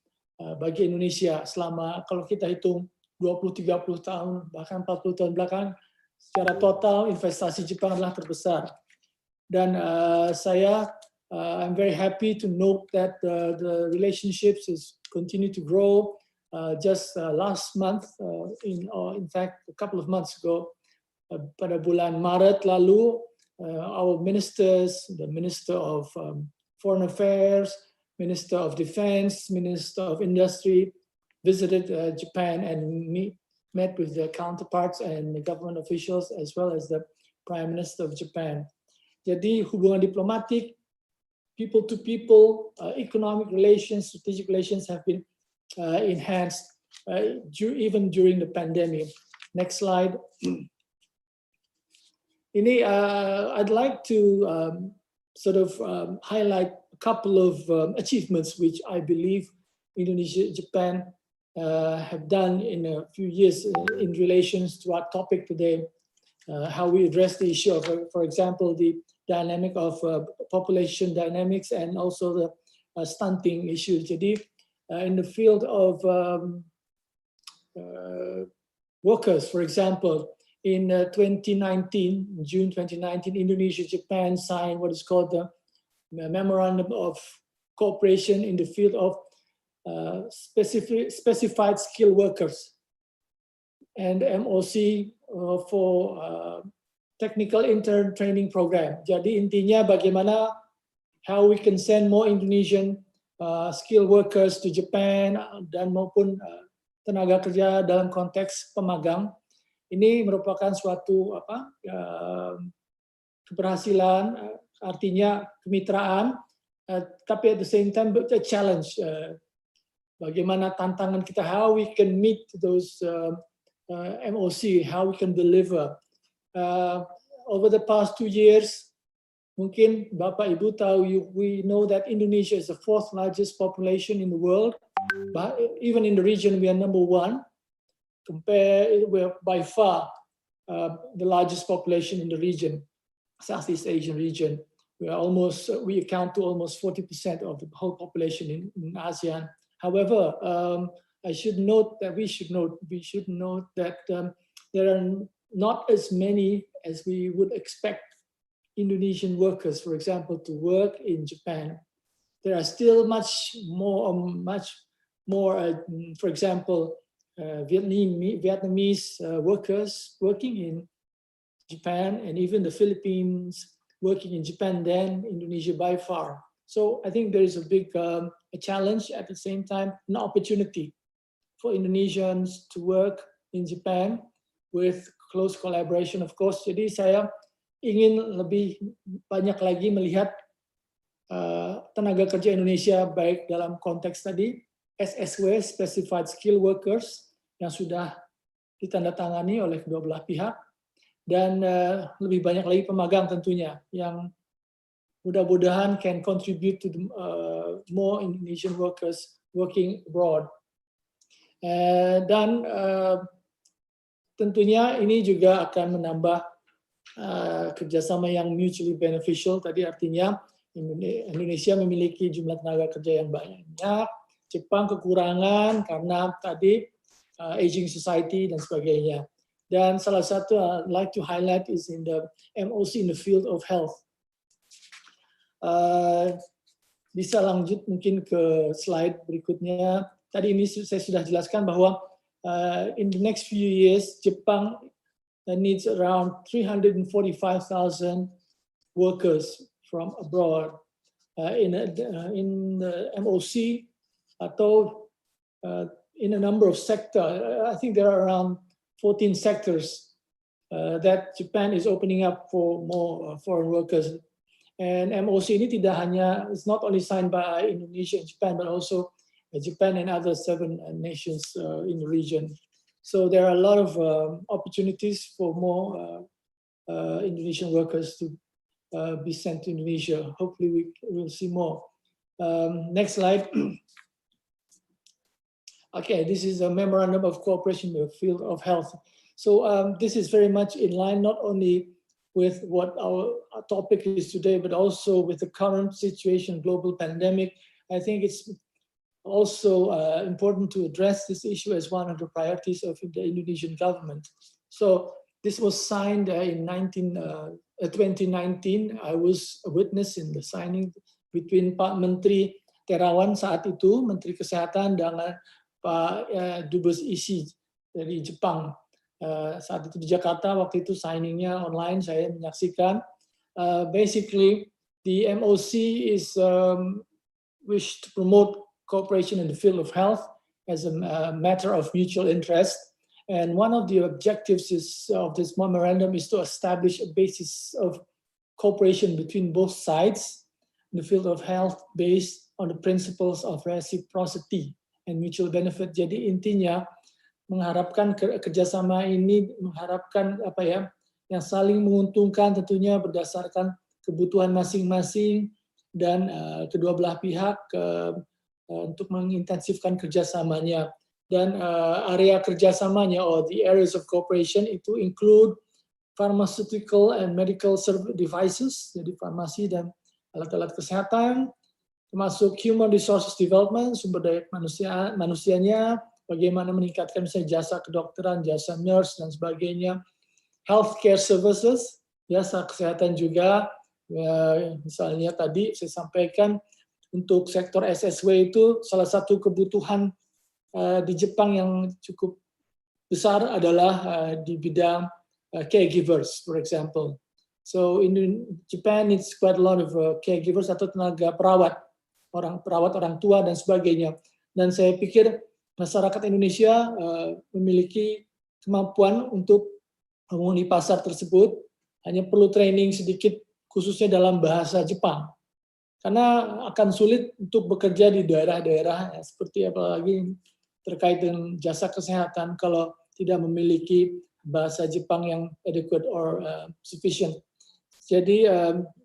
bagi Indonesia selama, kalau kita hitung 20-30 tahun, bahkan 40 tahun belakang, secara total investasi Jepang adalah terbesar. Dan I'm very happy to note that the relationships continue to grow. Just last month, in fact, a couple of months ago, pada bulan Maret lalu, our ministers, the Minister of Foreign Affairs, Minister of Defense, Minister of Industry, visited Japan and met with their counterparts and the government officials as well as the Prime Minister of Japan. Jadi hubungan diplomatik, people to people, economic relations, strategic relations have been enhanced even during the pandemic. Next slide. Ini I'd like to highlight a couple of achievements which I believe Indonesia, Japan have done in a few years in relations to our topic today, how we address the issue of, for example, the dynamic of population dynamics and also the stunting issue. Jadi, in the field of workers, for example, in 2019, June 2019, Indonesia, Japan signed what is called the Memorandum of Cooperation in the field of specified skilled workers and MOC for technical intern training program. Jadi intinya bagaimana how we can send more Indonesian skilled workers to Japan dan maupun tenaga kerja dalam konteks pemagang. Ini merupakan suatu keberhasilan, artinya kemitraan, tapi at the same time a challenge. Bagaimana tantangan kita, how we can meet those MOC, how we can deliver. Over the past 2 years, mungkin Bapak Ibu tahu, we know that Indonesia is the 4th largest population in the world, but even in the region we are number 1. We're by far the largest population in the region, Southeast Asian region. We account to almost 40% of the whole population in ASEAN. However, we should note that there are not as many as we would expect Indonesian workers, for example, to work in Japan. There are still much more, for example, Vietnamese workers working in Japan, and even the Philippines working in Japan than Indonesia by far. So I think there is a big a challenge, at the same time an opportunity for Indonesians to work in Japan with close collaboration, of course. Jadi saya ingin lebih banyak lagi melihat tenaga kerja Indonesia baik dalam konteks tadi SSW Specified Skill Workers yang sudah ditandatangani oleh kedua belah pihak, dan lebih banyak lagi pemagang tentunya yang mudah-mudahan can contribute to the, more Indonesian workers working abroad. Dan tentunya ini juga akan menambah kerjasama yang mutually beneficial. Tadi artinya Indonesia memiliki jumlah tenaga kerja yang banyak, Jepang kekurangan karena tadi aging society dan sebagainya. Dan salah satu I'd like to highlight is in the MOC in the field of health. Bisa lanjut mungkin ke slide berikutnya. Tadi ini saya sudah jelaskan bahwa in the next few years Jepang needs around 345,000 workers from abroad in the MOC atau in a number of sectors. I think there are around 14 sectors that Japan is opening up for more foreign workers. And MOC ini tidak hanya, it's not only signed by Indonesia and Japan, but also Japan and other 7 nations in the region. So there are a lot of opportunities for more Indonesian workers to be sent to Indonesia. Hopefully we will see more. Next slide. Okay, this is a memorandum of cooperation in the field of health. So this is very much in line not only with what our topic is today, but also with the current situation, global pandemic. I think it's also important to address this issue as one of the priorities of the Indonesian government. So this was signed in 2019. I was a witness in the signing between Pak Menteri Terawan saat itu, Menteri Kesehatan, dengan Pak Dubes Isi dari Jepang. Saat itu di Jakarta, waktu itu signingnya online, saya menyaksikan. Basically, the MOC is wish to promote cooperation in the field of health as a matter of mutual interest. And one of the objectives of this memorandum is to establish a basis of cooperation between both sides in the field of health based on the principles of reciprocity and mutual benefit. Jadi intinya mengharapkan kerjasama ini, mengharapkan apa ya, yang saling menguntungkan tentunya berdasarkan kebutuhan masing-masing dan kedua belah pihak untuk mengintensifkan kerjasamanya. Dan area kerjasamanya or the areas of cooperation itu include pharmaceutical and medical devices, jadi farmasi dan alat-alat kesehatan, termasuk human resources development, sumber daya manusianya, bagaimana meningkatkan misalnya jasa kedokteran, jasa nurse dan sebagainya, healthcare services, jasa kesehatan juga, misalnya tadi saya sampaikan untuk sektor SSW itu salah satu kebutuhan di Jepang yang cukup besar adalah di bidang caregivers, for example. So in Japan it's quite a lot of caregivers atau tenaga perawat orang tua dan sebagainya. Dan saya pikir masyarakat Indonesia memiliki kemampuan untuk memenuhi pasar tersebut, hanya perlu training sedikit khususnya dalam bahasa Jepang. Karena akan sulit untuk bekerja di daerah-daerah seperti apalagi terkait dengan jasa kesehatan kalau tidak memiliki bahasa Jepang yang adequate or sufficient. Jadi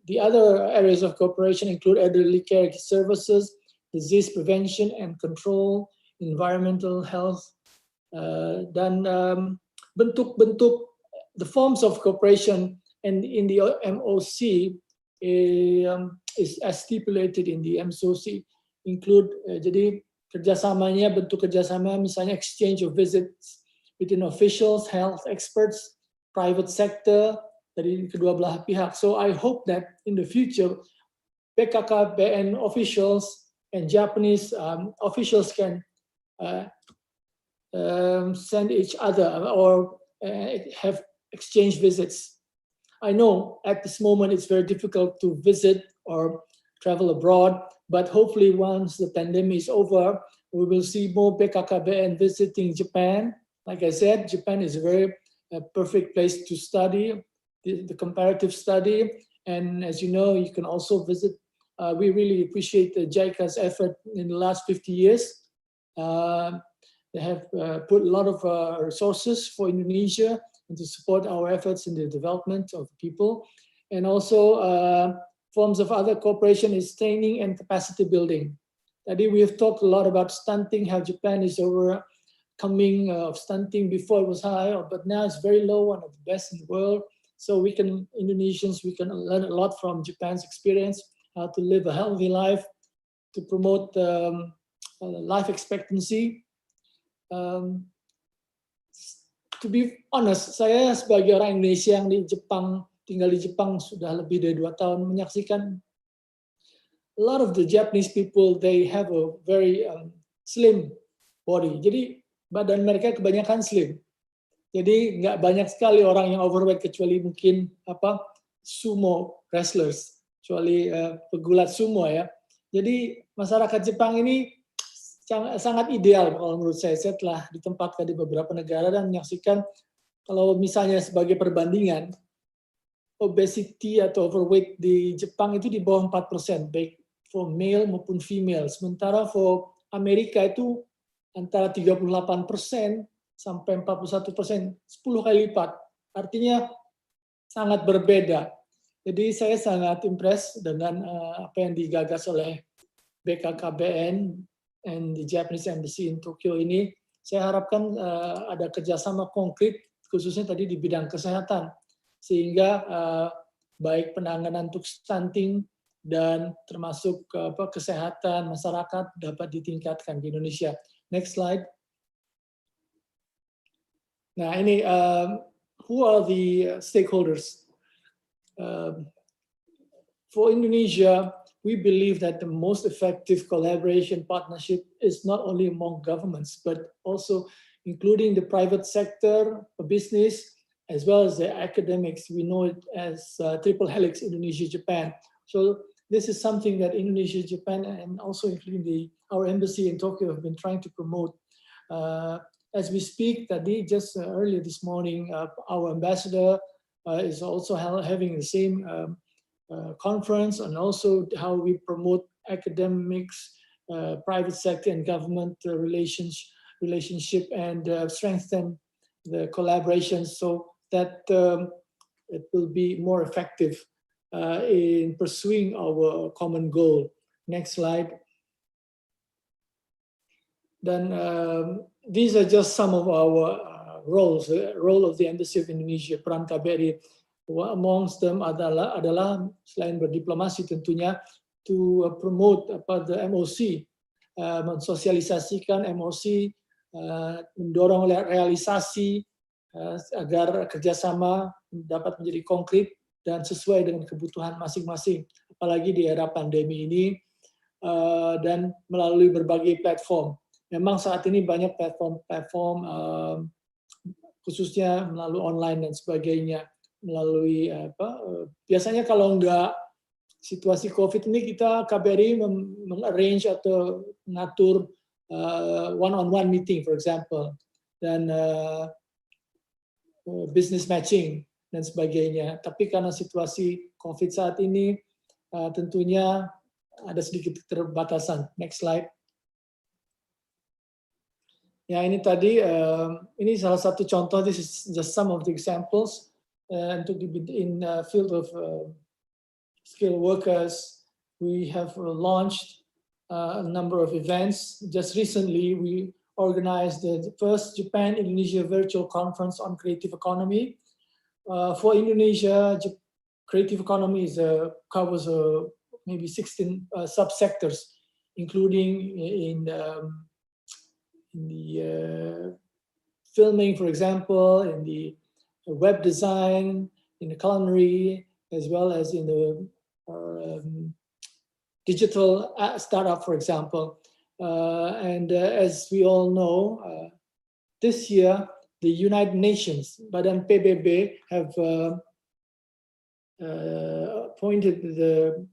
the other areas of cooperation include elderly care services, disease prevention and control, environmental health, dan bentuk-bentuk the forms of cooperation and in the MOC is as stipulated in the MOC include jadi kerjasamanya, bentuk kerjasama misalnya exchange of visits between officials, health experts, private sector dari kedua belah pihak. So I hope that in the future BKKBN officials and Japanese officials can send each other or have exchange visits. I know at this moment it's very difficult to visit or travel abroad, but hopefully once the pandemic is over, we will see more BKKBN visiting Japan. Like I said, Japan is a very perfect place to study the comparative study. And as you know, you can also visit. We really appreciate JICA's effort in the last 50 years. They have put a lot of resources for Indonesia and to support our efforts in the development of people. And also forms of other cooperation is training and capacity building. Today we have talked a lot about stunting, how Japan is overcoming of stunting. Before it was high, but now it's very low, one of the best in the world. So Indonesians, we can learn a lot from Japan's experience, how to live a healthy life, to promote life expectancy. To be honest, saya sebagai orang Indonesia yang tinggal di Jepang sudah lebih dari 2 tahun, menyaksikan a lot of the Japanese people, they have a very slim body. Jadi badan mereka kebanyakan slim. Jadi nggak banyak sekali orang yang overweight kecuali mungkin sumo wrestlers, kecuali pegulat sumo ya. Jadi masyarakat Jepang ini sangat ideal kalau menurut saya. Saya telah ditempatkan di beberapa negara dan menyaksikan kalau misalnya sebagai perbandingan obesity atau overweight di Jepang itu di bawah 4%, baik for male maupun female. Sementara for Amerika itu antara 38% sampai 41%, 10 kali lipat. Artinya sangat berbeda. Jadi saya sangat impressed dengan apa yang digagas oleh BKKBN and the Japanese Embassy in Tokyo ini. Saya harapkan ada kerjasama konkret, khususnya tadi di bidang kesehatan, sehingga baik penanganan untuk stunting dan termasuk kesehatan masyarakat dapat ditingkatkan di Indonesia. Next slide. Nah ini who are the stakeholders? For Indonesia, we believe that the most effective collaboration partnership is not only among governments, but also including the private sector, business, as well as the academics. We know it as Triple Helix, Indonesia, Japan. So this is something that Indonesia, Japan, and also including our embassy in Tokyo have been trying to promote. As we speak, just earlier this morning, our ambassador is also having the same conference, and also how we promote academics, private sector and government relationship, and strengthen the collaboration so that it will be more effective in pursuing our common goal. Next slide. Then these are just some of our roles. The role of the Embassy of Indonesia, peran KBRI. Amongst them adalah selain berdiplomasi tentunya to promote the MOC, mensosialisasikan MOC, mendorong realisasi agar kerjasama dapat menjadi konkret dan sesuai dengan kebutuhan masing-masing, apalagi di era pandemi ini, dan melalui berbagai platform. Memang saat ini banyak platform khususnya melalui online dan sebagainya, melalui biasanya kalau enggak situasi COVID ini kita KBRI mengarrange atau mengatur one-on-one meeting, for example, dan business matching dan sebagainya. Tapi karena situasi COVID saat ini tentunya ada sedikit keterbatasan. Next slide. Ya ini tadi, ini salah satu contoh. This is just some of the examples. Untuk in field of skilled workers, we have launched a number of events. Just recently, we organized the first Japan-Indonesia virtual conference on creative economy. For Indonesia, creative economy covers maybe 16 subsectors, including in the filming, for example, in the web design, in the culinary, as well as in the digital startup, for example. And as we all know, this year, the United Nations, Badan PBB, have appointed the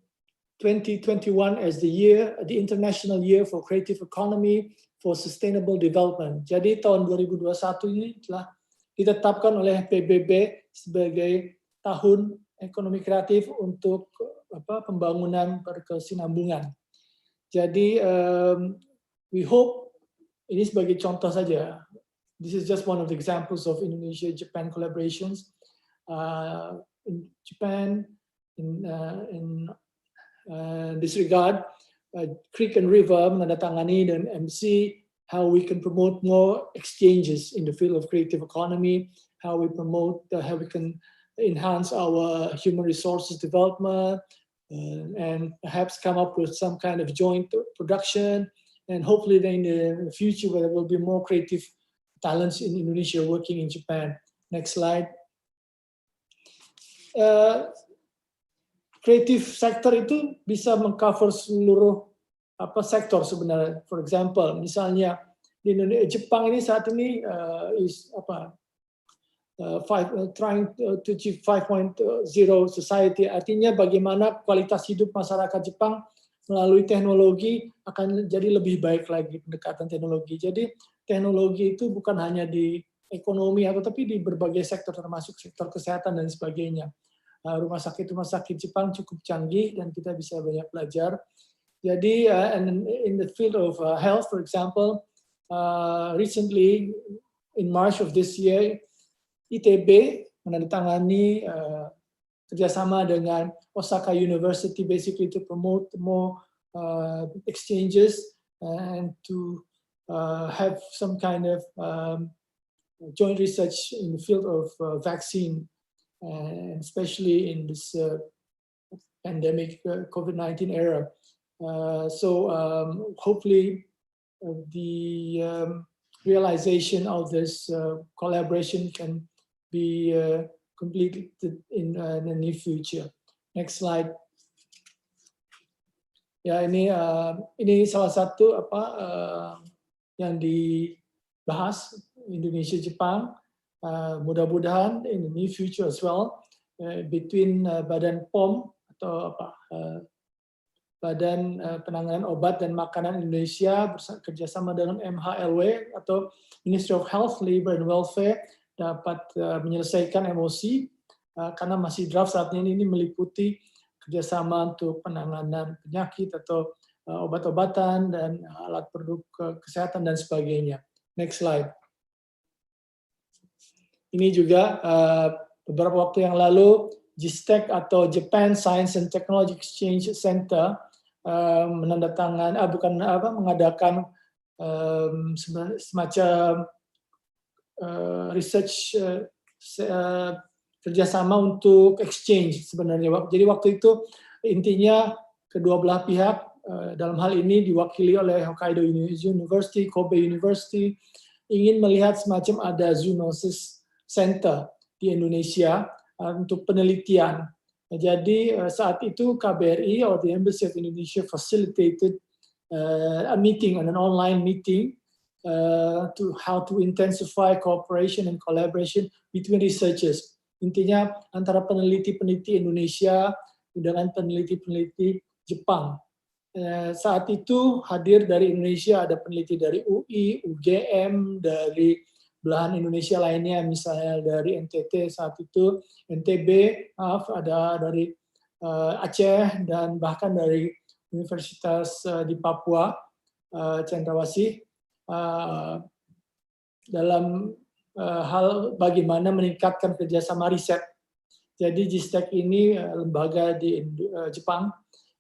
2021 as the International Year for Creative Economy for Sustainable Development. Jadi tahun 2021 ini telah ditetapkan oleh PBB sebagai tahun ekonomi kreatif untuk pembangunan berkesinambungan. Jadi we hope ini sebagai contoh saja. This is just one of the examples of Indonesia-Japan collaborations. In Japan, in this regard, Creek and River menandatangani dan MC how we can promote more exchanges in the field of creative economy, how we promote, how we can enhance our human resources development, and perhaps come up with some kind of joint production. And hopefully then in the future there will be more creative talents in Indonesia working in Japan. Next slide. Creative sector itu bisa mengcover seluruh sektor sebenarnya. For example, misalnya di Jepang ini saat ini trying to achieve 5.0 society, artinya bagaimana kualitas hidup masyarakat Jepang melalui teknologi akan jadi lebih baik lagi, pendekatan teknologi. Jadi teknologi itu bukan hanya di ekonomi tapi di berbagai sektor termasuk sektor kesehatan dan sebagainya. Rumah sakit Jepang cukup canggih dan kita bisa banyak belajar. Jadi and in the field of health, for example, recently in March of this year, ITB menandatangani kerjasama dengan Osaka University, basically to promote more exchanges and to have some kind of joint research in the field of vaccine, especially in this pandemic COVID-19 era. So hopefully the realization of this collaboration can be completed in the near future. Next slide. Ya, ini salah satu yang dibahas Indonesia Jepang. Mudah-mudahan in the near future as well between Badan POM atau Badan Penanganan Obat dan Makanan Indonesia bekerjasama dengan MHLW atau Ministry of Health, Labor and Welfare dapat menyelesaikan MOC karena masih draft saat ini meliputi kerjasama untuk penanganan penyakit atau obat-obatan dan alat produk kesehatan dan sebagainya. Next slide. Ini juga beberapa waktu yang lalu JISTEC atau Japan Science and Technology Exchange Center mengadakan semacam research kerjasama untuk exchange sebenarnya. Jadi waktu itu intinya kedua belah pihak dalam hal ini diwakili oleh Hokkaido University, Kobe University ingin melihat semacam ada zoonosis center di Indonesia untuk penelitian. Jadi saat itu KBRI or the Embassy of Indonesia facilitated a meeting, an online meeting to how to intensify cooperation and collaboration between researchers. Intinya antara peneliti-peneliti Indonesia dengan peneliti-peneliti Jepang. Saat itu hadir dari Indonesia ada peneliti dari UI, UGM, dari belahan Indonesia lainnya, misalnya dari NTT saat itu, NTB, ada dari Aceh, dan bahkan dari Universitas di Papua, Cendrawasih, dalam hal bagaimana meningkatkan kerjasama riset. Jadi JISTEC ini lembaga di Jepang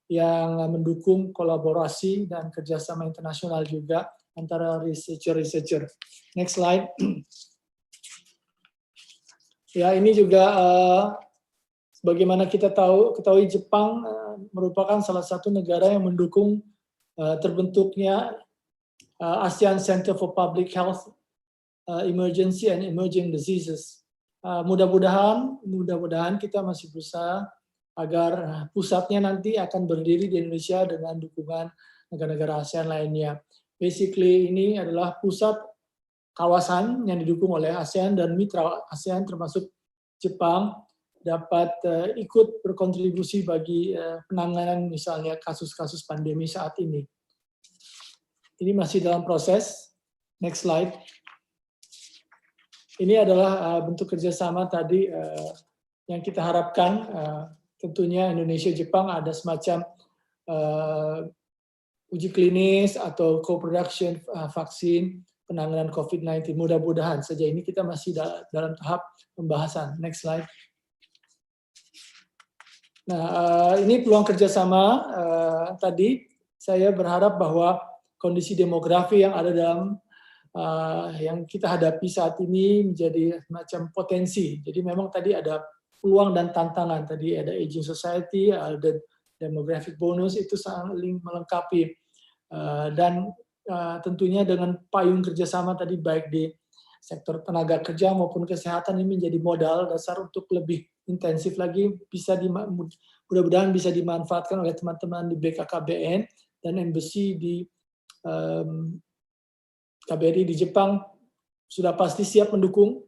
yang mendukung kolaborasi dan kerjasama internasional juga antara researcher. Next slide. Ya, ini juga sebagaimana kita ketahui Jepang merupakan salah satu negara yang mendukung terbentuknya ASEAN Center for Public Health, Emergency and Emerging Diseases. Mudah-mudahan kita masih berusaha agar pusatnya nanti akan berdiri di Indonesia dengan dukungan negara-negara ASEAN lainnya. Basically ini adalah pusat kawasan yang didukung oleh ASEAN dan mitra ASEAN termasuk Jepang dapat ikut berkontribusi bagi penanganan misalnya kasus-kasus pandemi saat ini. Ini masih dalam proses. Next slide. Ini adalah bentuk kerjasama tadi yang kita harapkan tentunya Indonesia Jepang ada semacam uji klinis atau co-production vaksin penanganan COVID-19. Mudah-mudahan saja, ini kita masih dalam tahap pembahasan. Next slide. Nah, ini peluang kerjasama. Tadi saya berharap bahwa kondisi demografi yang ada dalam yang kita hadapi saat ini menjadi semacam potensi. Jadi memang tadi ada peluang dan tantangan. Tadi ada aging society, ada demographic bonus, itu saling melengkapi. Dan tentunya dengan payung kerjasama tadi baik di sektor tenaga kerja maupun kesehatan ini menjadi modal dasar untuk lebih intensif lagi, mudah-mudahan bisa dimanfaatkan oleh teman-teman di BKKBN dan embassy di KBRI di Jepang sudah pasti siap mendukung,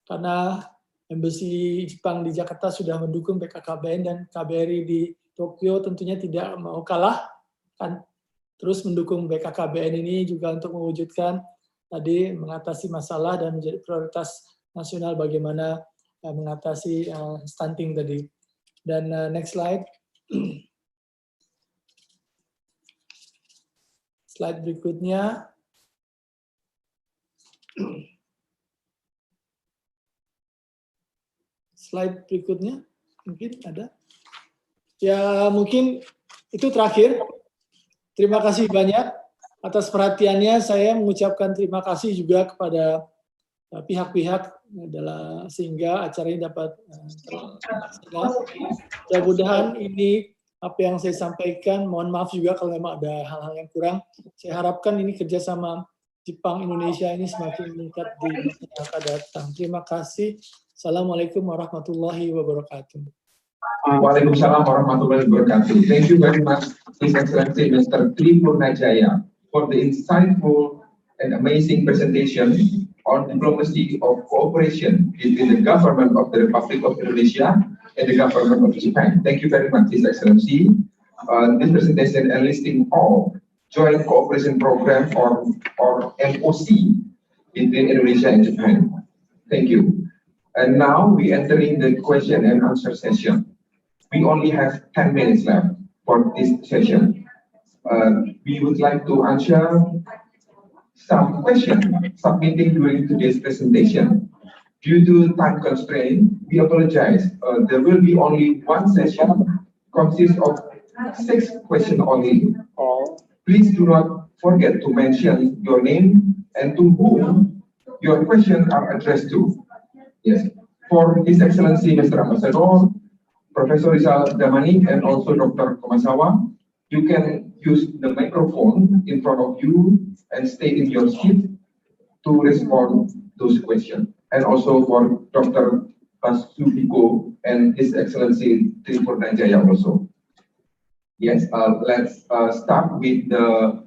karena embassy Jepang di Jakarta sudah mendukung BKKBN, dan KBRI di Tokyo tentunya tidak mau kalah, kan terus mendukung BKKBN ini juga untuk mewujudkan tadi mengatasi masalah dan menjadi prioritas nasional bagaimana mengatasi stunting tadi. Dan next slide. Slide berikutnya. Slide berikutnya mungkin ada. Ya mungkin itu terakhir. Terima kasih banyak atas perhatiannya. Saya mengucapkan terima kasih juga kepada pihak-pihak sehingga acara ini dapat terlaksana. Mudah-mudahan ini apa yang saya sampaikan. Mohon maaf juga kalau memang ada hal-hal yang kurang. Saya harapkan ini kerjasama Jepang Indonesia ini semakin meningkat di masa yang akan datang. Terima kasih. Assalamualaikum warahmatullahi wabarakatuh. Waalaikumsalam warahmatullahi wabarakatuh. Thank you very much, His Excellency Mr. Tri Purnajaya, for the insightful and amazing presentation on diplomacy of cooperation between the government of the Republic of Indonesia and the government of Japan. Thank you very much, His Excellency. This presentation enlisting all joint cooperation program or MOC between Indonesia and Japan. Thank you. And now we entering the question and answer session. We only have 10 minutes left for this session. We would like to answer some questions submitted during today's presentation. Due to time constraint, we apologize. There will be only one session consists of 6 questions only. Please do not forget to mention your name and to whom your questions are addressed to. Yes, for His Excellency Mr. Ambassador, Professor Rizal Damani, and also Dr. Komasawa, you can use the microphone in front of you and stay in your seat to respond those questions. And also for Dr. Pasubiko and His Excellency Tri Purnajaya also. Yes, let's start with the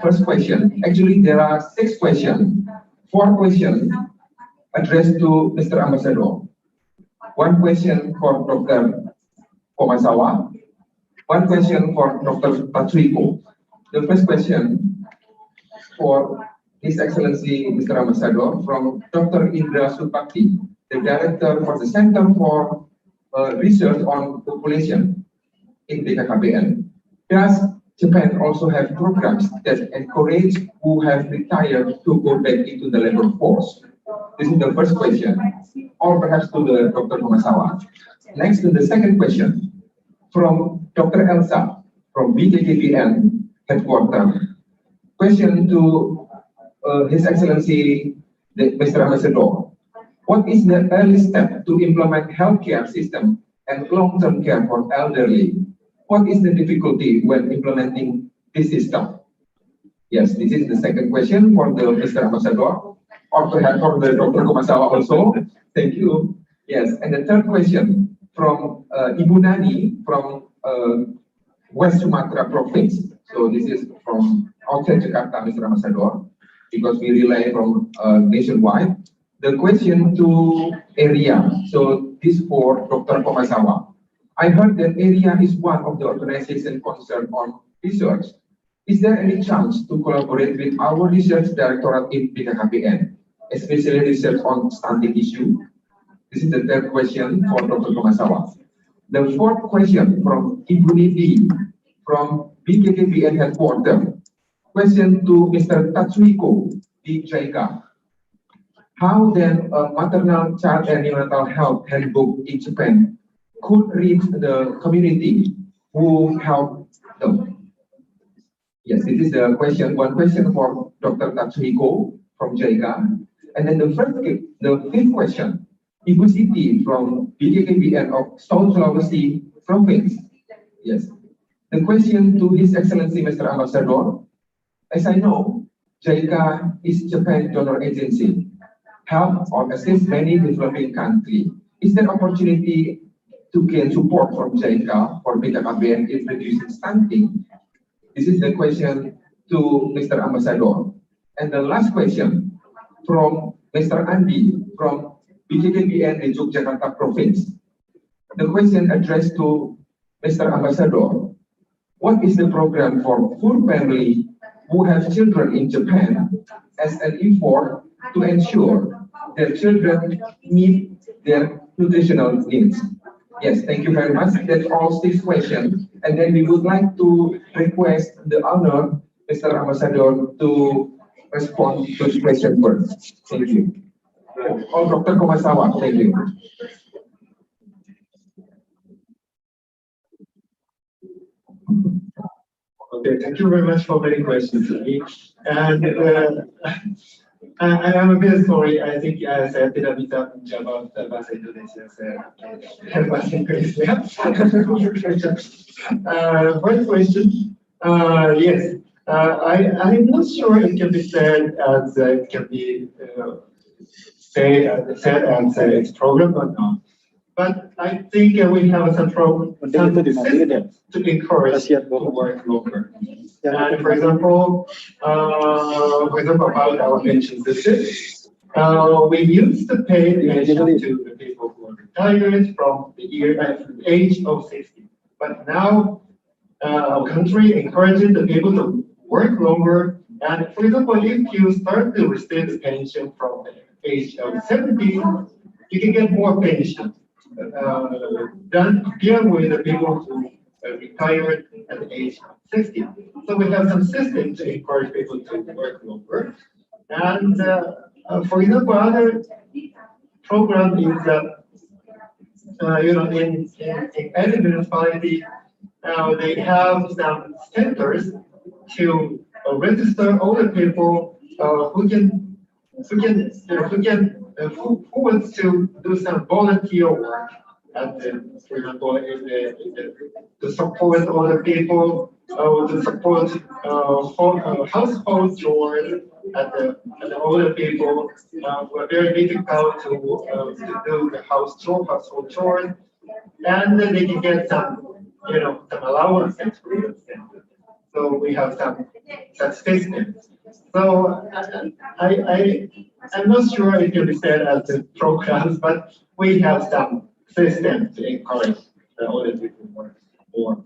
first question. Actually, there are 6 questions. 4 questions addressed to Mr. Ambassador. 1 question for Dr. Komasawa. 1 question for Dr. Patriko. The first question for His Excellency Mr. Ambassador from Dr. Indra Supakti, the Director for the Center for Research on Population in BKKBN. Does Japan also have programs that encourage who have retired to go back into the labor force? This is the first question, or perhaps to the Dr. Komasawa. Next, to the second question from Dr. Elsa from BKKBN headquarters. Question to His Excellency Mr. Ambassador. What is the early step to implement healthcare system and long-term care for elderly? What is the difficulty when implementing this system? Yes, this is the second question for the Mr. Ambassador, or perhaps for the Dr. Komasawa also. Thank you. Yes, and the third question from Ibu Nani from West Sumatra province. So this is from outside Jakarta, Mr. Ambassador, because we rely from nationwide. The question to area. So this for Dr. Komasawa. I heard that area is one of the organizations concerned on research. Is there any chance to collaborate with our research directorate in BKKBN, especially research on stunting issue? This is the third question for Dr. Komasawa. The fourth question from Ibu Niti from BKKBN headquarters. Question to Mr. Tatsuhiko di JICA. How then a maternal child and neonatal health handbook in Japan could reach the community who help them? Yes, this is the question. One question for Dr. Tatsuhiko from JICA. And then the fifth question, Ibu Siti from BKKBN of South Sulawesi Province. Yes. The question to His Excellency Mr. Ambassador. As I know, JICA is Japan donor agency, help or assist many developing countries. Is there opportunity to gain support from JICA for BKKBN in reducing stunting? This is the question to Mr. Ambassador. And the last question from Mr. Andi from BKKBN in Jakarta Province. The question addressed to Mr. Ambassador. What is the program for poor family who have children in Japan as an effort to ensure their children meet their nutritional needs? Yes, thank you very much. That's all 6 questions. And then we would like to request the honor, Mr. Ambassador, to respond to the question first. Thank you. Oh, Dr. Komasawa, thank you. Okay, thank you very much for many questions. And I'm a bit sorry. I think saya tidak bisa menjawab bahasa Indonesia. Bahasa Inggris ya. First question. Yes, I'm not sure it can be said as it can be said as its program or not. But I think we have some systems to encourage to work longer. And for example, about our pension system, we used to pay pension to the people who are retired from the age of 60. But now our country encourages the people to work longer. And for example, if you start to receive the pension from the age of 70, you can get more pension than compared with the people who retired at the age of 60. So we have some systems to encourage people to work longer. And for example, other program is in any municipality, they have some centers to register all the people who wants to do some volunteer work at for example, to support other people, to support household chores at the older people who are very difficult to do the household chores, and then they can get some allowances. So we have some such systems. So I'm not sure it can be said as the programs, but we have some systems to encourage the older people to work more.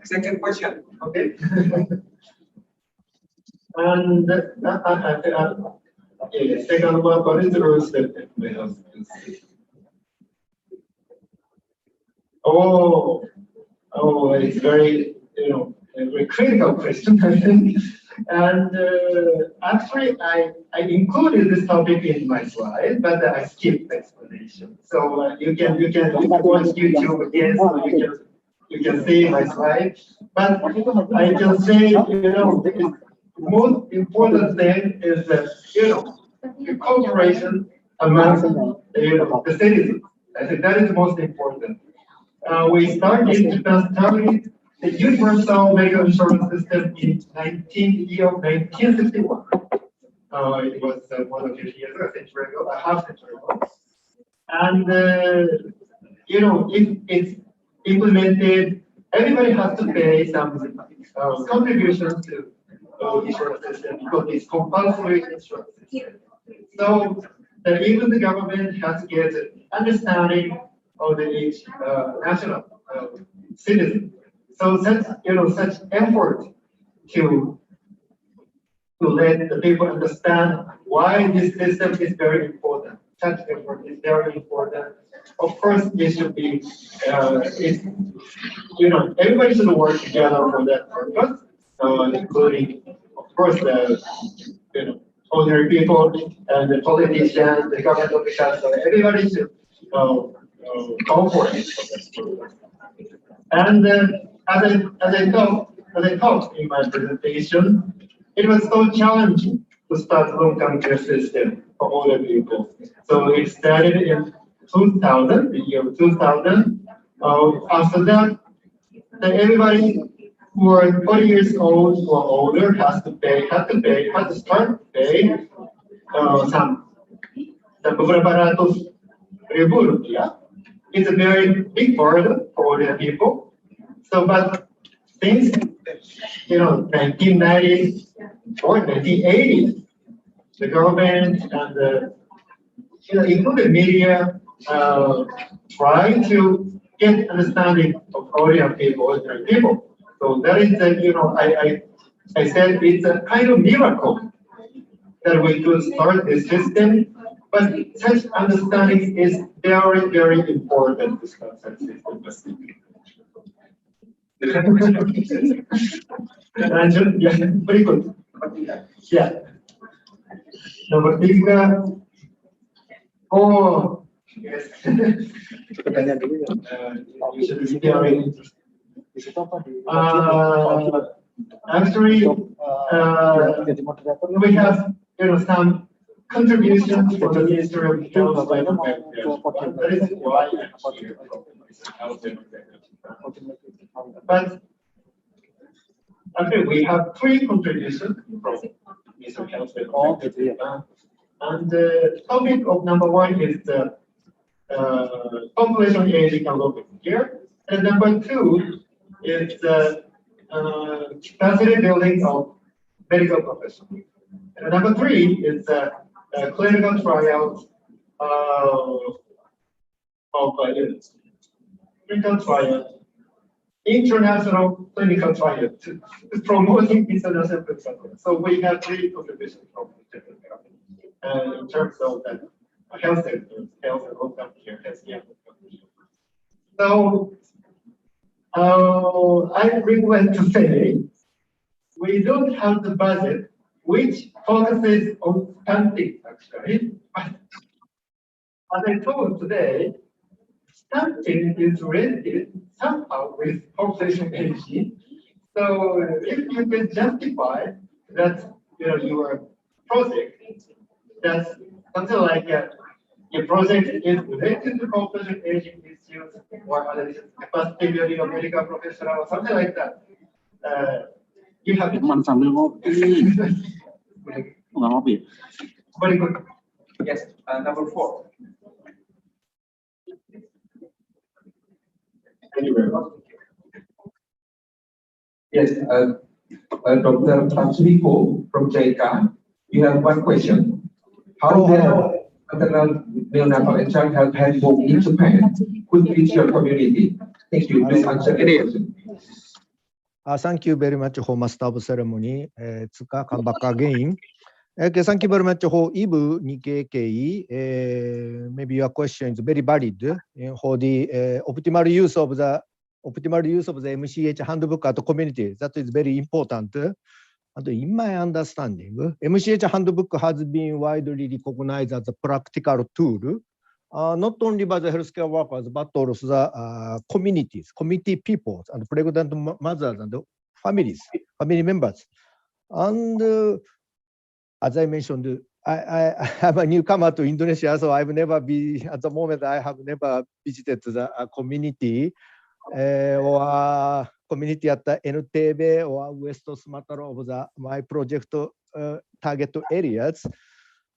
Second question. Okay. And second one, what is the rules that we have? Oh, it's very, a very critical question, I think. And actually, I included this topic in my slide, but I skipped the explanation. So you can watch YouTube again, so you can see my slide. But I can say, the most important thing is that, the cooperation among the citizens. I think that is the most important. We started the universal medical insurance system in 1961. It was more than 50 years ago, a half century ago. And if it's implemented, everybody has to pay some contributions to the insurance system because it's compulsory insurance system. So that even the government has to get understanding of each national citizen. So such effort to to let the people understand why this system is very important. Such effort is very important. Of course, it should be, everybody should work together for that purpose, including, of course, the, ordinary people and the politicians, the government officials. So everybody should go for it. And as I talked in my presentation, it was so challenging to start long-term care system for older people. So it started in 2000, the year 2000. After that, everybody who are 40 years old or older had to start to pay some beberapa ratus ribu rupiah. It's a very big burden for older people. So, but since 1990s or 1980s, the government and the including media try to get understanding of older people, ordinary people. So that is I said it's a kind of miracle that we could start this system. But such understanding is very, very important to start such system. Yeah, very good. Yeah. Nomor 3. Oh, yes. You should be very interested. Actually, we have some contributions for the Ministry of Health. That is why I'm here. But actually, we have 3 contributions from Ministry of Health. And the topic of number 1 is the population aging and local care. And number 2 is the capacity building of medical professionals. And number 3 is the clinical trials international clinical trial to promoting international clinical trials. So we have 3 contributions from in terms of the health sector, health and long-term care, healthcare. So I regret to say we don't have the budget which focuses on stunting actually. But as I told today, stunting is related somehow with population aging. So if you can justify that your project, that's something like your project is related to population aging issues or other issues, capacity building of medical professional or something like that. You have very good. Yes, number 4. Anyway. Yes, Dr. Patsriko from JICA, you have one question. How the maternal, neonatal, and child health handbook in Japan could reach your community? Thank you. Please answer the question. Thank you very much for Master of Ceremony. Tsuka, come back again. Okay, thank you very much for Ibu Nikkei. Maybe your question is very valid for the optimal use of the MCH handbook at the community. That is very important. And in my understanding, MCH handbook has been widely recognized as a practical tool, not only by the healthcare workers, but also the communities, community people, and pregnant mothers and family members. And as I mentioned, I am a newcomer to Indonesia, so I've never been, at the moment, I have never visited the community or community at the NTB or West Sumatra of my project target areas.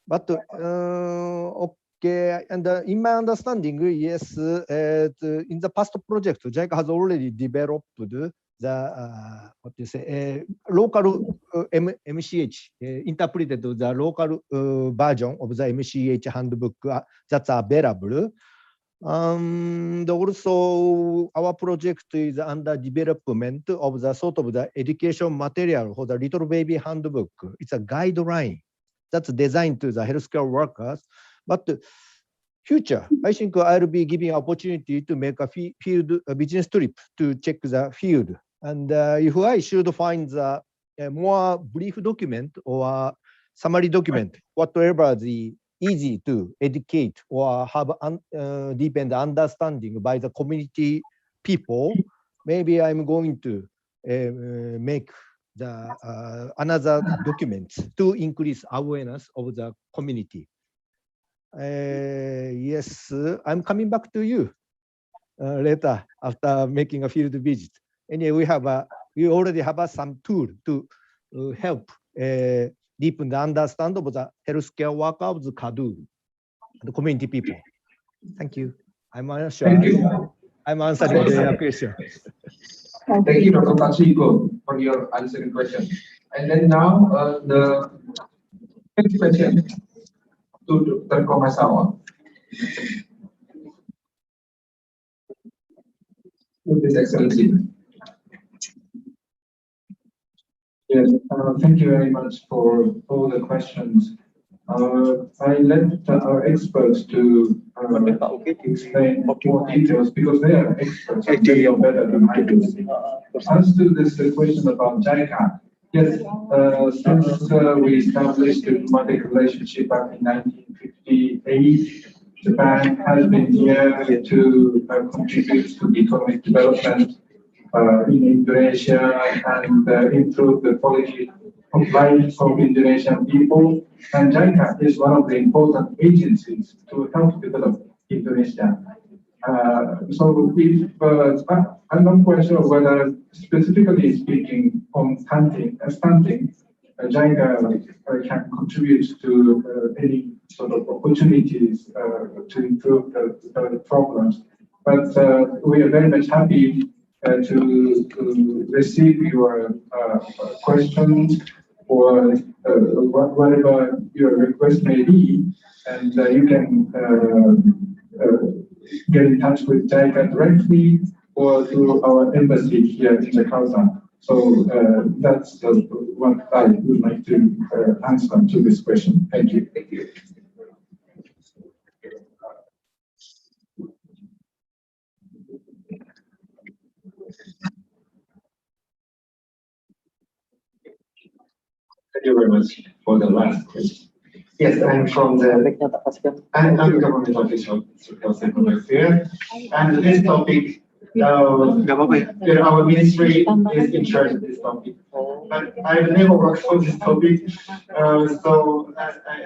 But okay, and in my understanding, yes, in the past project, JICA has already developed the local MCH, interpreted the local version of the MCH handbook that's available. Also, our project is under development of the sort of the education material for the little baby handbook. It's a guideline that's designed to the healthcare workers. But future, I think I'll be giving opportunity to make a field business trip to check the field. And if I should find the more brief document or summary document, whatever the easy to educate or have deepened understanding by the community people, maybe I'm going to make the another document to increase awareness of the community. Yes, I'm coming back to you later after making a field visit. Anyway, we already have some tool to help deepen the understanding of the healthcare worker of the KADU, the community people. Thank you. I'm sure Thank you. I'm answering the question. Thank you, Dr. Katsuhiko, for your answering question. And then now the next question to Dr. Komasawa. To His Excellency. Yes, thank you very much for all the questions. I left our experts to explain more details because they are experts and they are better than I do. As to this question about JICA, yes, since we established a diplomatic relationship back in 1958, Japan has been here to contribute to economic development in Indonesia and improve the quality of life of Indonesian people. And JICA is one of the important agencies to help develop Indonesia. So if, I'm not quite sure whether specifically speaking on stunting, JICA can contribute to any sort of opportunities to improve the problems. But we are very much happy to receive your questions or whatever your request may be, and you can get in touch with JICA directly or through our embassy here in Jakarta. So that's what I would like to answer to this question. Thank you. Thank you. Thank you very much for the last question. Yes, I'm from the I'm a government official here, and this topic, our ministry is in charge of this topic. But I've never worked on this topic, so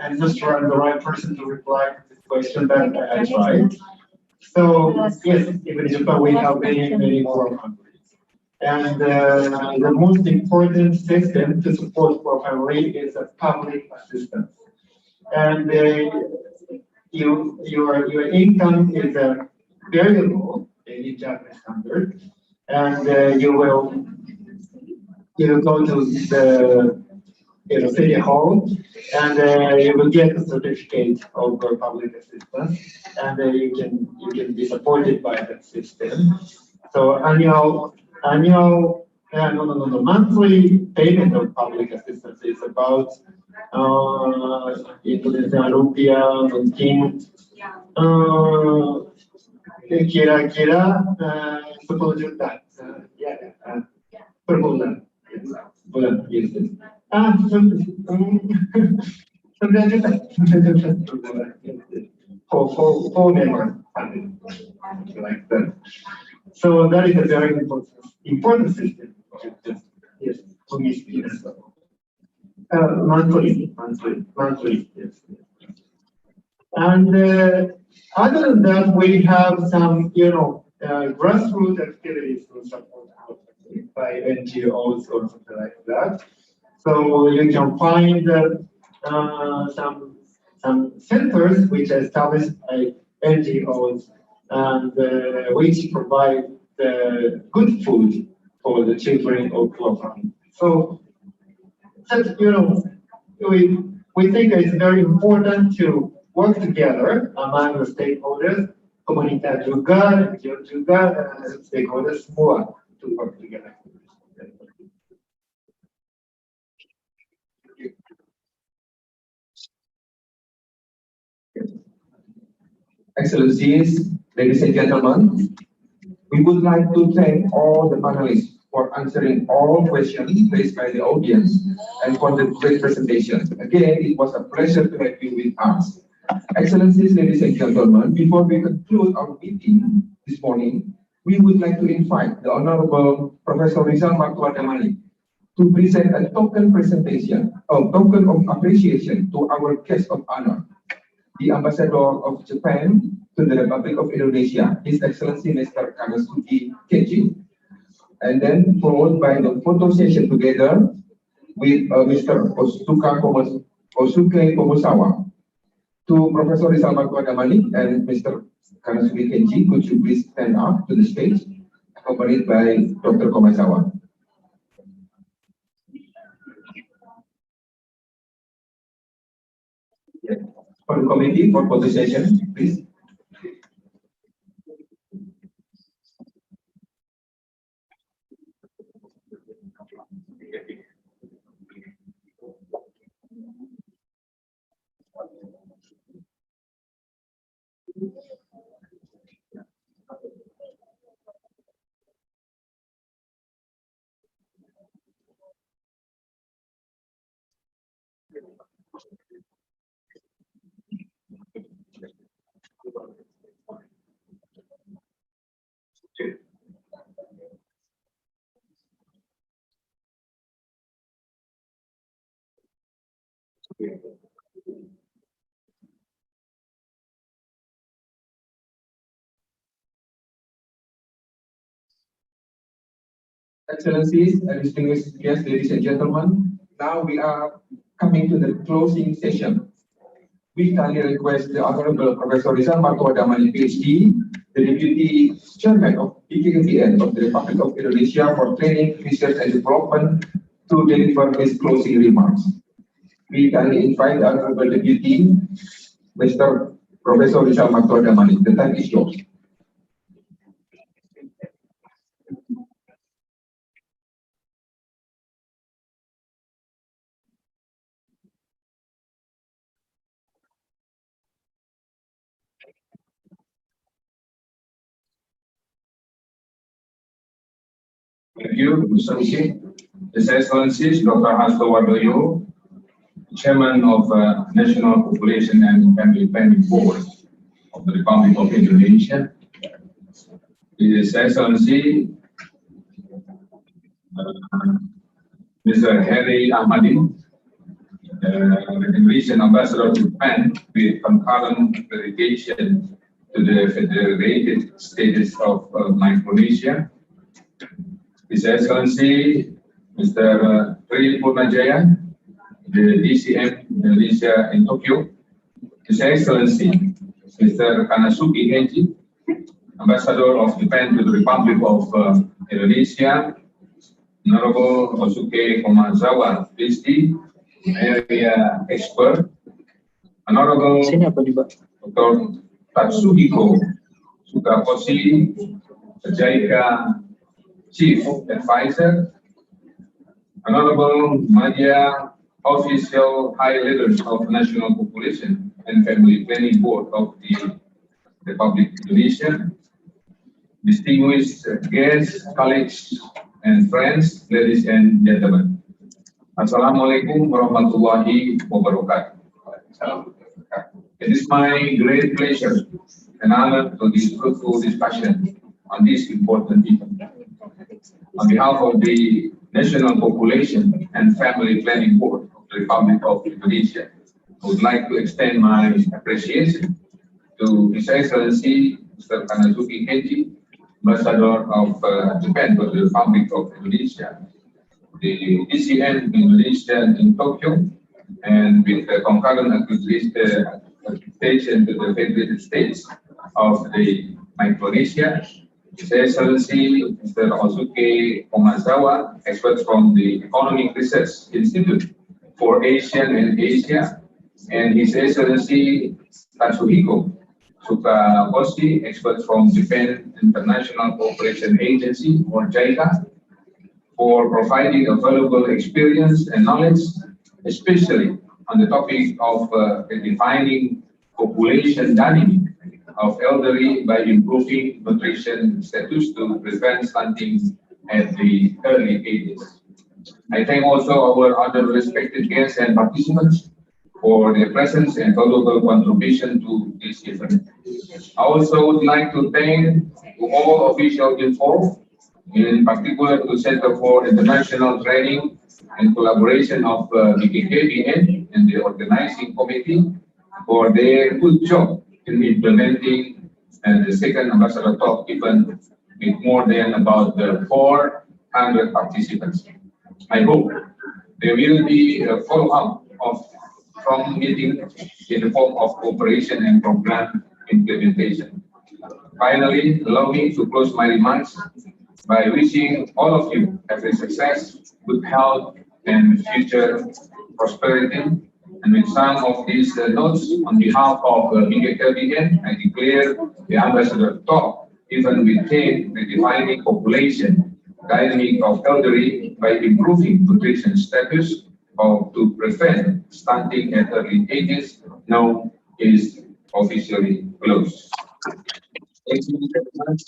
I'm not sure I'm the right person to reply to this question, but I tried. So yes, even in Japan we have many more countries. And the most important system to support poor family is a public assistance. And your income is very low in Japanese standard, and you will go to the city hall, and you will get a certificate of public assistance, and you can be supported by that system. So monthly payment of public assistance is about Indonesian rupiah mungkin kira-kira 10 juta per bulan. Yes. 9 juta per bulan. For members, like that. So that is a very important system. Yes, for me, yes. Monthly, yes. And other than that, we have some, grassroots activities to support by NGOs or something like that. So you can find some centers which are established by NGOs and which provide good food for the children of poor families. So that, we think it's very important to work together among the stakeholders komunitas juga, stakeholders semua to work together. Excellencies, ladies and gentlemen, we would like to thank all the panelists for answering all questions raised by the audience and for the great presentation. Again, it was a pleasure to have you with us. Excellencies, ladies and gentlemen, before we conclude our meeting this morning, we would like to invite the Honorable Professor Rizal Martua Damani to present a token of appreciation to our guest of honor, the Ambassador of Japan to the Republic of Indonesia, His Excellency Mr. Kanasuki Keiji, and then followed by the photo session together with Mr. Osuke Komusawa. To Professor Rizal Martua Damani and Mr. Kanasuki Keiji, could you please stand up to the stage, accompanied by Dr. Komusawa. For the committee for photo session, please. Excellencies and distinguished guests, ladies and gentlemen, now we are coming to the closing session. We kindly request the Honorable Professor Rizal Martua Damani, PhD, the Deputy Chairman of BKKBN of the Republic of Indonesia for Training, Research and Development, to deliver his closing remarks. We kindly invite the Honorable Deputy, Mr. Professor Rizal Martua Damani. The time is yours. Thank you, Mr. Uki. His Excellencies, Dr. Hasto Wardoyo, Chairman of National Population and Family Planning Board of the Republic of Indonesia, His Excellency, Mr. Heri Ahmadi, Indonesian Ambassador to Japan with concurrent delegation to the Federated States of Micronesia, His Excellency, Mr. Tri Purnajaya, the DCM Indonesia in Tokyo, His Excellency, Mr. Kanasuki Keiji, Ambassador of Japan to the Republic of Indonesia, Honorable Osuke Komazawa, PhD, area expert, Honorable Dr. Tatsuhiko Sukakoshi, JICA Chief Advisor, Honorable Media Official High Leaders of National Population and Family Planning Board of the Republic of Indonesia, distinguished guests, colleagues, and friends, ladies and gentlemen. Assalamualaikum warahmatullahi wabarakatuh. It is my great pleasure and honor to this fruitful discussion on this important event. On behalf of the National Population and Family Planning Board of the Republic of Indonesia, I would like to extend my appreciation to His Excellency Mr. Kanasuki Keiji, Ambassador of Japan to the Republic of Indonesia, the DCN Indonesia in Tokyo, and with the concurrent accreditation to the Federated States of the Micronesia, His Excellency Mr. Osuke Komazawa, expert from the Economic Research Institute for Asian and Asia, and His Excellency Tatsuhiko Sukaboshi, expert from Japan International Cooperation Agency, or JICA, for providing a valuable experience and knowledge, especially on the topic of redefining population dynamic of elderly by improving nutrition status to prevent stunting at the early ages. I thank also our other respected guests and participants for their presence and valuable contribution to this event. I also would like to thank all officials involved, in particular to Center for International Training and Collaboration of BKKBN and the organizing committee for their good job in implementing the second Ambassador Talk event with more than about 400 participants. I hope there will be a follow-up from meeting in the form of cooperation and program implementation. Finally, allow me to close my remarks by wishing all of you every success, good health, and future prosperity. And with some of these notes, on behalf of BKKBN, I declare the Ambassador Talk, even with theme redefining population dynamic of elderly by improving nutrition status or to prevent stunting at early ages, now is officially closed. Thank you very much.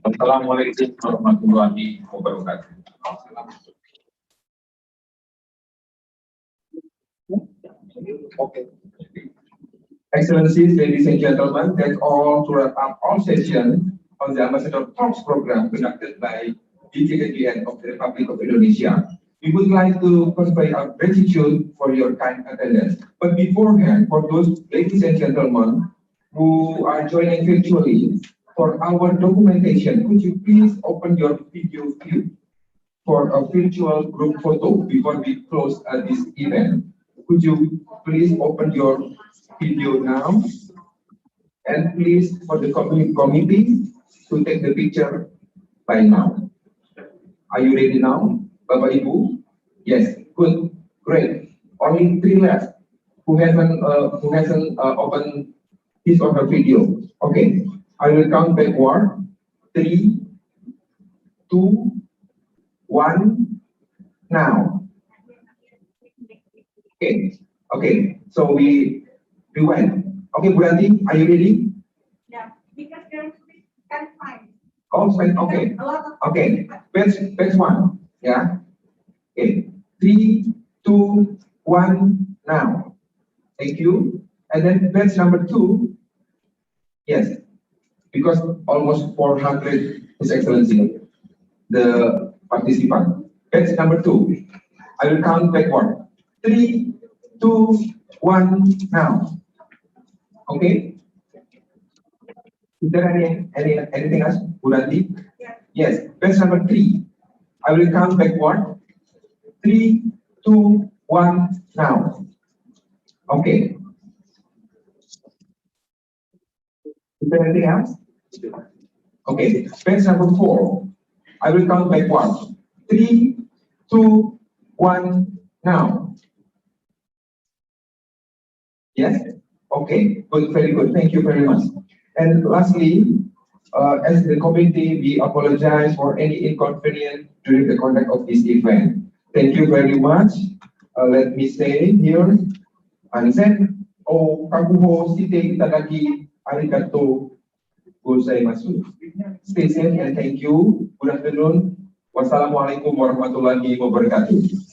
Assalamualaikum warahmatullahi wabarakatuh. Okay. Excellencies, ladies and gentlemen, that's all to wrap up our session on the Ambassador Talks program conducted by BKKBN of the Republic of Indonesia. We would like to convey our gratitude for your kind attendance. But beforehand, for those ladies and gentlemen who are joining virtually, for our documentation, could you please open your video view for a virtual group photo before we close this event? Could you please open your video now? And please, for the committee to take the picture by now. Are you ready now, Bapak Ibu? Yes, good, great. Only 3 left who hasn't opened his or her video. Okay, I will count backward. 3, 2, 1, now. Okay. So we went. Okay, Buranti, are you ready? Yeah, because there's can't find. Oh, fine. Okay. Okay. Batch 1. Yeah. Okay. 3, 2, 1, now. Thank you. And then batch number 2. Yes. Because almost 400, His Excellency, the participant. Batch number 2. I will count backward. 3, 2, 1, now. Okay. Is there anything else, Buranti? Yes. Batch number 3. I will count backward. 3, 2, 1, now. Okay. Is there anything else? Okay. Batch number 4. I will count backward. 3, 2, 1, now. Yes? Okay. Good. Very good. Thank you very much. And lastly, as the committee, we apologize for any inconvenience during the conduct of this event. Thank you very much. Let me say here, Ansen, o kakuho site itadaki arigato gozaimasu. Stay safe and thank you. Good afternoon. Wassalamualaikum warahmatullahi wabarakatuh.